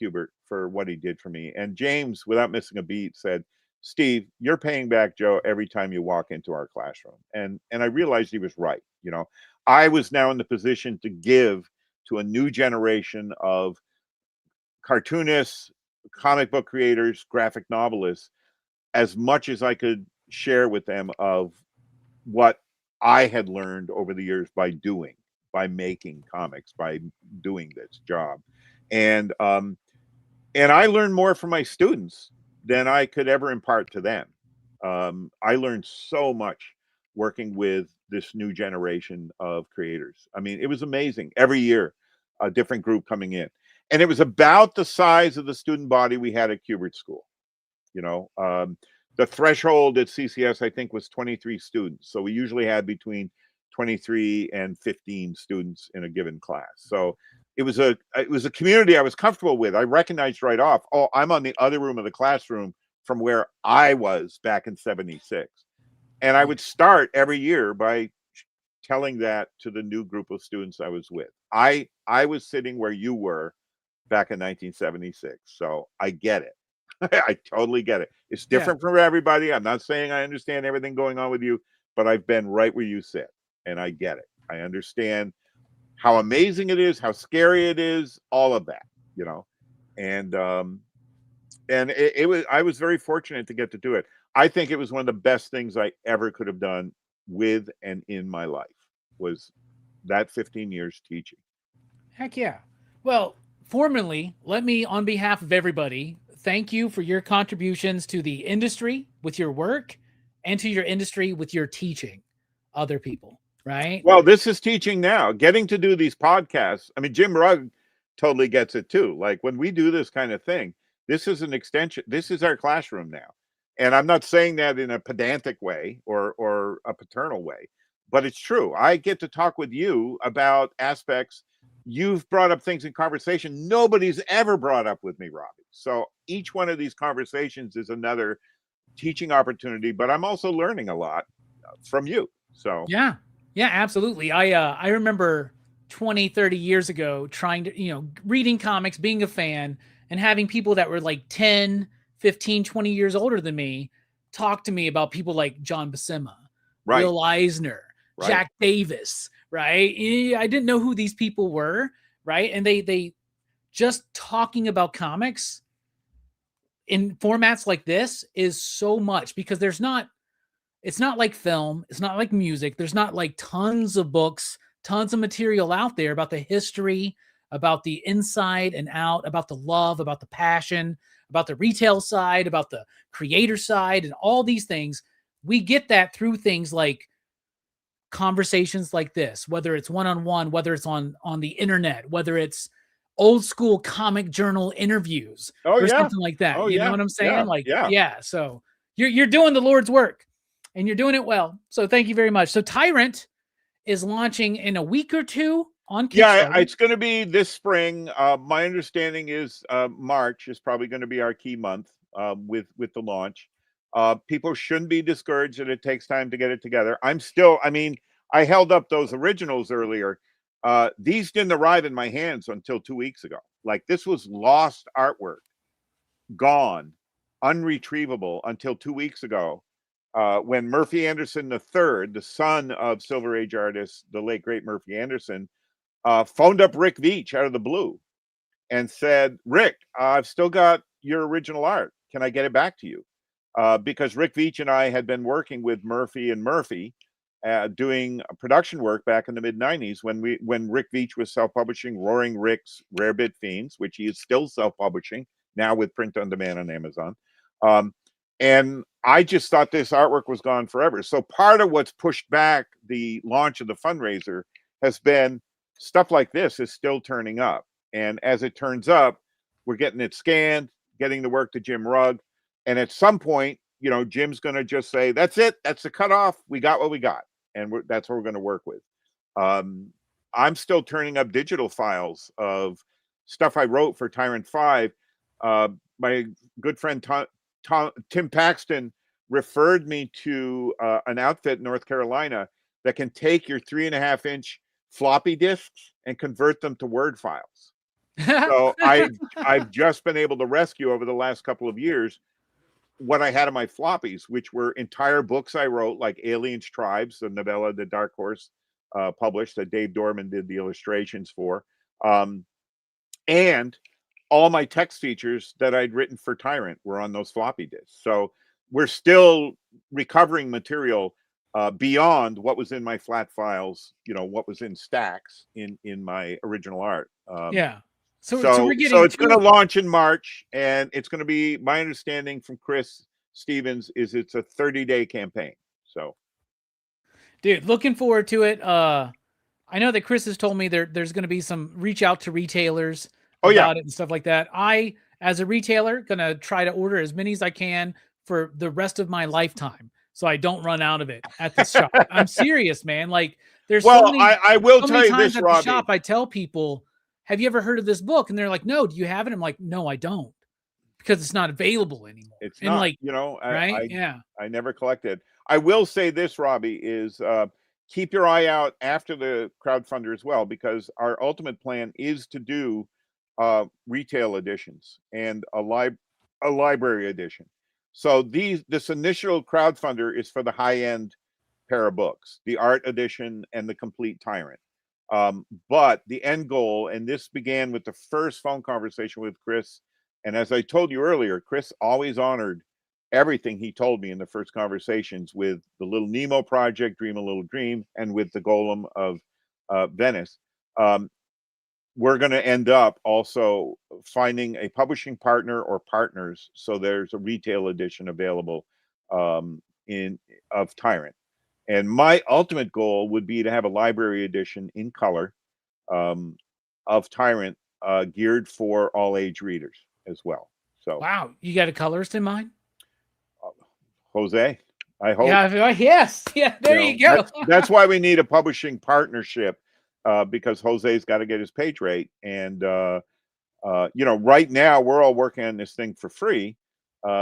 Kubert for what he did for me. And James, without missing a beat, said, Steve, you're paying back Joe every time you walk into our classroom. And I realized he was right. You know, I was now in the position to give to a new generation of cartoonists, comic book creators, graphic novelists, as much as I could share with them of what I had learned over the years by making comics, by doing this job. And I learned more from my students than I could ever impart to them. I learned so much working with this new generation of creators. I mean, it was amazing. Every year, a different group coming in. And it was about the size of the student body we had at Kubert School. You know, the threshold at CCS, I think, was 23 students. So we usually had between 23 and 15 students in a given class. So it was a community I was comfortable with. I recognized right off, oh, I'm on the other room of the classroom from where I was back in 76. And I would start every year by telling that to the new group of students I was with. I was sitting where you were back in 1976. So I get it. I totally get it. It's different for everybody. I'm not saying I understand everything going on with you, but I've been right where you sit, and I get it. I understand how amazing it is, how scary it is, all of that, you know. And it was, I was very fortunate to get to do it. I think it was one of the best things I ever could have done with and in my life, was that 15 years teaching. Heck yeah. Well, formally, let me, on behalf of everybody, thank you for your contributions to the industry with your work, and to your industry with your teaching other people, right? Well, this is teaching now. Getting to do these podcasts. I mean, Jim Rugg totally gets it too. Like, when we do this kind of thing, this is an extension. This is our classroom now. And I'm not saying that in a pedantic way or a paternal way, but it's true. I get to talk with you about aspects. You've brought up things in conversation nobody's ever brought up with me, Robbie. So each one of these conversations is another teaching opportunity, but I'm also learning a lot from you. So yeah, absolutely. I remember 20, 30 years ago trying to, you know, reading comics, being a fan, and having people that were like 10, 15, 20 years older than me talk to me about people like John Buscema, right. Will Eisner, Right. Jack Davis, right? I didn't know who these people were, right? And they just talking about comics in formats like this is so much, because it's not like film, it's not like music. There's not like tons of books, tons of material out there about the history about the inside and out, about the love, about the passion, about the retail side, about the creator side, and all these things. We get that through things like conversations like this, whether it's one-on-one, whether it's on the internet, whether it's old school comic journal interviews or something like that. You know what I'm saying? So you're doing the Lord's work and you're doing it well. So thank you very much. So Tyrant is launching in a week or two on Kickstarter. Yeah, it's going to be this spring. My understanding is March is probably going to be our key month with the launch. People shouldn't be discouraged that it takes time to get it together. I held up those originals earlier. These didn't arrive in my hands until 2 weeks ago. Like, this was lost artwork, gone, unretrievable until 2 weeks ago, when Murphy Anderson III, the son of Silver Age artist, the late great Murphy Anderson, phoned up Rick Veitch out of the blue and said, "Rick, I've still got your original art. Can I get it back to you?" Because Rick Veitch and I had been working with Murphy and Murphy, doing production work back in the mid-90s when Rick Veitch was self-publishing Roaring Rick's Rare Bit Fiends, which he is still self-publishing now with print on demand on Amazon. And I just thought this artwork was gone forever. So part of what's pushed back the launch of the fundraiser has been stuff like this is still turning up. And as it turns up, we're getting it scanned, getting the work to Jim Rugg. And at some point, Jim's going to just say, "That's it. That's the cutoff. We got what we got." And that's what we're going to work with. I'm still turning up digital files of stuff I wrote for Tyrant 5. My good friend Tim Paxton referred me to an outfit in North Carolina that can take your 3.5-inch floppy disks and convert them to Word files. So I've just been able to rescue over the last couple of years what I had on my floppies, which were entire books I wrote, like Aliens Tribes, the novella that Dark Horse published, that Dave Dorman did the illustrations for, and all my text features that I'd written for Tyrant were on those floppy disks. So we're still recovering material beyond what was in my flat files, what was in stacks in my original art. So it's going to launch in March, and it's going to be, my understanding from Chris Stevens is it's a 30-day campaign. So, dude, looking forward to it. I know that Chris has told me there's going to be some reach out to retailers about it and stuff like that. I, as a retailer, going to try to order as many as I can for the rest of my lifetime, so I don't run out of it at the shop. I'm serious, man. Like, there's I will tell you this, Robbie. At the shop, I tell people, "Have you ever heard of this book?" And they're like, "No, do you have it?" I'm like, "No, I don't," because it's not available anymore. It's not, like, right? Yeah. I never collected. I will say this, Robbie, is keep your eye out after the crowdfunder as well, because our ultimate plan is to do retail editions and a library edition. So this initial crowdfunder is for the high-end pair of books, the art edition and the complete Tyrant. But the end goal, and this began with the first phone conversation with Chris, and as I told you earlier, Chris always honored everything he told me in the first conversations with the Little Nemo project, Dream a Little Dream, and with the Golem of Venice. We're going to end up also finding a publishing partner or partners, so there's a retail edition available of Tyrant. And my ultimate goal would be to have a library edition in color of Tyrant, geared for all age readers as well. So, wow, you got a colorist in mind? Jose, I hope. Yes. Yeah, there you go. That's why we need a publishing partnership, because Jose's got to get his page rate. And, right now we're all working on this thing for free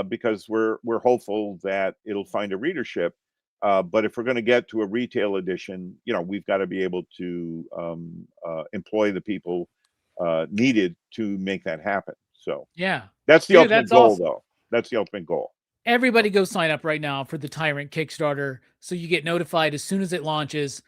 because we're hopeful that it'll find a readership. But if we're going to get to a retail edition, we've got to be able to employ the people needed to make that happen. So yeah, that's the ultimate goal, though. That's the ultimate goal. Everybody go sign up right now for the Tyrant Kickstarter, so you get notified as soon as it launches.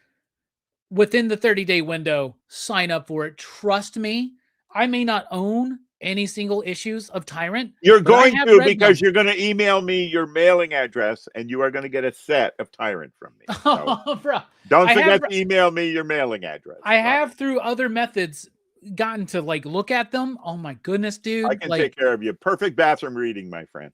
Within the 30-day window, sign up for it. Trust me, I may not own any single issues of Tyrant. You're going to, because you're going to email me your mailing address, and you are going to get a set of Tyrant from me. So bro, don't forget to email me your mailing address. I have, through other methods, gotten to like look at them, oh my goodness, dude. I can Like, take care of you. Perfect bathroom reading, my friend.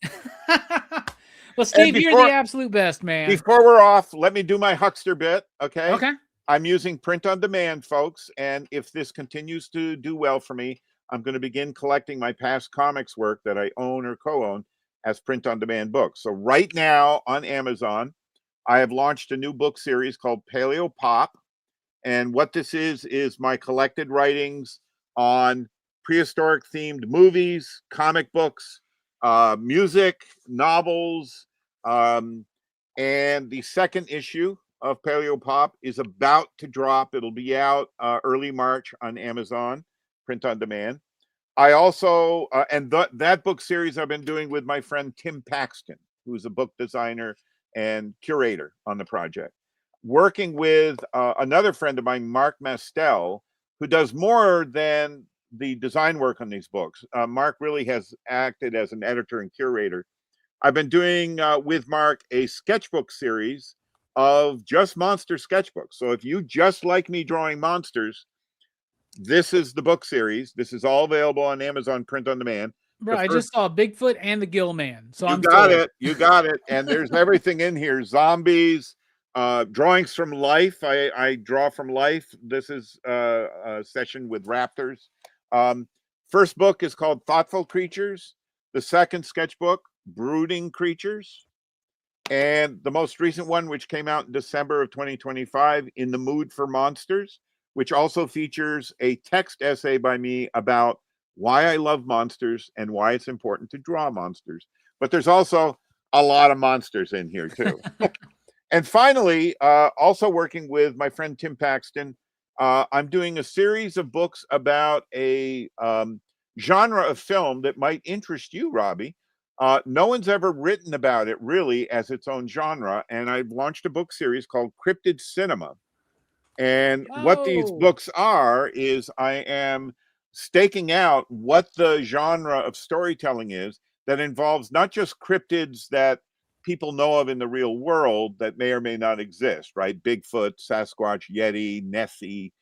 well, Steve, you're the absolute best, man. Before we're off, let me do my huckster bit, okay? Okay. I'm using print on demand, folks, and if this continues to do well for me, I'm going to begin collecting my past comics work that I own or co-own as print on demand books. So right now on Amazon, I have launched a new book series called Paleo Pop, and what this is my collected writings on prehistoric themed movies, comic books, music, novels, and the second issue of Paleo Pop is about to drop. It'll be out early March on Amazon, print on demand. I also, that book series I've been doing with my friend Tim Paxton, who's a book designer and curator on the project, working with another friend of mine, Mark Mastel, who does more than the design work on these books. Mark really has acted as an editor and curator. I've been doing with Mark a sketchbook series of just monster sketchbooks. So if you just like me drawing monsters, this is the book series. This is all available on Amazon print on demand. Bro, I just saw Bigfoot and the Gill Man. So I'm got it. You got it. And there's everything in here. Zombies, drawings from life. I draw from life. This is a session with raptors. First book is called Thoughtful Creatures. The second sketchbook, Brooding Creatures. And the most recent one, which came out in December of 2025, In the Mood for Monsters, which also features a text essay by me about why I love monsters and why it's important to draw monsters. But there's also a lot of monsters in here too. And finally, also working with my friend Tim Paxton, I'm doing a series of books about a genre of film that might interest you, Robbie. No one's ever written about it really as its own genre. And I've launched a book series called Cryptid Cinema. And what these books are is I am staking out what the genre of storytelling is that involves not just cryptids that people know of in the real world that may or may not exist, right? Bigfoot, Sasquatch, Yeti, Nessie,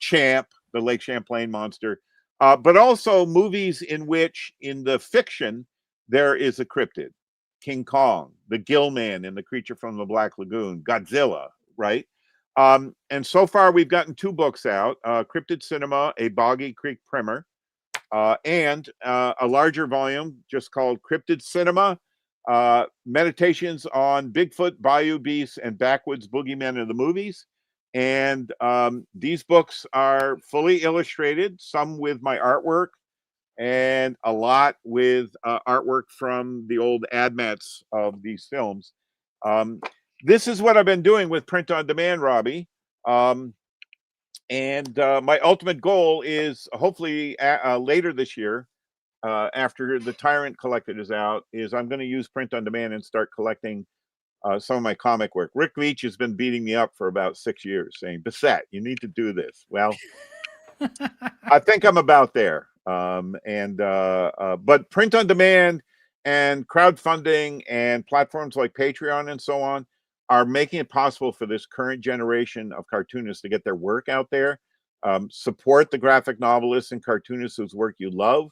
Champ, the Lake Champlain monster, but also movies in which in the fiction there is a cryptid. King Kong, the Gill Man and the Creature from the Black Lagoon, Godzilla, right? And so far we've gotten 2 books out, Cryptid Cinema, a Boggy Creek primer, and a larger volume just called Cryptid Cinema, Meditations on Bigfoot, Bayou Beasts, and Backwoods Boogeymen in the Movies. And these books are fully illustrated, some with my artwork, and a lot with artwork from the old admats of these films. This is what I've been doing with print on demand, Robbie. And my ultimate goal is hopefully later this year, after the Tyrant collected is out, is I'm going to use print on demand and start collecting some of my comic work. Rick Veitch has been beating me up for about 6 years saying, Bissette, you need to do this. Well, I think I'm about there. But print on demand and crowdfunding and platforms like Patreon and so on are making it possible for this current generation of cartoonists to get their work out there. Support the graphic novelists and cartoonists whose work you love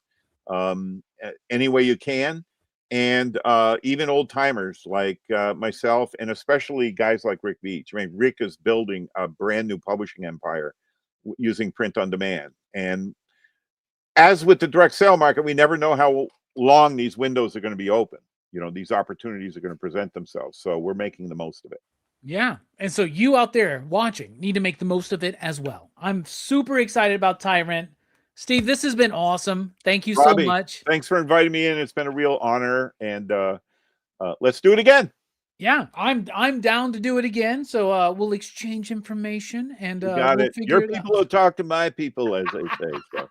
any way you can. And even old timers like myself, and especially guys like Rick Veitch. I mean, Rick is building a brand new publishing empire using print on demand. And as with the direct sale market, we never know how long these windows are going to be open. You know, these opportunities are going to present themselves. So we're making the most of it. Yeah. And so you out there watching need to make the most of it as well. I'm super excited about Tyrant. Steve, this has been awesome. Thank you Robbie, so much. Thanks for inviting me in. It's been a real honor. And let's do it again. Yeah, I'm down to do it again. So we'll exchange information and we'll figure Your people will talk to my people, as they say. So.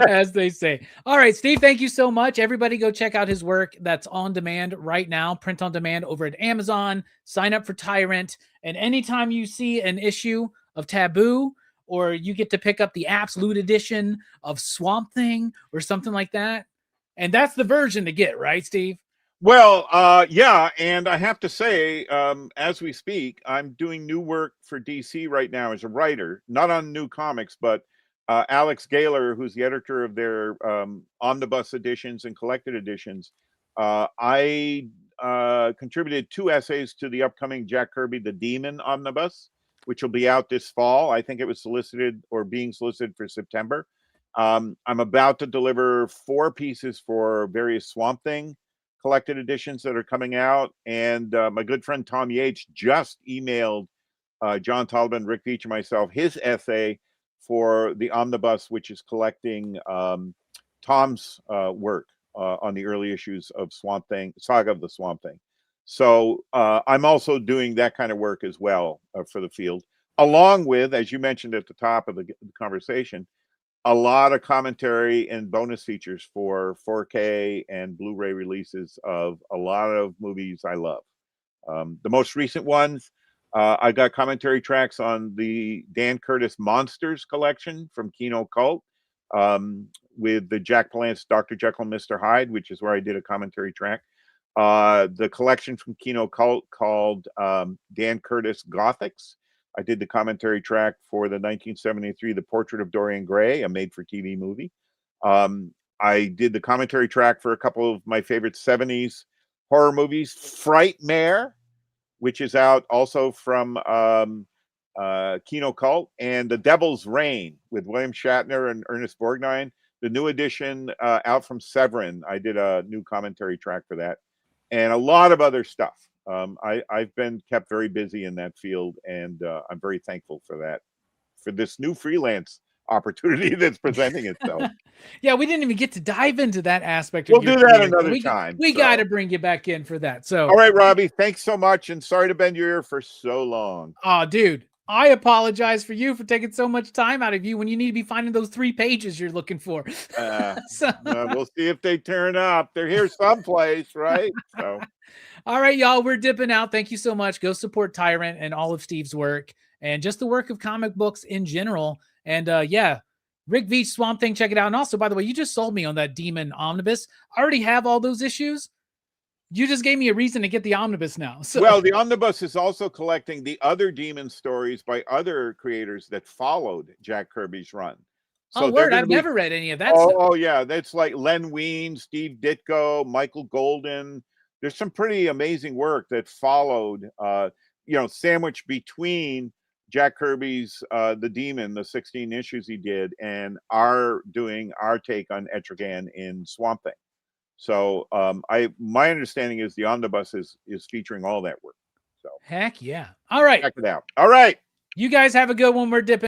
As they say. All right, Steve, thank you so much. Everybody go check out his work. That's on demand right now, print on demand over at Amazon. Sign up for Tyrant. And anytime you see an issue of Taboo, or you get to pick up the absolute edition of Swamp Thing or something like that. And that's the version to get, right, Steve? Well, yeah, and I have to say, as we speak, I'm doing new work for DC right now as a writer, not on new comics, but Alex Gaylor, who's the editor of their omnibus editions and collected editions. I contributed 2 essays to the upcoming Jack Kirby The Demon omnibus, which will be out this fall. I think it was solicited or being solicited for September. I'm about to deliver 4 pieces for various Swamp Thing collected editions that are coming out. And my good friend Tom Yates just emailed John Tollivan, Rick Veitch, and myself his essay for the omnibus, which is collecting Tom's work on the early issues of Swamp Thing, Saga of the Swamp Thing. So I'm also doing that kind of work as well for the field, along with, as you mentioned at the top of the conversation, a lot of commentary and bonus features for 4K and Blu-ray releases of a lot of movies I love. The most recent ones, I got commentary tracks on the Dan Curtis Monsters collection from Kino Cult, with the Jack Palance Dr. Jekyll and Mr. Hyde, which is where I did a commentary track. The collection from Kino Cult called Dan Curtis Gothics. I did the commentary track for the 1973 The Portrait of Dorian Gray, a made-for-TV movie. I did the commentary track for a couple of my favorite 70s horror movies, Frightmare, which is out also from Kino Cult, and The Devil's Reign with William Shatner and Ernest Borgnine. The new edition out from Severin. I did a new commentary track for that, and a lot of other stuff. I've been kept very busy in that field, and I'm very thankful for that, for this new freelance opportunity that's presenting itself. Yeah, we didn't even get to dive into that aspect. We'll do that another time. We got to bring you back in for that. So, all right, Robbie, thanks so much, and sorry to bend your ear for so long. Oh, dude, I apologize for you for taking so much time out of you when you need to be finding those 3 pages you're looking for. We'll see if they turn up. They're here someplace, right? So. All right, y'all, we're dipping out. Thank you so much. Go support Tyrant and all of Steve's work and just the work of comic books in general. And yeah, Rick Veitch, Swamp Thing, check it out. And also, by the way, you just sold me on that Demon Omnibus. I already have all those issues. You just gave me a reason to get the Omnibus now. So. Well, the Omnibus is also collecting the other Demon stories by other creators that followed Jack Kirby's run. So word, I've never read any of that stuff. Oh, yeah. That's like Len Wein, Steve Ditko, Michael Golden. There's some pretty amazing work that followed, sandwiched between Jack Kirby's The Demon, the 16 issues he did, and our take on Etrigan in Swamp Thing. So my understanding is the omnibus is featuring all that work. So heck yeah. All right. Check it out. All right. You guys have a good one. We're dipping.